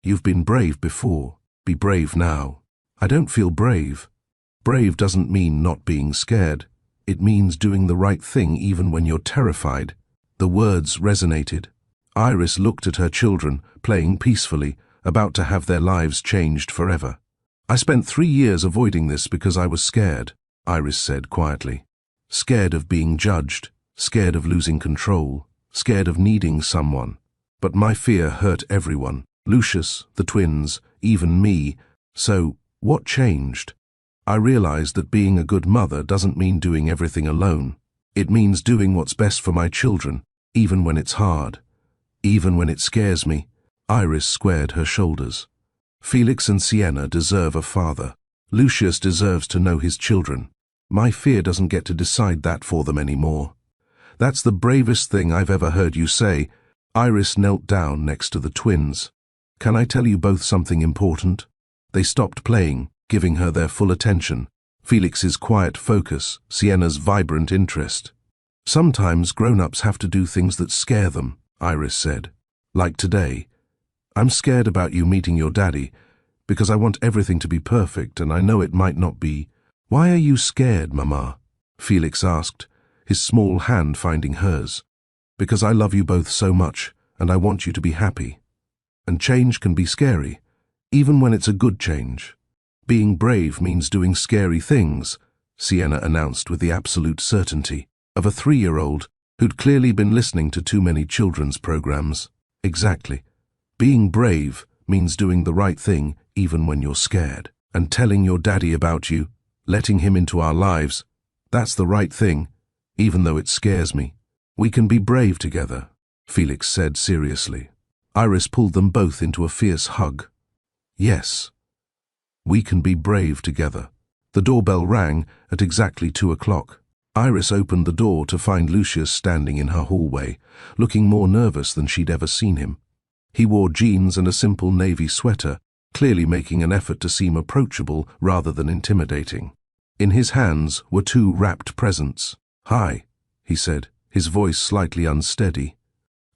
You've been brave before. Be brave now. I don't feel brave. Brave doesn't mean not being scared. It means doing the right thing even when you're terrified. The words resonated. Iris looked at her children, playing peacefully, about to have their lives changed forever. I spent 3 years avoiding this because I was scared, Iris said quietly. Scared of being judged, scared of losing control, scared of needing someone. But my fear hurt everyone, Lucius, the twins, even me. So, what changed? I realized that being a good mother doesn't mean doing everything alone. It means doing what's best for my children, even when it's hard. Even when it scares me. Iris squared her shoulders. Felix and Sienna deserve a father. Lucius deserves to know his children. My fear doesn't get to decide that for them anymore. That's the bravest thing I've ever heard you say. Iris knelt down next to the twins. Can I tell you both something important? They stopped playing, giving her their full attention. Felix's quiet focus, Sienna's vibrant interest. Sometimes grown-ups have to do things that scare them, Iris said. Like today. I'm scared about you meeting your daddy, because I want everything to be perfect and I know it might not be. Why are you scared, Mama? Felix asked, his small hand finding hers. Because I love you both so much and I want you to be happy. And change can be scary, even when it's a good change. Being brave means doing scary things, Sienna announced with the absolute certainty of a 3-year-old who'd clearly been listening to too many children's programs. Exactly. Being brave means doing the right thing even when you're scared. And telling your daddy about you, letting him into our lives, that's the right thing, even though it scares me. We can be brave together, Felix said seriously. Iris pulled them both into a fierce hug. Yes, we can be brave together. The doorbell rang at exactly 2 o'clock. Iris opened the door to find Lucius standing in her hallway, looking more nervous than she'd ever seen him. He wore jeans and a simple navy sweater, clearly making an effort to seem approachable rather than intimidating. In his hands were 2 wrapped presents. "Hi," he said, his voice slightly unsteady.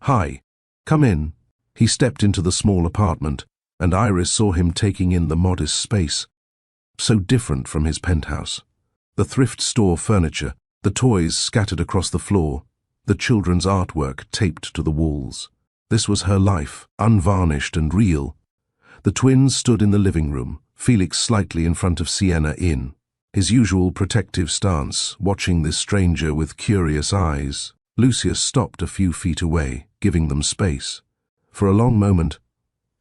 "Hi, come in." He stepped into the small apartment, and Iris saw him taking in the modest space. So different from his penthouse. The thrift store furniture, the toys scattered across the floor, the children's artwork taped to the walls. This was her life, unvarnished and real. The twins stood in the living room, Felix slightly in front of Sienna his usual protective stance, watching this stranger with curious eyes. Lucius stopped a few feet away, giving them space. For a long moment,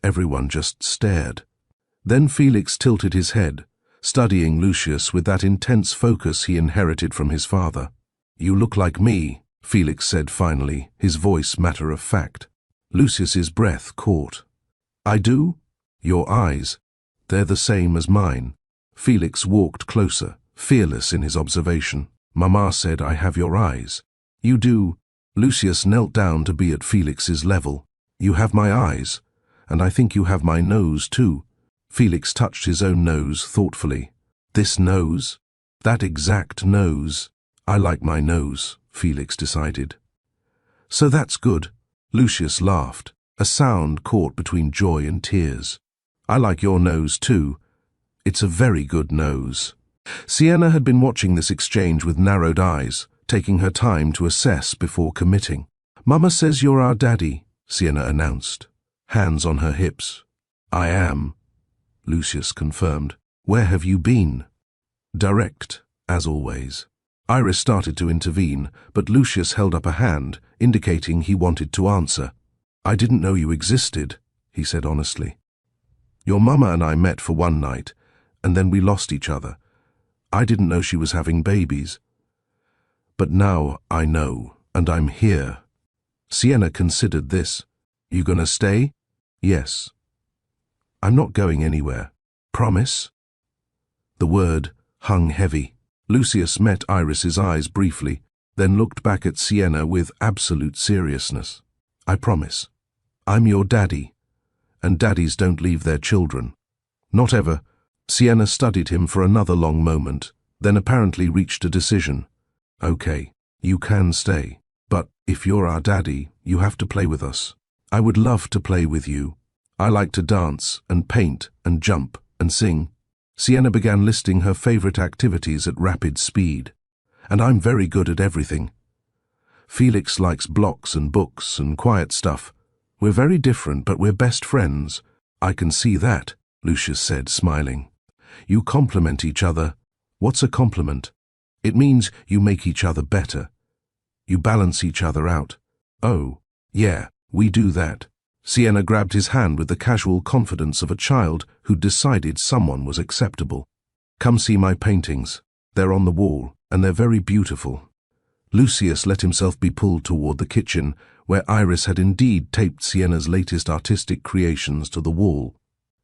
everyone just stared. Then Felix tilted his head, studying Lucius with that intense focus he inherited from his father. "You look like me," Felix said finally, his voice matter of fact. Lucius's breath caught. "I do? Your eyes, they're the same as mine." Felix walked closer, fearless in his observation. "Mama said I have your eyes." "You do." Lucius knelt down to be at Felix's level. "You have my eyes, and I think you have my nose too." Felix touched his own nose thoughtfully. "This nose? That exact nose? I like my nose," Felix decided. "So that's good." Lucius laughed, a sound caught between joy and tears. "I like your nose too. It's a very good nose." Sienna had been watching this exchange with narrowed eyes, taking her time to assess before committing. "Mama says you're our daddy," Sienna announced, hands on her hips. "I am," Lucius confirmed. "Where have you been?" Direct, as always. Iris started to intervene, but Lucius held up a hand, indicating he wanted to answer. "I didn't know you existed," he said honestly. "Your mama and I met for one night, and then we lost each other. I didn't know she was having babies. But now I know, and I'm here." Sienna considered this. "You gonna stay?" "Yes." "I'm not going anywhere. Promise?" The word hung heavy. Lucius met Iris's eyes briefly, then looked back at Sienna with absolute seriousness. "I promise. I'm your daddy, and daddies don't leave their children." "Not ever." Sienna studied him for another long moment, then apparently reached a decision. "Okay, you can stay, but if you're our daddy, you have to play with us. I would love to play with you. I like to dance and paint and jump and sing." Sienna began listing her favorite activities at rapid speed. "And I'm very good at everything. Felix likes blocks and books and quiet stuff. We're very different, but we're best friends." "I can see that," Lucius said, smiling. "You complement each other." "What's a compliment?" "It means you make each other better. You balance each other out." "Oh, yeah, we do that." Sienna grabbed his hand with the casual confidence of a child who'd decided someone was acceptable. "Come see my paintings. They're on the wall, and they're very beautiful." Lucius let himself be pulled toward the kitchen, where Iris had indeed taped Sienna's latest artistic creations to the wall.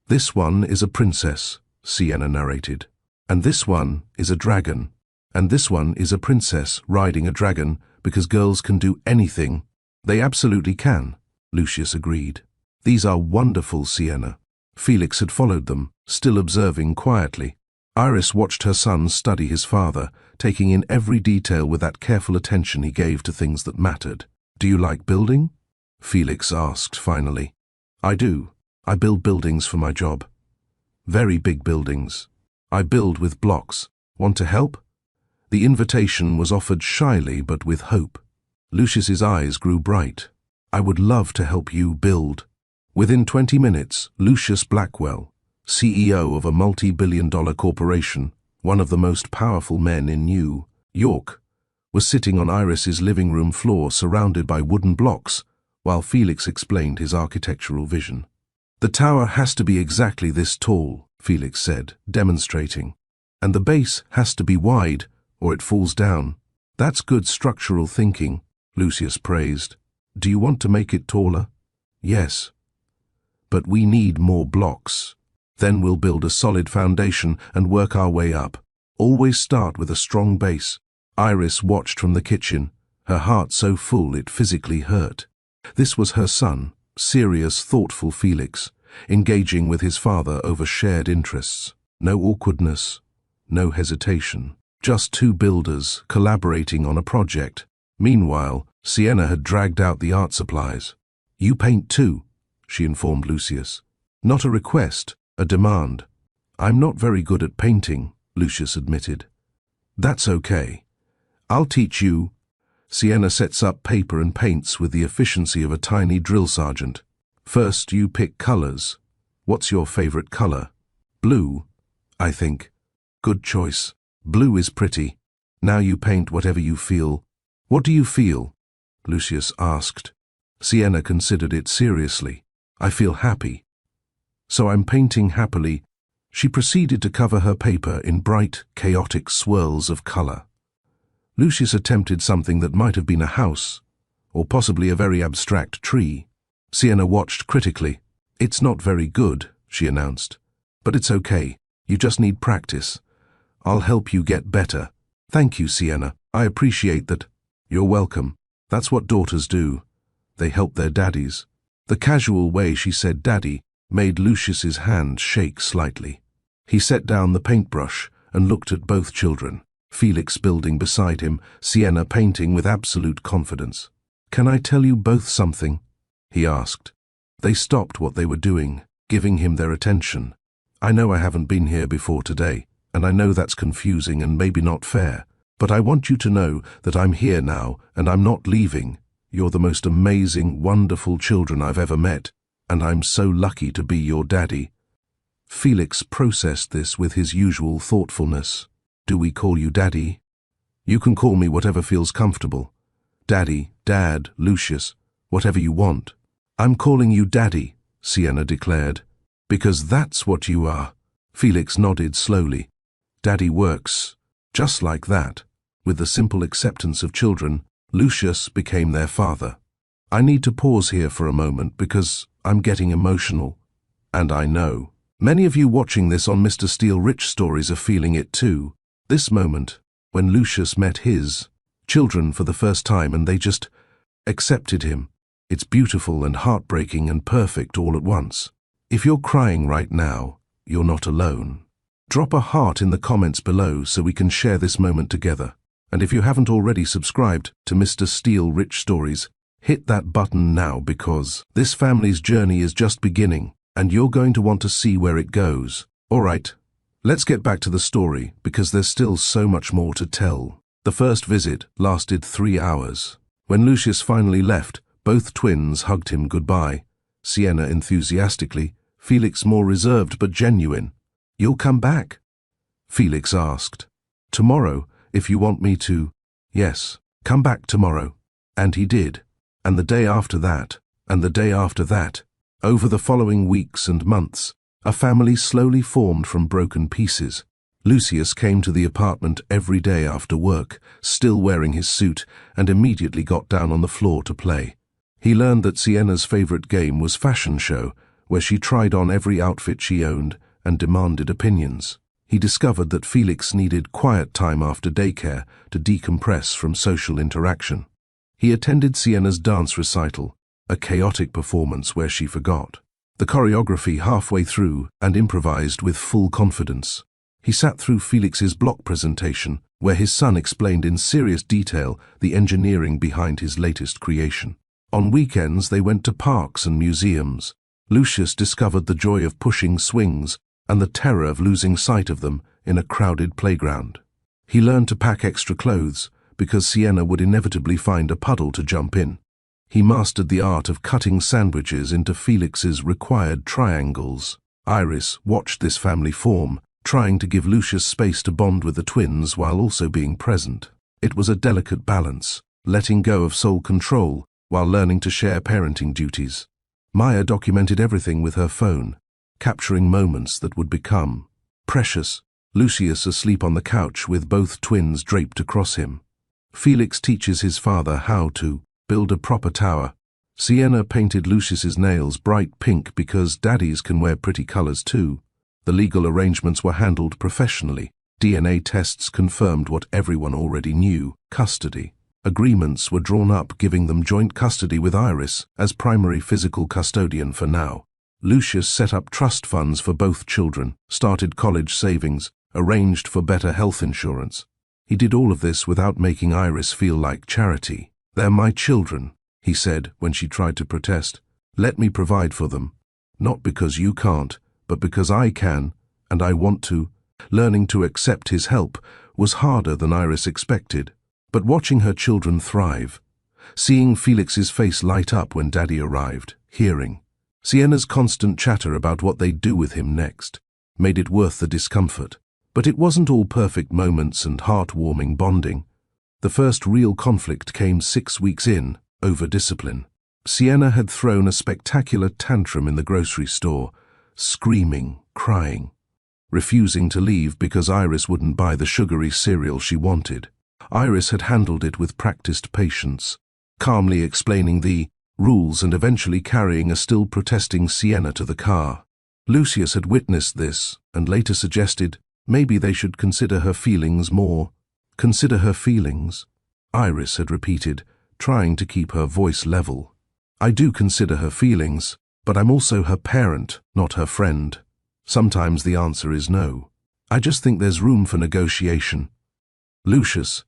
"This one is a princess," Sienna narrated. "And this one is a dragon. And this one is a princess riding a dragon, because girls can do anything." "They absolutely can," Lucius agreed. "These are wonderful, Sienna." Felix had followed them, still observing quietly. Iris watched her son study his father, taking in every detail with that careful attention he gave to things that mattered. "Do you like building?" Felix asked finally. I do. I build buildings for my job. Very big buildings. I build with blocks. Want to help? The invitation was offered shyly but with hope. Lucius's eyes grew bright. I would love to help you build. Within 20 minutes, Lucius Blackwell, CEO of a multi-billion-dollar corporation, one of the most powerful men in New York, was sitting on Iris's living room floor surrounded by wooden blocks while Felix explained his architectural vision. The tower has to be exactly this tall, Felix said, demonstrating. And the base has to be wide, or it falls down. That's good structural thinking, Lucius praised. Do you want to make it taller? Yes. But we need more blocks. Then we'll build a solid foundation and work our way up. Always start with a strong base. Iris watched from the kitchen, her heart so full it physically hurt. This was her son, serious, thoughtful Felix, engaging with his father over shared interests. No awkwardness, no hesitation. Just two builders collaborating on a project. Meanwhile, Sienna had dragged out the art supplies. You paint too, she informed Lucius. Not a request, a demand. I'm not very good at painting, Lucius admitted. That's okay. I'll teach you. Sienna sets up paper and paints with the efficiency of a tiny drill sergeant. First, you pick colors. What's your favorite color? Blue, I think. Good choice. Blue is pretty. Now you paint whatever you feel. What do you feel? Lucius asked. Sienna considered it seriously. I feel happy. So I'm painting happily. She proceeded to cover her paper in bright, chaotic swirls of color. Lucius attempted something that might have been a house, or possibly a very abstract tree. Sienna watched critically. It's not very good, she announced. But it's okay. You just need practice. I'll help you get better. Thank you, Sienna. I appreciate that. You're welcome. That's what daughters do. They help their daddies. The casual way she said daddy made Lucius's hand shake slightly. He set down the paintbrush and looked at both children, Felix building beside him, Sienna painting with absolute confidence. Can I tell you both something? He asked. They stopped what they were doing, giving him their attention. I know I haven't been here before today, and I know that's confusing and maybe not fair, but I want you to know that I'm here now and I'm not leaving. You're the most amazing, wonderful children I've ever met, and I'm so lucky to be your daddy. Felix processed this with his usual thoughtfulness. Do we call you daddy? You can call me whatever feels comfortable. Daddy, Dad, Lucius, whatever you want. I'm calling you daddy, Sienna declared, because that's what you are. Felix nodded slowly. Daddy works just like that. With the simple acceptance of children, Lucius became their father. I need to pause here for a moment because I'm getting emotional. And I know many of you watching this on Mr. Steele Rich Stories are feeling it too. This moment, when Lucius met his children for the first time and they just accepted him. It's beautiful and heartbreaking and perfect all at once. If you're crying right now, you're not alone. Drop a heart in the comments below so we can share this moment together. And if you haven't already subscribed to Mr. Steele Rich Stories, hit that button now because this family's journey is just beginning and you're going to want to see where it goes. Alright, let's get back to the story because there's still so much more to tell. The first visit lasted 3 hours. When Lucius finally left, both twins hugged him goodbye. Sienna enthusiastically, Felix more reserved but genuine. You'll come back? Felix asked. Tomorrow, if you want me to. Yes, come back tomorrow. And he did. And the day after that, and the day after that. Over the following weeks and months, a family slowly formed from broken pieces. Lucius came to the apartment every day after work, still wearing his suit, and immediately got down on the floor to play. He learned that Sienna's favorite game was fashion show, where she tried on every outfit she owned and demanded opinions. He discovered that Felix needed quiet time after daycare to decompress from social interaction. He attended Sienna's dance recital, a chaotic performance where she forgot the choreography halfway through and improvised with full confidence. He sat through Felix's block presentation, where his son explained in serious detail the engineering behind his latest creation. On weekends they went to parks and museums. Lucius discovered the joy of pushing swings and the terror of losing sight of them in a crowded playground. He learned to pack extra clothes because Sienna would inevitably find a puddle to jump in. He mastered the art of cutting sandwiches into Felix's required triangles. Iris watched this family form, trying to give Lucius space to bond with the twins while also being present. It was a delicate balance, letting go of sole control while learning to share parenting duties. Maya documented everything with her phone, capturing moments that would become precious. Lucius asleep on the couch with both twins draped across him. Felix teaches his father how to build a proper tower. Sienna painted Lucius's nails bright pink because daddies can wear pretty colors too. The legal arrangements were handled professionally. DNA tests confirmed what everyone already knew: custody. Agreements were drawn up giving them joint custody with Iris as primary physical custodian for now. Lucius set up trust funds for both children, started college savings, arranged for better health insurance. He did all of this without making Iris feel like charity. "They're my children," he said when she tried to protest. "Let me provide for them. Not because you can't, but because I can, and I want to." Learning to accept his help was harder than Iris expected, but watching her children thrive, seeing Felix's face light up when Daddy arrived, hearing Sienna's constant chatter about what they'd do with him next, made it worth the discomfort. But it wasn't all perfect moments and heartwarming bonding. The first real conflict came 6 weeks in, over discipline. Sienna had thrown a spectacular tantrum in the grocery store, screaming, crying, refusing to leave because Iris wouldn't buy the sugary cereal she wanted. Iris had handled it with practiced patience, calmly explaining the rules and eventually carrying a still protesting Sienna to the car. Lucius had witnessed this and later suggested maybe they should consider her feelings more. "Consider her feelings," Iris had repeated, trying to keep her voice level. "I do consider her feelings, but I'm also her parent, not her friend. Sometimes the answer is no. I just think there's room for negotiation. Lucius,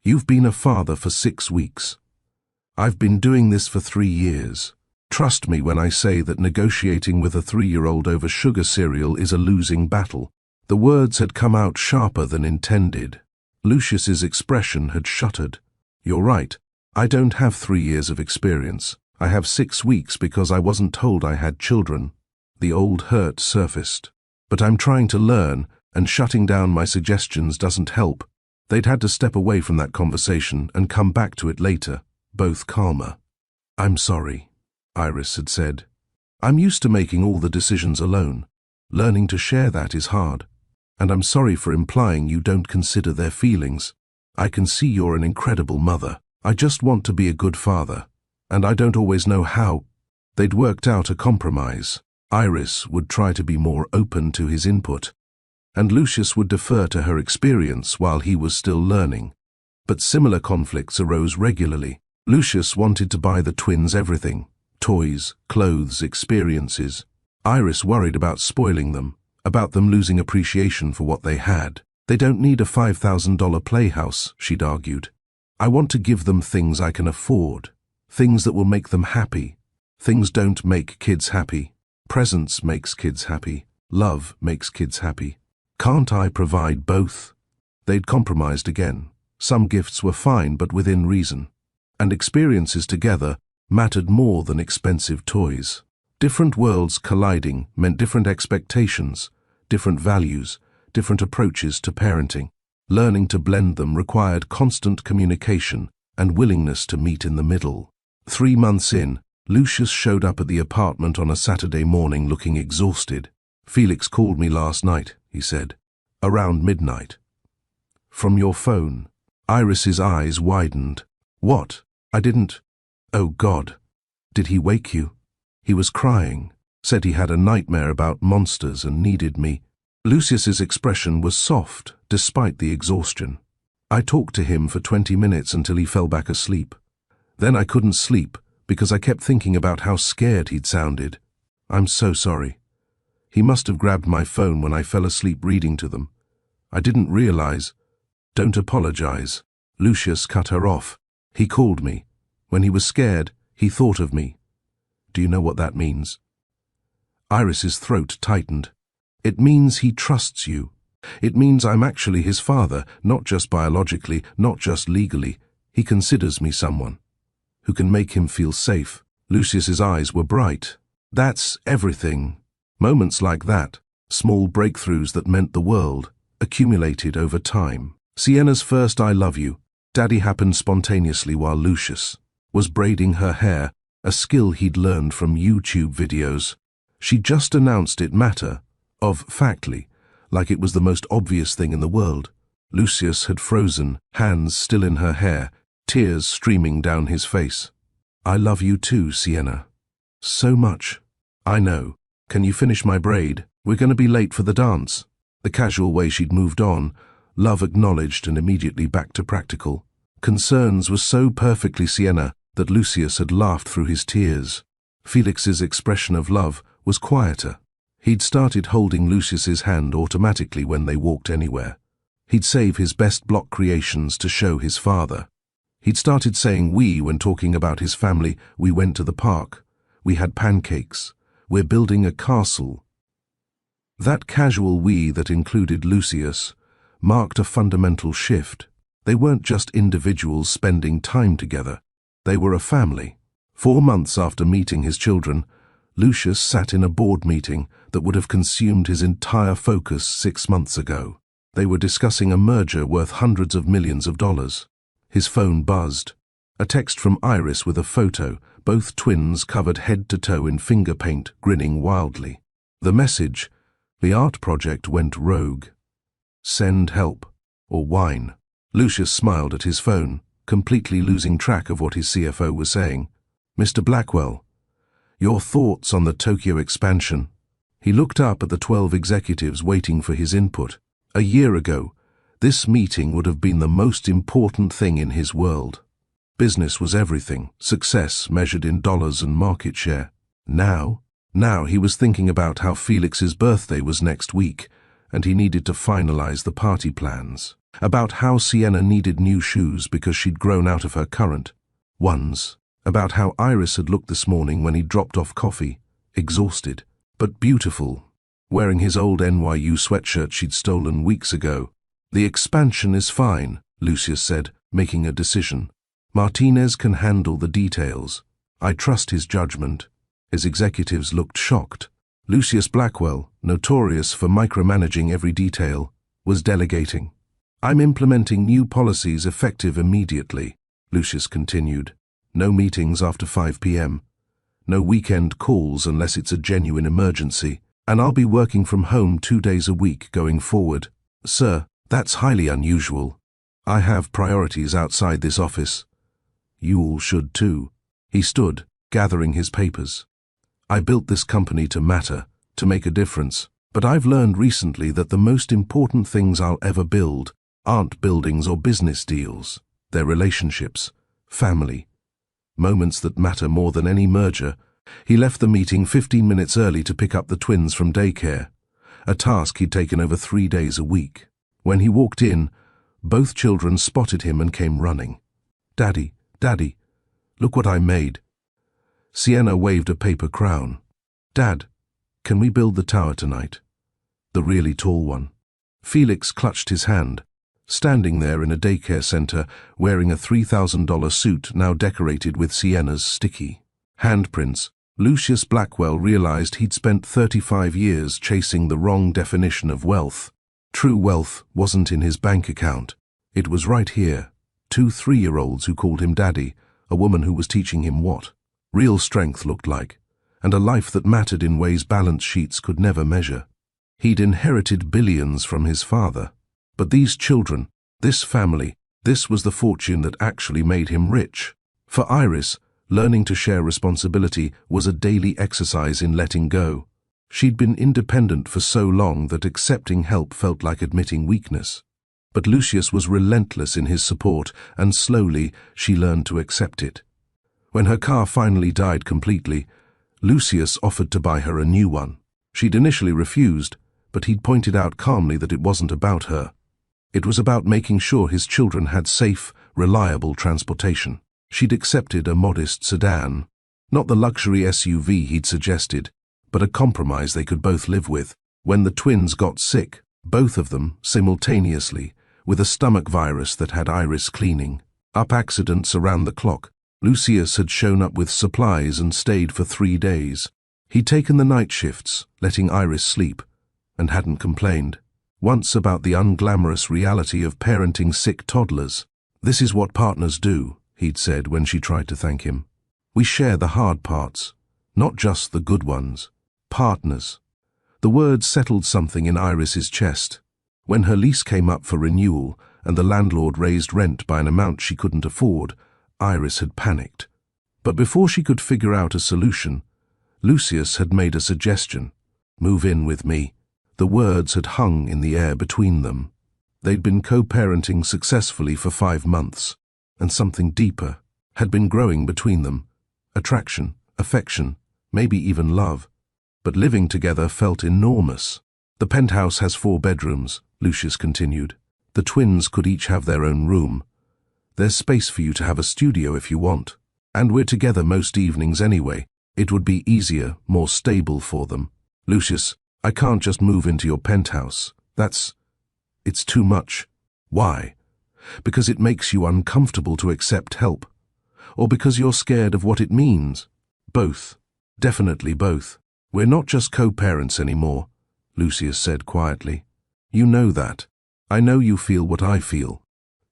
you've been a father for 6 weeks. I've been doing this for 3 years. Trust me when I say that negotiating with a 3-year-old over sugar cereal is a losing battle." The words had come out sharper than intended. Lucius's expression had shuttered. "You're right. I don't have 3 years of experience. I have 6 weeks because I wasn't told I had children." The old hurt surfaced. "But I'm trying to learn, and shutting down my suggestions doesn't help." They'd had to step away from that conversation and come back to it later, both calmer. "I'm sorry," Iris had said. "I'm used to making all the decisions alone. Learning to share that is hard. And I'm sorry for implying you don't consider their feelings. I can see you're an incredible mother. I just want to be a good father. And I don't always know how." They'd worked out a compromise. Iris would try to be more open to his input, and Lucius would defer to her experience while he was still learning. But similar conflicts arose regularly. Lucius wanted to buy the twins everything: toys, clothes, experiences. Iris worried about spoiling them, about them losing appreciation for what they had. "They don't need a $5,000 playhouse," she'd argued. "I want to give them things I can afford, things that will make them happy." Things don't make kids happy. Presence makes kids happy. Love makes kids happy. Can't I provide both? They'd compromised again. Some gifts were fine but within reason. And experiences together mattered more than expensive toys. Different worlds colliding meant different expectations, different values, different approaches to parenting. Learning to blend them required constant communication and willingness to meet in the middle. 3 months in, Lucius showed up at the apartment on a Saturday morning looking exhausted. "Felix called me last night," he said. "Around midnight." "From your phone?" Iris's eyes widened. "What? I didn't... Oh God. Did he wake you?" "He was crying, said he had a nightmare about monsters and needed me." Lucius's expression was soft, despite the exhaustion. "I talked to him for 20 minutes until he fell back asleep. Then I couldn't sleep because I kept thinking about how scared he'd sounded. I'm so sorry. He must have grabbed my phone when I fell asleep reading to them. I didn't realize." "Don't apologize." Lucius cut her off. "He called me. When he was scared, He thought of me. Do you know what that means? Iris's throat tightened. It means he trusts you. It means I'm actually his father, not just biologically, not just legally. He considers me someone who can make him feel safe. Lucius's eyes were bright. That's everything. Moments like that, small breakthroughs that meant the world, accumulated over time. Sienna's first "I love you, Daddy" happened spontaneously while Lucius was braiding her hair, a skill he'd learned from YouTube videos. She just announced it factly, like it was the most obvious thing in the world. Lucius had frozen, hands still in her hair, tears streaming down his face. "I love you too, Sienna. So much." "I know. Can you finish my braid? We're going to be late for the dance." The casual way she'd moved on, love acknowledged and immediately back to practical. Concerns was so perfectly Sienna that Lucius had laughed through his tears. Felix's expression of love was quieter. He'd started holding Lucius's hand automatically when they walked anywhere. He'd save his best block creations to show his father. He'd started saying "we" when talking about his family. "We went to the park. We had pancakes. We're building a castle." That casual "we" that included Lucius marked a fundamental shift. They weren't just individuals spending time together. They were a family. 4 months after meeting his children, Lucius sat in a board meeting that would have consumed his entire focus 6 months ago. They were discussing a merger worth hundreds of millions of dollars. His phone buzzed. A text from Iris with a photo, both twins covered head to toe in finger paint, grinning wildly. The message: the art project went rogue. Send help, or whine. Lucius smiled at his phone, completely losing track of what his CFO was saying. "Mr. Blackwell, your thoughts on the Tokyo expansion?" He looked up at the 12 executives waiting for his input. A year ago, this meeting would have been the most important thing in his world. Business was everything, success measured in dollars and market share. Now he was thinking about how Felix's birthday was next week, and he needed to finalize the party plans. About how Sienna needed new shoes because she'd grown out of her current ones. About how Iris had looked this morning when he dropped off coffee, exhausted, but beautiful, wearing his old NYU sweatshirt she'd stolen weeks ago. "The expansion is fine," Lucius said, making a decision. "Martinez can handle the details. I trust his judgment." His executives looked shocked. Lucius Blackwell, notorious for micromanaging every detail, was delegating. "I'm implementing new policies effective immediately," Lucius continued. "No meetings after 5 p.m. No weekend calls unless it's a genuine emergency. And I'll be working from home 2 days a week going forward." "Sir, that's highly unusual. I have priorities outside this office." "You all should too." He stood, gathering his papers. "I built this company to matter, to make a difference. But I've learned recently that the most important things I'll ever build aren't buildings or business deals. They're relationships, family, moments that matter more than any merger." He left the meeting 15 minutes early to pick up the twins from daycare, a task he'd taken over 3 days a week. When he walked in, both children spotted him and came running. "Daddy, Daddy, look what I made." Sienna waved a paper crown. "Dad, can we build the tower tonight? The really tall one?" Felix clutched his hand, standing there in a daycare center, wearing a $3,000 suit now decorated with Sienna's sticky handprints. Lucius Blackwell realized he'd spent 35 years chasing the wrong definition of wealth. True wealth wasn't in his bank account. It was right here. 2 3-year-olds who called him daddy, a woman who was teaching him what real strength looked like, and a life that mattered in ways balance sheets could never measure. He'd inherited billions from his father. But these children, this family, this was the fortune that actually made him rich. For Iris, learning to share responsibility was a daily exercise in letting go. She'd been independent for so long that accepting help felt like admitting weakness. But Lucius was relentless in his support, and slowly she learned to accept it. When her car finally died completely, Lucius offered to buy her a new one. She'd initially refused, but he'd pointed out calmly that it wasn't about her. It was about making sure his children had safe, reliable transportation. She'd accepted a modest sedan, Not the luxury SUV he'd suggested, but a compromise they could both live with. When the twins got sick, both of them, simultaneously, with a stomach virus that had Iris cleaning up accidents around the clock, Lucius had shown up with supplies and stayed for 3 days. He'd taken the night shifts, letting Iris sleep, and hadn't complained once about the unglamorous reality of parenting sick toddlers. "This is what partners do," he'd said when she tried to thank him. "We share the hard parts, not just the good ones. Partners." The word settled something in Iris's chest. When her lease came up for renewal and the landlord raised rent by an amount she couldn't afford, Iris had panicked. But before she could figure out a solution, Lucius had made a suggestion. "Move in with me." The words had hung in the air between them. They'd been co-parenting successfully for 5 months, and something deeper had been growing between them. Attraction, affection, maybe even love. But living together felt enormous. "The penthouse has 4 bedrooms, Lucius continued. "The twins could each have their own room. There's space for you to have a studio if you want. And we're together most evenings anyway. It would be easier, more stable for them." "Lucius, I can't just move into your penthouse. It's too much." "Why? Because it makes you uncomfortable to accept help? Or because you're scared of what it means?" "Both. Definitely both. We're not just co-parents anymore," Lucius said quietly. "You know that. I know you feel what I feel.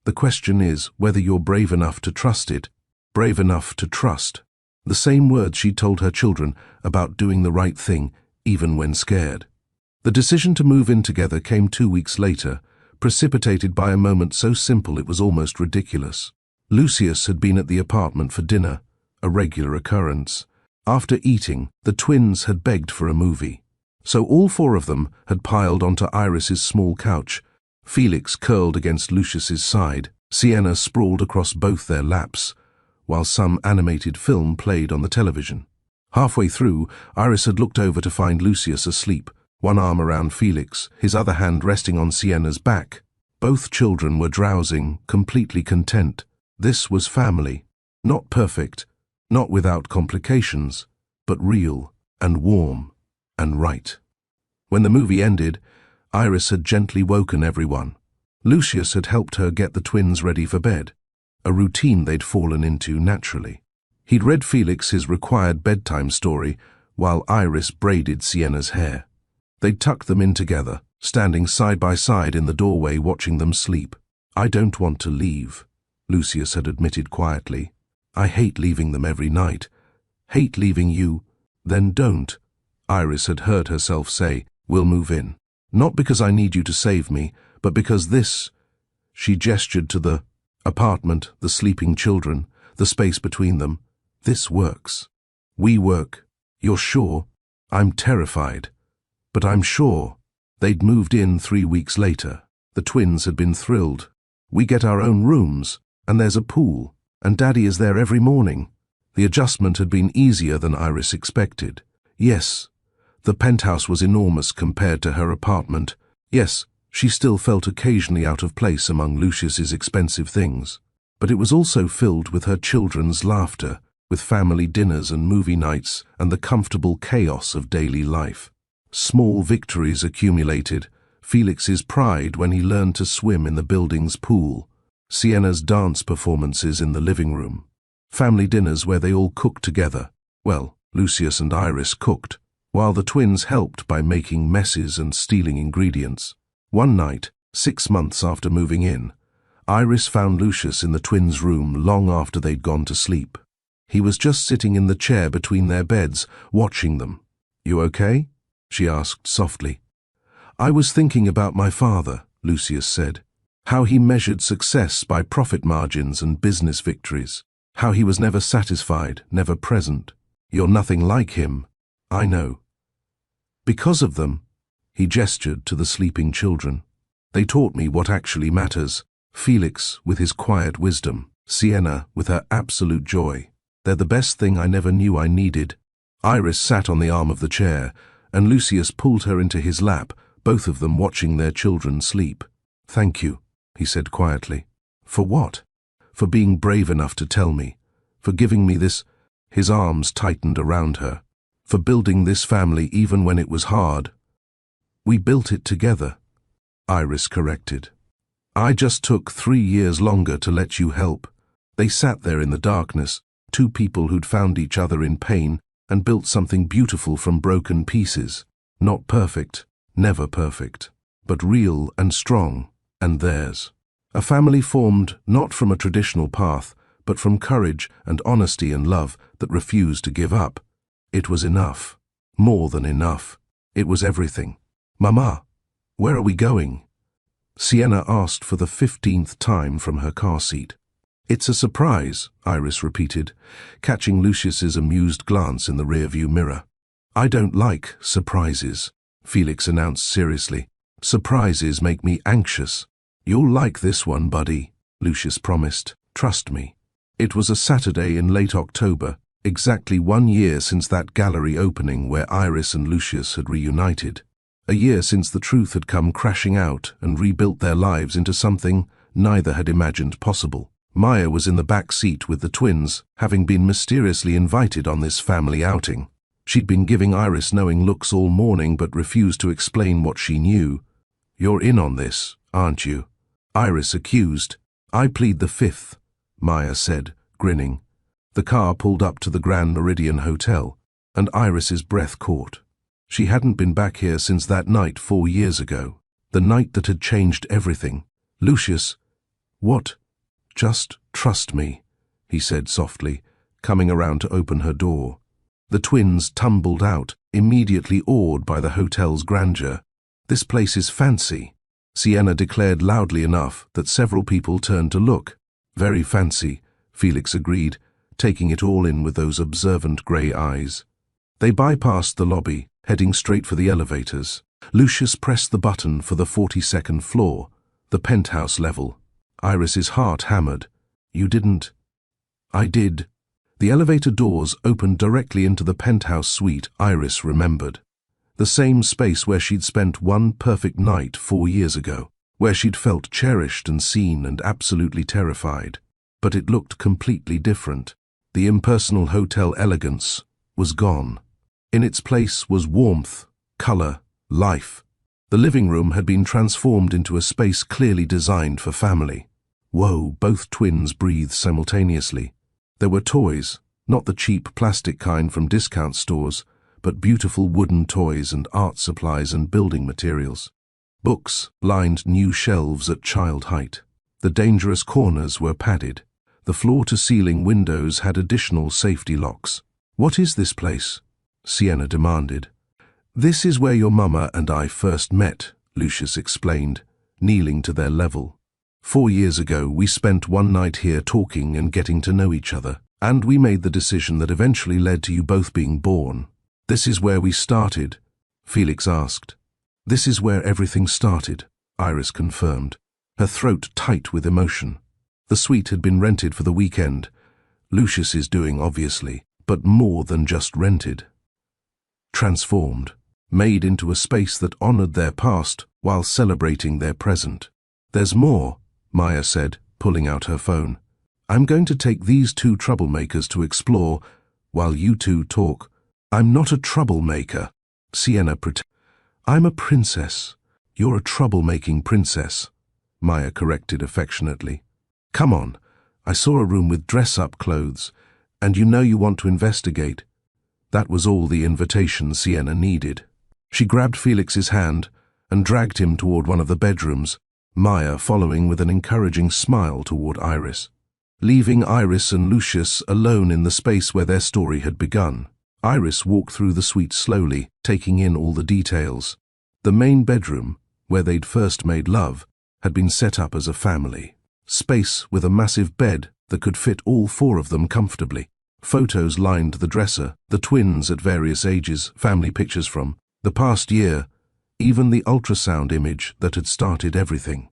The question is whether you're brave enough to trust it. Brave enough to trust." The same words she told her children about doing the right thing, even when scared. The decision to move in together came 2 weeks later, precipitated by a moment so simple it was almost ridiculous. Lucius had been at the apartment for dinner, a regular occurrence. After eating, the twins had begged for a movie. So all 4 of them had piled onto Iris's small couch, Felix curled against Lucius's side, Sienna sprawled across both their laps, while some animated film played on the television. Halfway through, Iris had looked over to find Lucius asleep, one arm around Felix, his other hand resting on Sienna's back. Both children were drowsing, completely content. This was family. Not perfect, not without complications, but real and warm and right. When the movie ended, Iris had gently woken everyone. Lucius had helped her get the twins ready for bed, a routine they'd fallen into naturally. He'd read Felix his required bedtime story while Iris braided Sienna's hair. They'd tucked them in together, standing side by side in the doorway watching them sleep. "I don't want to leave," Lucius had admitted quietly. "I hate leaving them every night. Hate leaving you." "Then don't," Iris had heard herself say. "We'll move in. Not because I need you to save me, but because this—" She gestured to the apartment, the sleeping children, the space between them. "This works. We work. You're sure?" "I'm terrified. But I'm sure." They'd moved in 3 weeks later. The twins had been thrilled. "We get our own rooms, and there's a pool, and Daddy is there every morning." The adjustment had been easier than Iris expected. Yes, the penthouse was enormous compared to her apartment. Yes, she still felt occasionally out of place among Lucius's expensive things. But it was also filled with her children's laughter, with family dinners and movie nights, and the comfortable chaos of daily life. Small victories accumulated, Felix's pride when he learned to swim in the building's pool, Sienna's dance performances in the living room, family dinners where they all cooked together. Well, Lucius and Iris cooked, while the twins helped by making messes and stealing ingredients. One night, 6 months after moving in, Iris found Lucius in the twins' room long after they'd gone to sleep. He was just sitting in the chair between their beds, watching them. "You okay?" she asked softly. "I was thinking about my father," Lucius said. "How he measured success by profit margins and business victories. How he was never satisfied, never present. You're nothing like him, I know." "Because of them," he gestured to the sleeping children. "They taught me what actually matters. Felix with his quiet wisdom, Sienna with her absolute joy. They're the best thing I never knew I needed." Iris sat on the arm of the chair, and Lucius pulled her into his lap, both of them watching their children sleep. "Thank you," he said quietly. "For what?" "For being brave enough to tell me. For giving me this—" His arms tightened around her. For building this family even when it was hard. We built it together, Iris corrected. I just took 3 years longer to let you help. They sat there in the darkness, two people who'd found each other in pain and built something beautiful from broken pieces. Not perfect, never perfect, but real and strong, and theirs. A family formed not from a traditional path, but from courage and honesty and love that refused to give up. It was enough. More than enough. It was everything. Mama, where are we going? Sienna asked for the 15th time from her car seat. It's a surprise, Iris repeated, catching Lucius's amused glance in the rearview mirror. I don't like surprises, Felix announced seriously. Surprises make me anxious. You'll like this one, buddy, Lucius promised. Trust me. It was a Saturday in late October, exactly 1 year since that gallery opening where Iris and Lucius had reunited. A year since the truth had come crashing out and rebuilt their lives into something neither had imagined possible. Maya was in the back seat with the twins, having been mysteriously invited on this family outing. She'd been giving Iris knowing looks all morning but refused to explain what she knew. You're in on this, aren't you? Iris accused. I plead the fifth, Maya said, grinning. The car pulled up to the Grand Meridian Hotel, and Iris's breath caught. She hadn't been back here since that night 4 years ago, the night that had changed everything. Lucius, what? Just trust me, he said softly, coming around to open her door. The twins tumbled out, immediately awed by the hotel's grandeur. This place is fancy, Sienna declared loudly enough that several people turned to look. Very fancy, Felix agreed, taking it all in with those observant grey eyes. They bypassed the lobby, heading straight for the elevators. Lucius pressed the button for the 42nd floor, the penthouse level. Iris's heart hammered. You didn't? I did. The elevator doors opened directly into the penthouse suite Iris remembered. The same space where she'd spent one perfect night 4 years ago, where she'd felt cherished and seen and absolutely terrified. But it looked completely different. The impersonal hotel elegance was gone. In its place was warmth, color, life. The living room had been transformed into a space clearly designed for family. Whoa, both twins breathed simultaneously. There were toys, not the cheap plastic kind from discount stores, but beautiful wooden toys and art supplies and building materials. Books lined new shelves at child height. The dangerous corners were padded. The floor-to-ceiling windows had additional safety locks. What is this place? Sienna demanded. This is where your mama and I first met, Lucius explained, kneeling to their level. 4 years ago, we spent one night here talking and getting to know each other, and we made the decision that eventually led to you both being born. This is where we started, Felix asked. This is where everything started, Iris confirmed, her throat tight with emotion. The suite had been rented for the weekend. Lucius is doing, obviously, but more than just rented. Transformed, made into a space that honored their past while celebrating their present. There's more, Maya said, pulling out her phone. I'm going to take these 2 troublemakers to explore while you two talk. I'm not a troublemaker, Sienna protested. I'm a princess. You're a troublemaking princess, Maya corrected affectionately. Come on, I saw a room with dress-up clothes, and you know you want to investigate. That was all the invitation Sienna needed. She grabbed Felix's hand and dragged him toward one of the bedrooms, Maya following with an encouraging smile toward Iris. Leaving Iris and Lucius alone in the space where their story had begun, Iris walked through the suite slowly, taking in all the details. The main bedroom, where they'd first made love, had been set up as a family. Space with a massive bed that could fit all 4 of them comfortably. Photos lined the dresser, the twins at various ages, family pictures from the past year, even the ultrasound image that had started everything.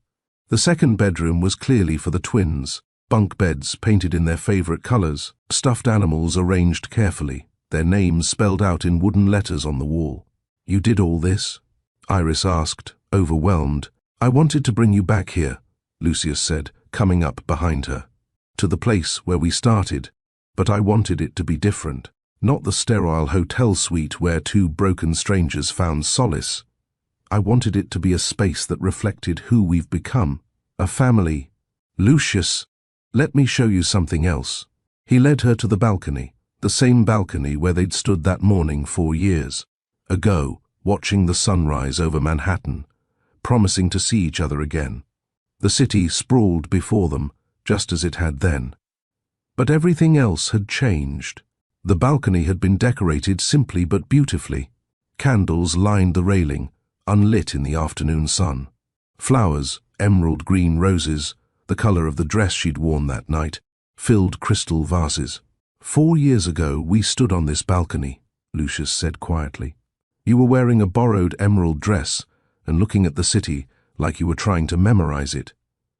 The second bedroom was clearly for the twins, bunk beds painted in their favorite colors, stuffed animals arranged carefully, their names spelled out in wooden letters on the wall. You did all this? Iris asked, overwhelmed. I wanted to bring you back here, Lucius said, coming up behind her. To the place where we started. But I wanted it to be different. Not the sterile hotel suite where two broken strangers found solace. I wanted it to be a space that reflected who we've become. A family. Lucius, let me show you something else. He led her to the balcony, the same balcony where they'd stood that morning 4 years ago, watching the sunrise over Manhattan, promising to see each other again. The city sprawled before them, just as it had then. But everything else had changed. The balcony had been decorated simply but beautifully. Candles lined the railing, unlit in the afternoon sun. Flowers, emerald green roses, the color of the dress she'd worn that night, filled crystal vases. 4 years ago we stood on this balcony, Lucius said quietly. You were wearing a borrowed emerald dress and looking at the city like you were trying to memorize it.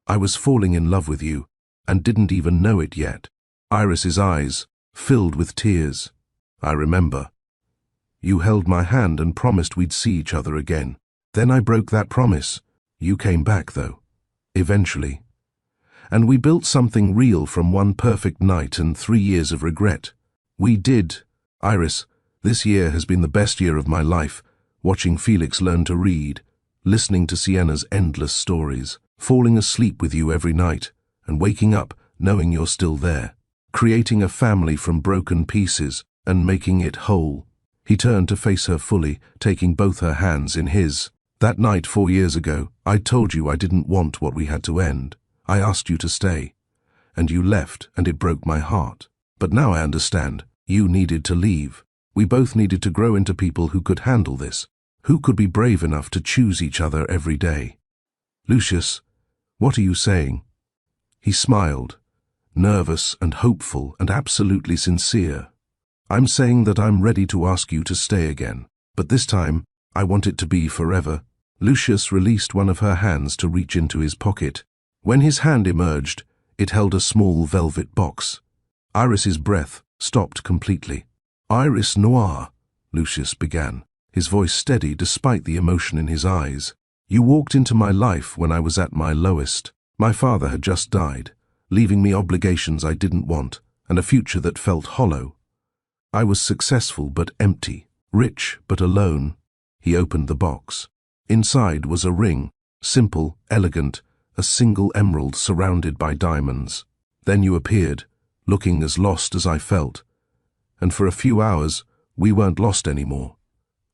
I was falling in love with you and didn't even know it yet. Iris's eyes filled with tears. I remember. You held my hand and promised we'd see each other again. Then I broke that promise. You came back, though. Eventually. And we built something real from one perfect night and 3 years of regret. We did. Iris, this year has been the best year of my life, watching Felix learn to read, listening to Sienna's endless stories, falling asleep with you every night, and waking up knowing you're still there, creating a family from broken pieces and making it whole. He turned to face her fully, taking both her hands in his. That night 4 years ago, I told you I didn't want what we had to end. I asked you to stay, and you left, and it broke my heart. But now I understand. You needed to leave. We both needed to grow into people who could handle this, who could be brave enough to choose each other every day. Lucius, what are you saying? He smiled, nervous and hopeful and absolutely sincere. I'm saying that I'm ready to ask you to stay again, but this time I want it to be forever. Lucius released one of her hands to reach into his pocket. When his hand emerged, it held a small velvet box. Iris's breath stopped completely. Iris Noir, Lucius began, his voice steady despite the emotion in his eyes. You walked into my life when I was at my lowest. My father had just died, leaving me obligations I didn't want, and a future that felt hollow. I was successful but empty, rich but alone. He opened the box. Inside was a ring, simple, elegant, a single emerald surrounded by diamonds. Then you appeared, looking as lost as I felt. And for a few hours, we weren't lost anymore.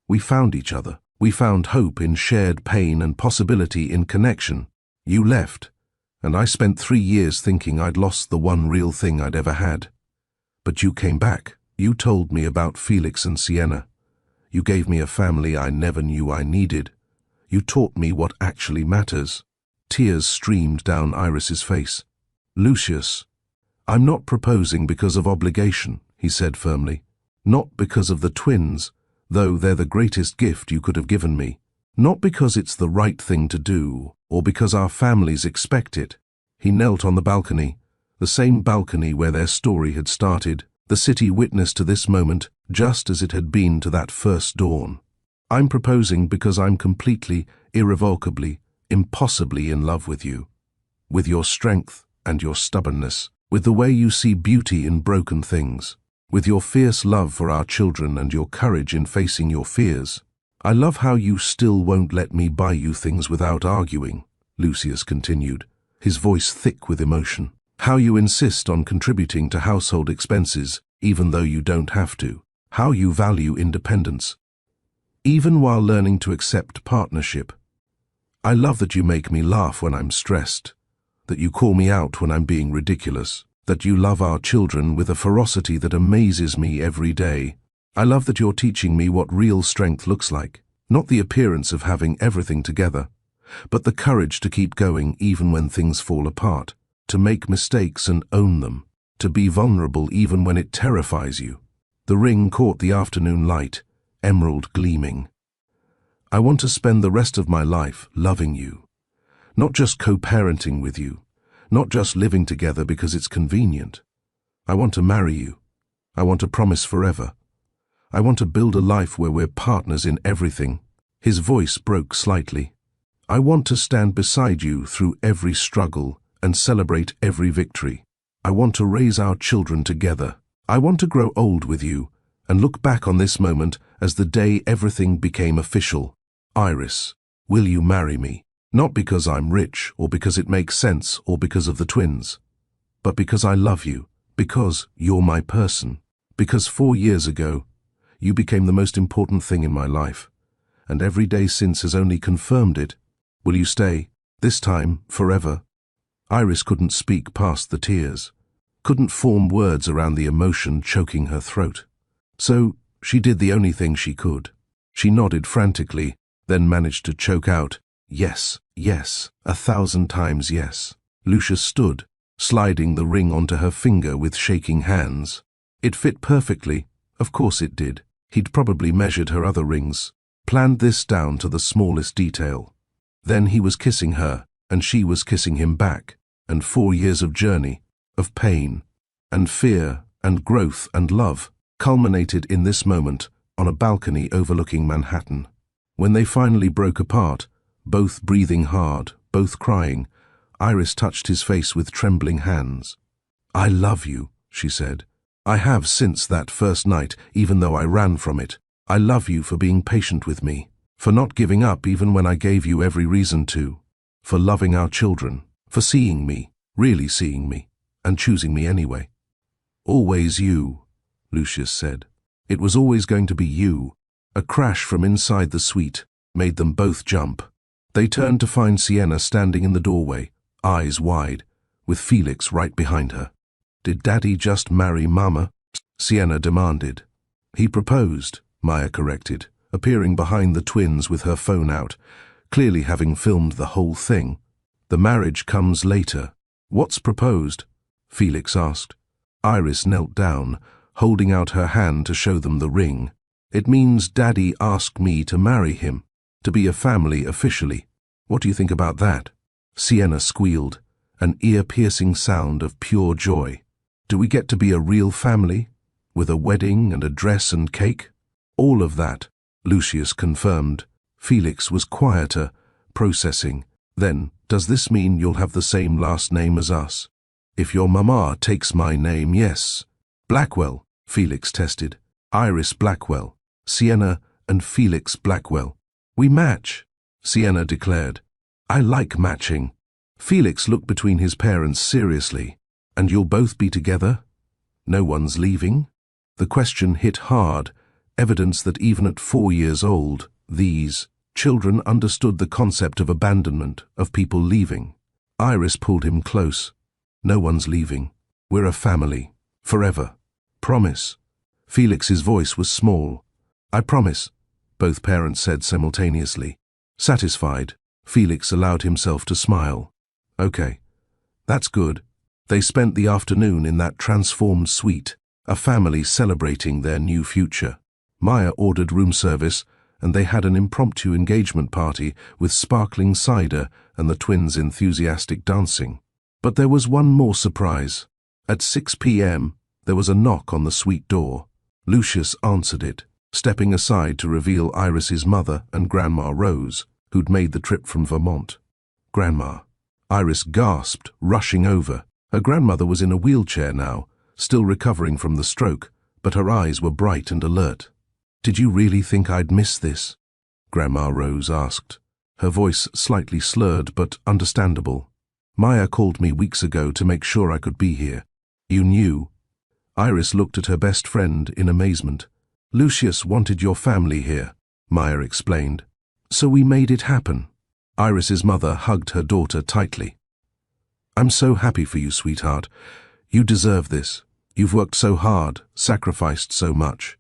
We found each other. We found hope in shared pain and possibility in connection. You left, and I spent 3 years thinking I'd lost the one real thing I'd ever had. But you came back. You told me about Felix and Sienna. You gave me a family I never knew I needed. You taught me what actually matters. Tears streamed down Iris's face. Lucius, I'm not proposing because of obligation, he said firmly. Not because of the twins, though they're the greatest gift you could have given me. Not because it's the right thing to do, or because our families expect it. He knelt on the balcony, the same balcony where their story had started, the city witness to this moment, just as it had been to that first dawn. I'm proposing because I'm completely, irrevocably, impossibly in love with you. With your strength and your stubbornness, with the way you see beauty in broken things, with your fierce love for our children and your courage in facing your fears. I love how you still won't let me buy you things without arguing, Lucius continued, his voice thick with emotion. How you insist on contributing to household expenses, even though you don't have to. How you value independence, even while learning to accept partnership. I love that you make me laugh when I'm stressed, that you call me out when I'm being ridiculous, that you love our children with a ferocity that amazes me every day. I love that you're teaching me what real strength looks like, not the appearance of having everything together, but the courage to keep going even when things fall apart, to make mistakes and own them, to be vulnerable even when it terrifies you. The ring caught the afternoon light, emerald gleaming. I want to spend the rest of my life loving you, not just co-parenting with you, not just living together because it's convenient. I want to marry you. I want to promise forever. I want to build a life where we're partners in everything. His voice broke slightly. I want to stand beside you through every struggle and celebrate every victory. I want to raise our children together, I want to grow old with you and look back on this moment as the day everything became official. Iris, will you marry me? Not because I'm rich or because it makes sense or because of the twins, but because I love you, because you're my person, because 4 years ago, you became the most important thing in my life, and every day since has only confirmed it. Will you stay, this time, forever? Iris couldn't speak past the tears, couldn't form words around the emotion choking her throat. So she did the only thing she could. She nodded frantically, then managed to choke out, yes, yes, 1,000 times yes. Lucius stood, sliding the ring onto her finger with shaking hands. It fit perfectly, of course it did. He'd probably measured her other rings, planned this down to the smallest detail. Then he was kissing her, and she was kissing him back, and 4 years of journey, of pain, and fear, and growth, and love, culminated in this moment on a balcony overlooking Manhattan. When they finally broke apart, both breathing hard, both crying, Iris touched his face with trembling hands. I love you, she said. I have since that first night, even though I ran from it. I love you for being patient with me, for not giving up even when I gave you every reason to, for loving our children, for seeing me, really seeing me, and choosing me anyway. Always you, Lucius said. It was always going to be you. A crash from inside the suite made them both jump. They turned to find Sienna standing in the doorway, eyes wide, with Felix right behind her. Did Daddy just marry Mama? Sienna demanded. He proposed, Maya corrected, appearing behind the twins with her phone out, clearly having filmed the whole thing. The marriage comes later. What's proposed? Felix asked. Iris knelt down, holding out her hand to show them the ring. It means Daddy asked me to marry him, to be a family officially. What do you think about that? Sienna squealed, an ear-piercing sound of pure joy. Do we get to be a real family, with a wedding and a dress and cake? All of that, Lucius confirmed. Felix was quieter, processing. Then, does this mean you'll have the same last name as us? If your mama takes my name, yes. Blackwell, Felix tested. Iris Blackwell, Sienna and Felix Blackwell. We match, Sienna declared. I like matching. Felix looked between his parents seriously. And you'll both be together? No one's leaving? The question hit hard, evidence that even at 4 years old, these children understood the concept of abandonment, of people leaving. Iris pulled him close. No one's leaving. We're a family. Forever. Promise. Felix's voice was small. I promise, both parents said simultaneously. Satisfied, Felix allowed himself to smile. Okay. That's good. They spent the afternoon in that transformed suite, a family celebrating their new future. Maya ordered room service, and they had an impromptu engagement party with sparkling cider and the twins' enthusiastic dancing. But there was one more surprise. At 6 p.m., there was a knock on the suite door. Lucius answered it, stepping aside to reveal Iris's mother and Grandma Rose, who'd made the trip from Vermont. Grandma. Iris gasped, rushing over. Her grandmother was in a wheelchair now, still recovering from the stroke, but her eyes were bright and alert. Did you really think I'd miss this? Grandma Rose asked, her voice slightly slurred but understandable. Maya called me weeks ago to make sure I could be here. You knew? Iris looked at her best friend in amazement. Lucius wanted your family here, Maya explained. So we made it happen. Iris's mother hugged her daughter tightly. I'm so happy for you, sweetheart. You deserve this. You've worked so hard, sacrificed so much.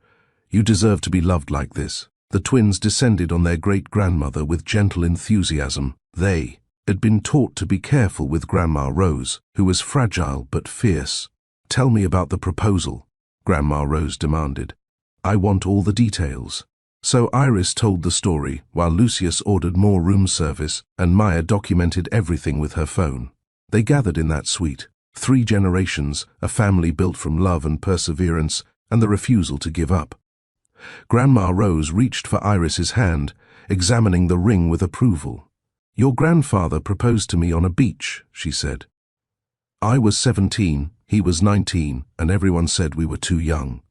You deserve to be loved like this. The twins descended on their great-grandmother with gentle enthusiasm. They had been taught to be careful with Grandma Rose, who was fragile but fierce. Tell me about the proposal, Grandma Rose demanded. I want all the details. So Iris told the story, while Lucius ordered more room service and Maya documented everything with her phone. They gathered in that suite. 3 generations, a family built from love and perseverance, and the refusal to give up. Grandma Rose reached for Iris's hand, examining the ring with approval. Your grandfather proposed to me on a beach, she said. I was 17, He was 19, and everyone said we were too young.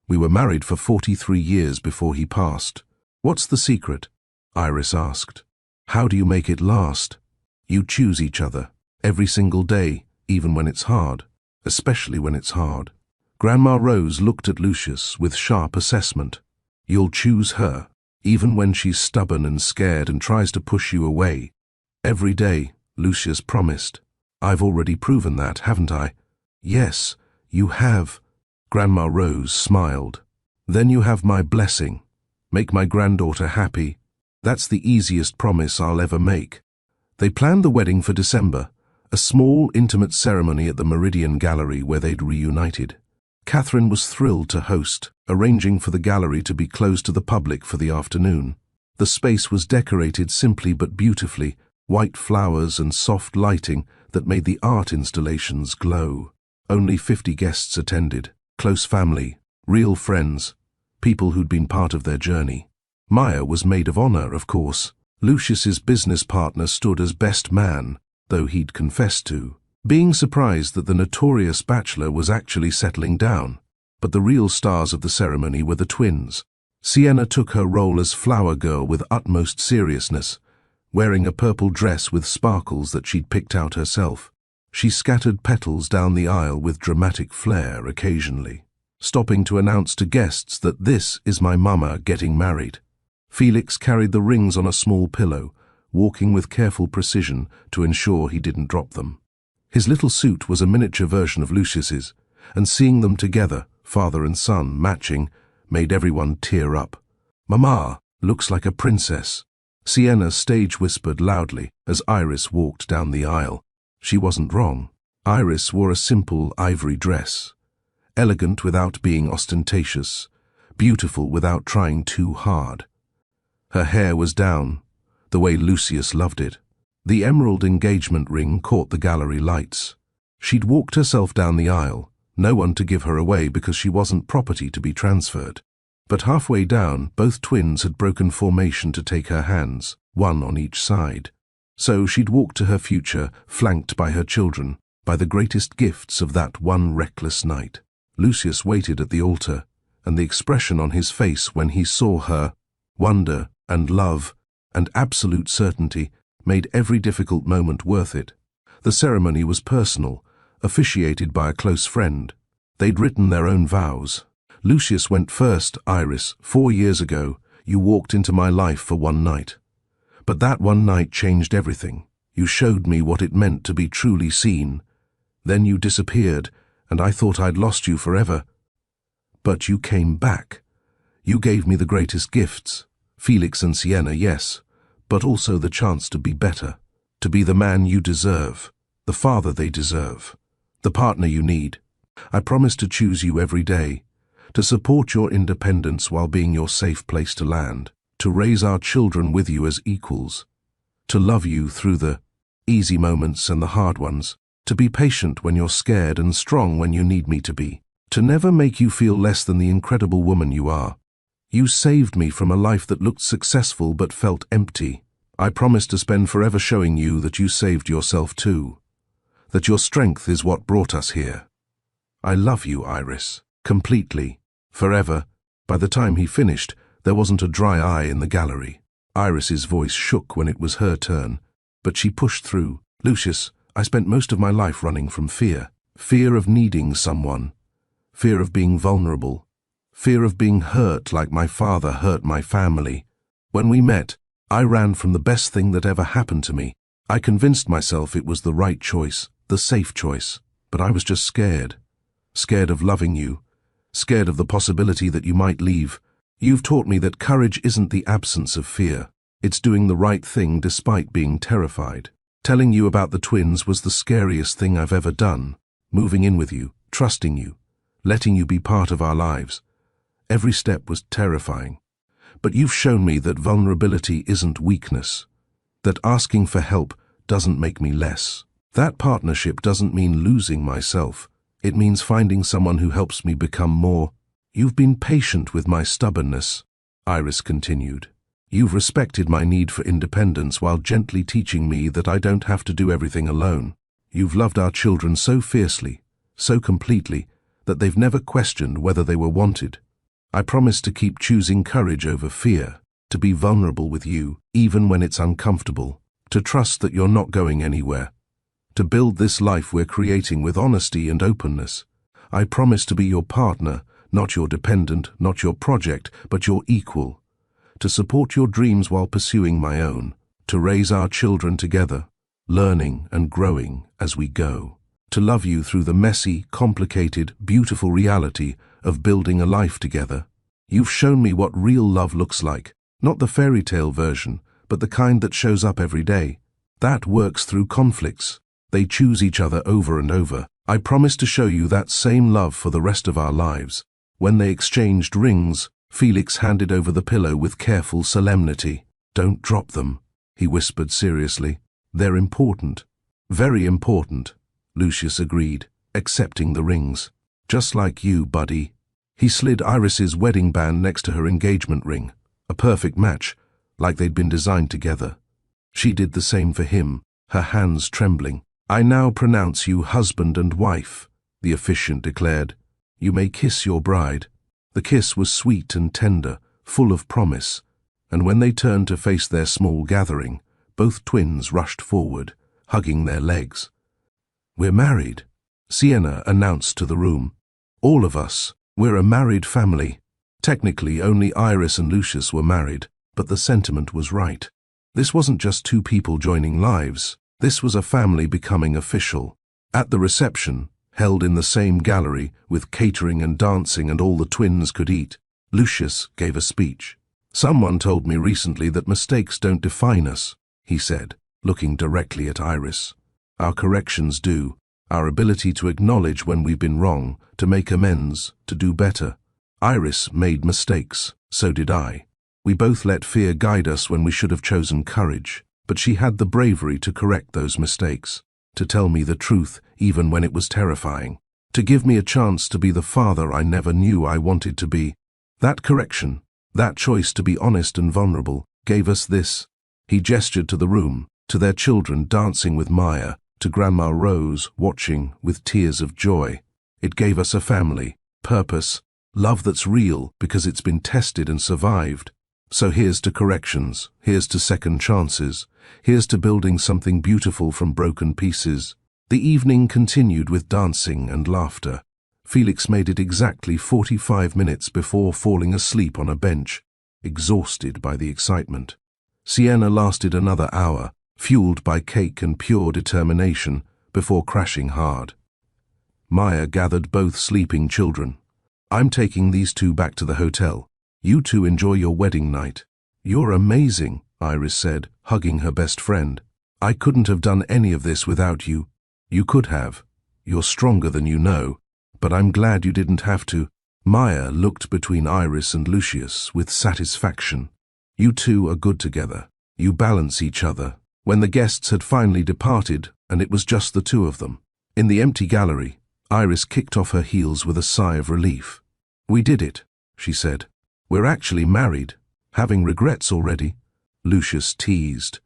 We were married for 43 years before he passed. What's the secret? Iris asked. How do you make it last? You choose each other, every single day, even when it's hard, especially when it's hard. Grandma Rose looked at Lucius with sharp assessment. You'll choose her, even when she's stubborn and scared and tries to push you away. Every day, Lucius promised. I've already proven that, haven't I? Yes, you have. Grandma Rose smiled. Then you have my blessing. Make my granddaughter happy. That's the easiest promise I'll ever make. They planned the wedding for December, a small, intimate ceremony at the Meridian Gallery where they'd reunited. Catherine was thrilled to host, arranging for the gallery to be closed to the public for the afternoon. The space was decorated simply but beautifully, white flowers and soft lighting that made the art installations glow. Only 50 guests attended, close family, real friends, people who'd been part of their journey. Maya was maid of honor, of course. Lucius's business partner stood as best man, though he'd confessed to being surprised that the notorious bachelor was actually settling down. But the real stars of the ceremony were the twins. Sienna took her role as flower girl with utmost seriousness, wearing a purple dress with sparkles that she'd picked out herself. She scattered petals down the aisle with dramatic flair occasionally, stopping to announce to guests that this is my mama getting married. Felix carried the rings on a small pillow, walking with careful precision to ensure he didn't drop them. His little suit was a miniature version of Lucius's, and seeing them together, father and son, matching, made everyone tear up. Mama looks like a princess. Sienna stage whispered loudly as Iris walked down the aisle. She wasn't wrong. Iris wore a simple ivory dress, elegant without being ostentatious, beautiful without trying too hard. Her hair was down, the way Lucius loved it. The emerald engagement ring caught the gallery lights. She'd walked herself down the aisle, no one to give her away because she wasn't property to be transferred. But halfway down, both twins had broken formation to take her hands, one on each side. So she'd walked to her future, flanked by her children, by the greatest gifts of that one reckless night. Lucius waited at the altar, and the expression on his face when he saw her, wonder and love and absolute certainty, made every difficult moment worth it. The ceremony was personal, officiated by a close friend. They'd written their own vows. Lucius went first. Iris, 4 years ago, you walked into my life for one night. But that one night changed everything. You showed me what it meant to be truly seen. Then you disappeared, and I thought I'd lost you forever. But you came back. You gave me the greatest gifts. Felix and Sienna, yes, but also the chance to be better, to be the man you deserve, the father they deserve, the partner you need. I promise to choose you every day, to support your independence while being your safe place to land, to raise our children with you as equals, to love you through the easy moments and the hard ones, to be patient when you're scared and strong when you need me to be, to never make you feel less than the incredible woman you are. You saved me from a life that looked successful but felt empty. I promise to spend forever showing you that you saved yourself too, that your strength is what brought us here. I love you, Iris, completely, forever. By the time he finished, there wasn't a dry eye in the gallery. Iris's voice shook when it was her turn, but she pushed through. Lucius, I spent most of my life running from fear. Fear of needing someone. Fear of being vulnerable. Fear of being hurt like my father hurt my family. When we met, I ran from the best thing that ever happened to me. I convinced myself it was the right choice, the safe choice, but I was just scared. Scared of loving you. Scared of the possibility that you might leave. You've taught me that courage isn't the absence of fear. It's doing the right thing despite being terrified. Telling you about the twins was the scariest thing I've ever done. Moving in with you, trusting you, letting you be part of our lives. Every step was terrifying. But you've shown me that vulnerability isn't weakness, that asking for help doesn't make me less. That partnership doesn't mean losing myself. It means finding someone who helps me become more. You've been patient with my stubbornness, Iris continued. You've respected my need for independence while gently teaching me that I don't have to do everything alone. You've loved our children so fiercely, so completely that they've never questioned whether they were wanted. I promise to keep choosing courage over fear, to be vulnerable with you even when it's uncomfortable, to trust that you're not going anywhere, to build this life we're creating with honesty and openness. I promise to be your partner, not your dependent, not your project, but your equal, to support your dreams while pursuing my own, to raise our children together, learning and growing as we go, to love you through the messy, complicated, beautiful reality of building a life together. You've shown me what real love looks like, not the fairy tale version, but the kind that shows up every day. That works through conflicts. They choose each other over and over. I promise to show you that same love for the rest of our lives. When they exchanged rings, Felix handed over the pillow with careful solemnity. Don't drop them, he whispered seriously. They're important. Very important, Lucius agreed, accepting the rings. Just like you, buddy. He slid Iris's wedding band next to her engagement ring. A perfect match, like they'd been designed together. She did the same for him, her hands trembling. I now pronounce you husband and wife, the officiant declared. You may kiss your bride. The kiss was sweet and tender, full of promise, and when they turned to face their small gathering, both twins rushed forward, hugging their legs. We're married, Sienna announced to the room. All of us, we're a married family. Technically, only Iris and Lucius were married, but the sentiment was right. This wasn't just two people joining lives. This was a family becoming official. At the reception, held in the same gallery with catering and dancing and all the twins could eat, Lucius gave a speech. Someone told me recently that mistakes don't define us, he said, looking directly at Iris. Our corrections do, our ability to acknowledge when we've been wrong, to make amends, to do better. Iris made mistakes, so did I. We both let fear guide us when we should have chosen courage, but she had the bravery to correct those mistakes, to tell me the truth even when it was terrifying, to give me a chance to be the father I never knew I wanted to be. That correction, that choice to be honest and vulnerable, gave us this. He gestured to the room, to their children dancing with Maya, to Grandma Rose watching with tears of joy. It gave us a family, purpose, love that's real because it's been tested and survived. So here's to corrections, here's to second chances, here's to building something beautiful from broken pieces. The evening continued with dancing and laughter. Felix made it exactly 45 minutes before falling asleep on a bench, exhausted by the excitement. Sienna lasted another hour, fueled by cake and pure determination, before crashing hard. Maya gathered both sleeping children. I'm taking these two back to the hotel. You two enjoy your wedding night. You're amazing, Iris said, hugging her best friend. I couldn't have done any of this without you. You could have. You're stronger than you know, but I'm glad you didn't have to. Maya looked between Iris and Lucius with satisfaction. You two are good together. You balance each other. When the guests had finally departed, and it was just the two of them, in the empty gallery, Iris kicked off her heels with a sigh of relief. We did it, she said. We're actually married. Having regrets already? Lucius teased.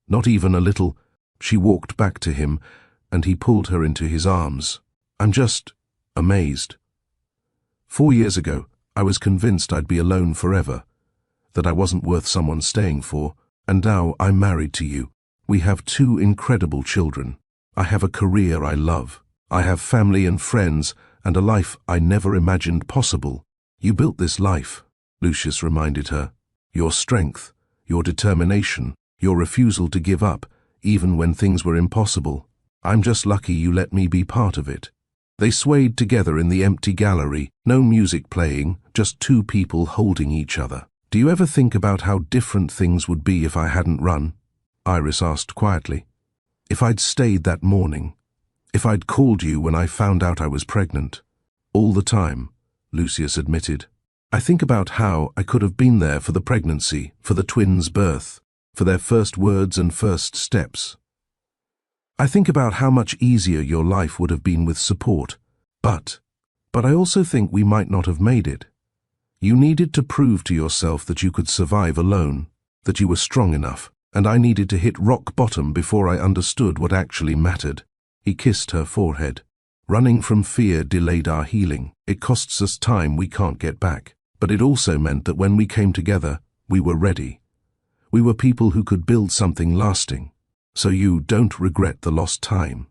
Not even a little. She walked back to him, and he pulled her into his arms. I'm just amazed. 4 years ago, I was convinced I'd be alone forever, that I wasn't worth someone staying for, and now I'm married to you. We have 2 incredible children. I have a career I love. I have family and friends, and a life I never imagined possible. You built this life, Lucius reminded her. Your strength, your determination, your refusal to give up, even when things were impossible. I'm just lucky you let me be part of it. They swayed together in the empty gallery, no music playing, just 2 people holding each other. Do you ever think about how different things would be if I hadn't run? Iris asked quietly. If I'd stayed that morning, if I'd called you when I found out I was pregnant. All the time, Lucius admitted. I think about how I could have been there for the pregnancy, for the twins' birth, for their first words and first steps. I think about how much easier your life would have been with support, but I also think we might not have made it. You needed to prove to yourself that you could survive alone, that you were strong enough, and I needed to hit rock bottom before I understood what actually mattered. He kissed her forehead. Running from fear delayed our healing. It costs us time we can't get back. But it also meant that when we came together, we were ready. We were people who could build something lasting. So you don't regret the lost time.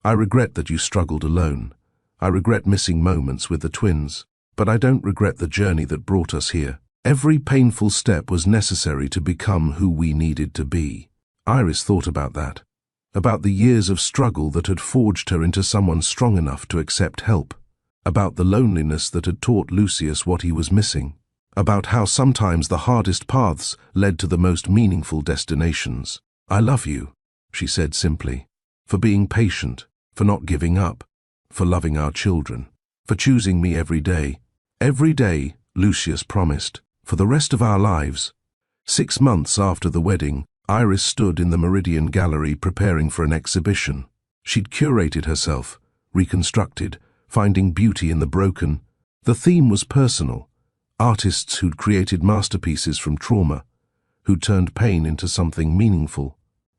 I regret that you struggled alone. I regret missing moments with the twins. But I don't regret the journey that brought us here. Every painful step was necessary to become who we needed to be. Iris thought about that. About the years of struggle that had forged her into someone strong enough to accept help. About the loneliness that had taught Lucius what he was missing. About how sometimes the hardest paths led to the most meaningful destinations. I love you, she said simply, for being patient, for not giving up, for loving our children, for choosing me every day. Every day, Lucius promised, for the rest of our lives. 6 months after the wedding, Iris stood in the Meridian Gallery preparing for an exhibition. She'd curated herself, reconstructed, finding beauty in the broken. The theme was personal. Artists who'd created masterpieces from trauma, who'd turned pain into something meaningful.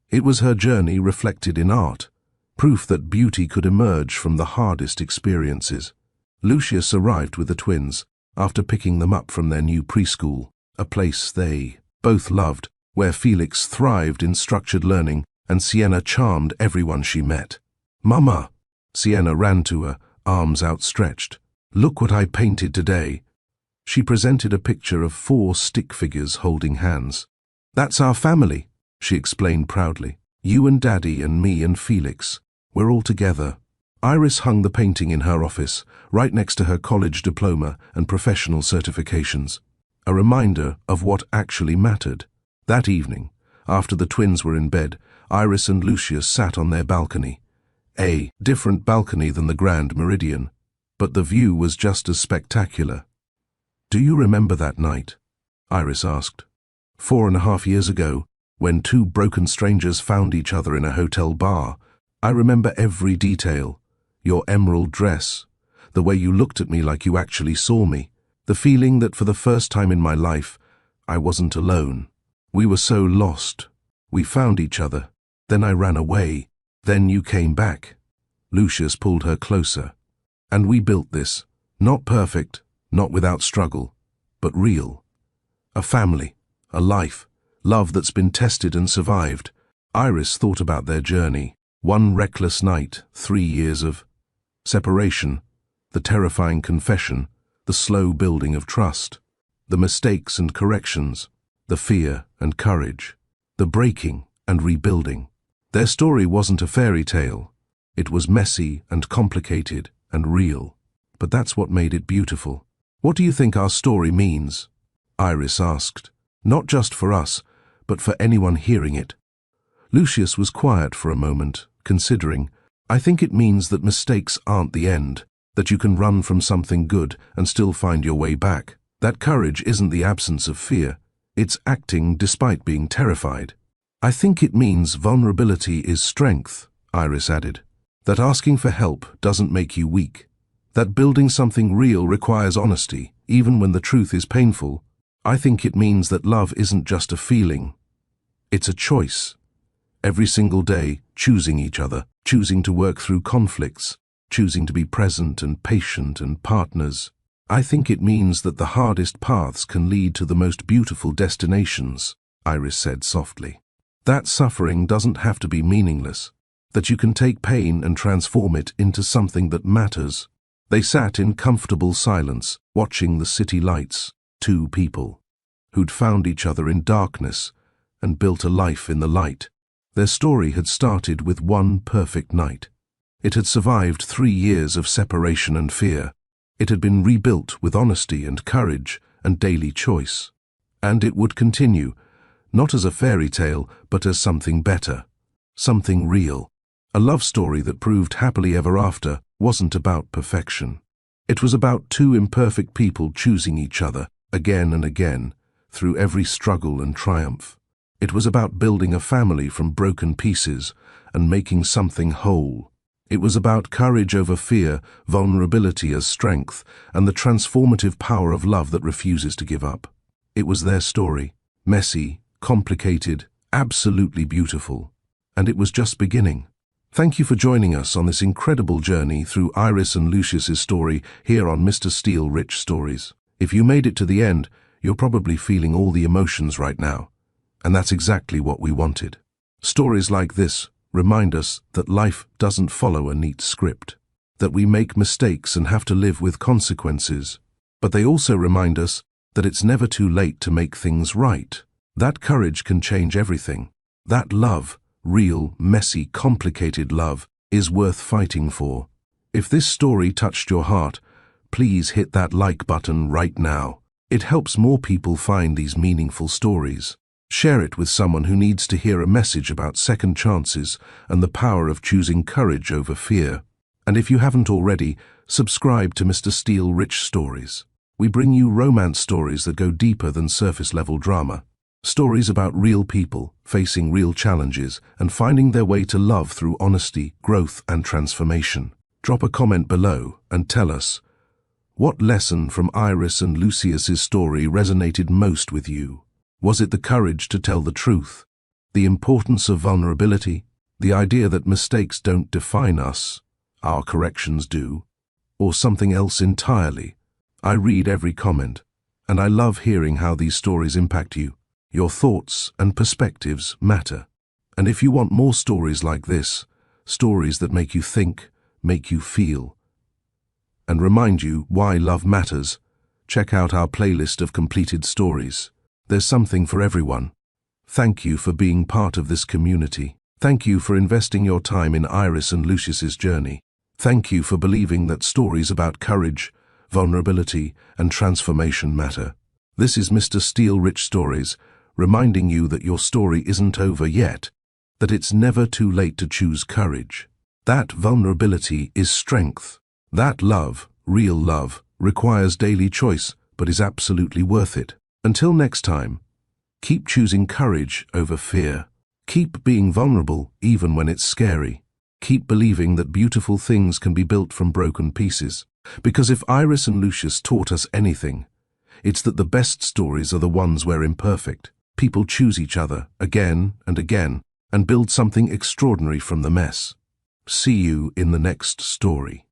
It was her journey reflected in art, proof that beauty could emerge from the hardest experiences. Lucius arrived with the twins, after picking them up from their new preschool, a place they both loved, where Felix thrived in structured learning and Sienna charmed everyone she met. "Mama!" Sienna ran to her, arms outstretched. "Look what I painted today." She presented a picture of 4 stick figures holding hands. "That's our family," she explained proudly. "You and Daddy and me and Felix. We're all together." Iris hung the painting in her office, right next to her college diploma and professional certifications. A reminder of what actually mattered. That evening, after the twins were in bed, Iris and Lucius sat on their balcony. A different balcony than the Grand Meridian, but the view was just as spectacular. "Do you remember that night?" Iris asked. 4.5 years ago, when 2 broken strangers found each other in a hotel bar. I remember every detail. Your emerald dress, the way you looked at me like you actually saw me, the feeling that for the first time in my life, I wasn't alone. We were so lost. We found each other. Then I ran away. Then you came back. Lucius pulled her closer. And we built this, not perfect, not without struggle, but real. A family, a life, love that's been tested and survived. Iris thought about their journey. 1 reckless night, 3 years of separation, the terrifying confession, the slow building of trust, the mistakes and corrections, the fear and courage, the breaking and rebuilding. Their story wasn't a fairy tale. It was messy and complicated and real. But that's what made it beautiful. "What do you think our story means?" Iris asked. "Not just for us, but for anyone hearing it." Lucius was quiet for a moment, considering. "I think it means that mistakes aren't the end, that you can run from something good and still find your way back. That courage isn't the absence of fear, it's acting despite being terrified." "I think it means vulnerability is strength," Iris added. "That asking for help doesn't make you weak. That building something real requires honesty, even when the truth is painful. I think it means that love isn't just a feeling. It's a choice. Every single day, choosing each other, choosing to work through conflicts, choosing to be present and patient and partners. I think it means that the hardest paths can lead to the most beautiful destinations," Iris said softly. "That suffering doesn't have to be meaningless, that you can take pain and transform it into something that matters." They sat in comfortable silence, watching the city lights, 2 people who'd found each other in darkness and built a life in the light. Their story had started with 1 perfect night. It had survived 3 years of separation and fear. It had been rebuilt with honesty and courage and daily choice. And it would continue, not as a fairy tale, but as something better, something real. A love story that proved happily ever after wasn't about perfection. It was about 2 imperfect people choosing each other again and again, through every struggle and triumph. It was about building a family from broken pieces and making something whole. It was about courage over fear, vulnerability as strength, and the transformative power of love that refuses to give up. It was their story, messy, complicated, absolutely beautiful. And it was just beginning. Thank you for joining us on this incredible journey through Iris and Lucius's story here on Mr. Steele Rich Stories. If you made it to the end, you're probably feeling all the emotions right now. And that's exactly what we wanted. Stories like this remind us that life doesn't follow a neat script, that we make mistakes and have to live with consequences. But they also remind us that it's never too late to make things right. That courage can change everything. That love, real, messy, complicated love, is worth fighting for. If this story touched your heart, please hit that like button right now. It helps more people find these meaningful stories. Share it with someone who needs to hear a message about second chances and the power of choosing courage over fear. And if you haven't already, subscribe to Mr. Steele Rich Stories. We bring you romance stories that go deeper than surface-level drama. Stories about real people facing real challenges and finding their way to love through honesty, growth, and transformation. Drop a comment below and tell us, what lesson from Iris and Lucius's story resonated most with you? Was it the courage to tell the truth, the importance of vulnerability, the idea that mistakes don't define us, our corrections do, or something else entirely? I read every comment, and I love hearing how these stories impact you. Your thoughts and perspectives matter. And if you want more stories like this, stories that make you think, make you feel, and remind you why love matters, check out our playlist of completed stories. There's something for everyone. Thank you for being part of this community. Thank you for investing your time in Iris and Lucius's journey. Thank you for believing that stories about courage, vulnerability, and transformation matter. This is Mr. Steele Rich Stories, reminding you that your story isn't over yet, that it's never too late to choose courage. That vulnerability is strength. That love, real love, requires daily choice, but is absolutely worth it. Until next time, keep choosing courage over fear. Keep being vulnerable even when it's scary. Keep believing that beautiful things can be built from broken pieces. Because if Iris and Lucius taught us anything, it's that the best stories are the ones where imperfect people choose each other again and again and build something extraordinary from the mess. See you in the next story.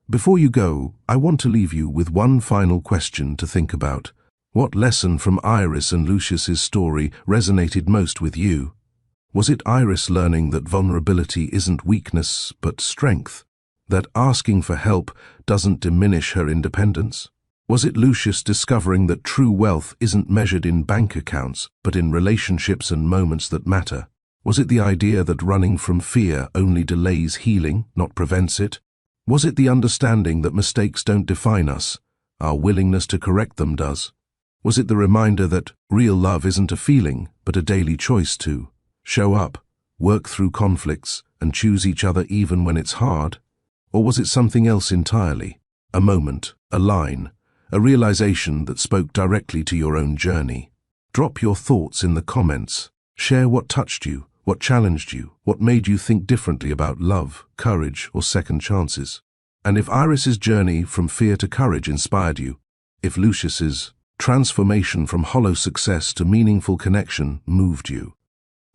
Before you go, I want to leave you with one final question to think about. What lesson from Iris and Lucius's story resonated most with you? Was it Iris learning that vulnerability isn't weakness but strength? That asking for help doesn't diminish her independence? Was it Lucius discovering that true wealth isn't measured in bank accounts but in relationships and moments that matter? Was it the idea that running from fear only delays healing, not prevents it? Was it the understanding that mistakes don't define us, our willingness to correct them does? Was it the reminder that real love isn't a feeling, but a daily choice to show up, work through conflicts, and choose each other even when it's hard? Or was it something else entirely? A moment, a line, a realization that spoke directly to your own journey? Drop your thoughts in the comments. Share what touched you, what challenged you, what made you think differently about love, courage, or second chances. And if Iris's journey from fear to courage inspired you, if Lucius's transformation from hollow success to meaningful connection moved you,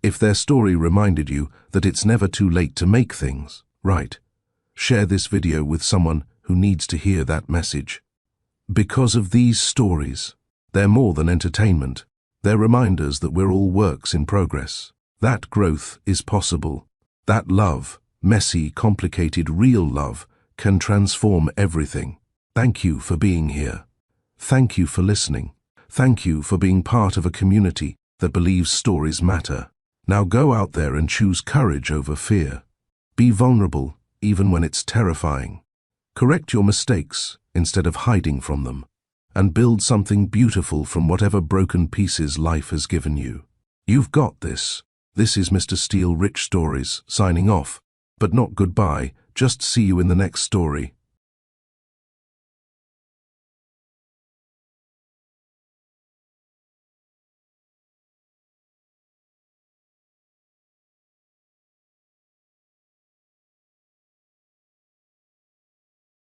if their story reminded you that it's never too late to make things right, share this video with someone who needs to hear that message. Because of these stories, they're more than entertainment. They're reminders that we're all works in progress. That growth is possible. That love, messy, complicated, real love, can transform everything. Thank you for being here. Thank you for listening. Thank you for being part of a community that believes stories matter. Now go out there and choose courage over fear. Be vulnerable, even when it's terrifying. Correct your mistakes instead of hiding from them. And build something beautiful from whatever broken pieces life has given you. You've got this. This is Mr. Steele Rich Stories, signing off. But not goodbye, just see you in the next story.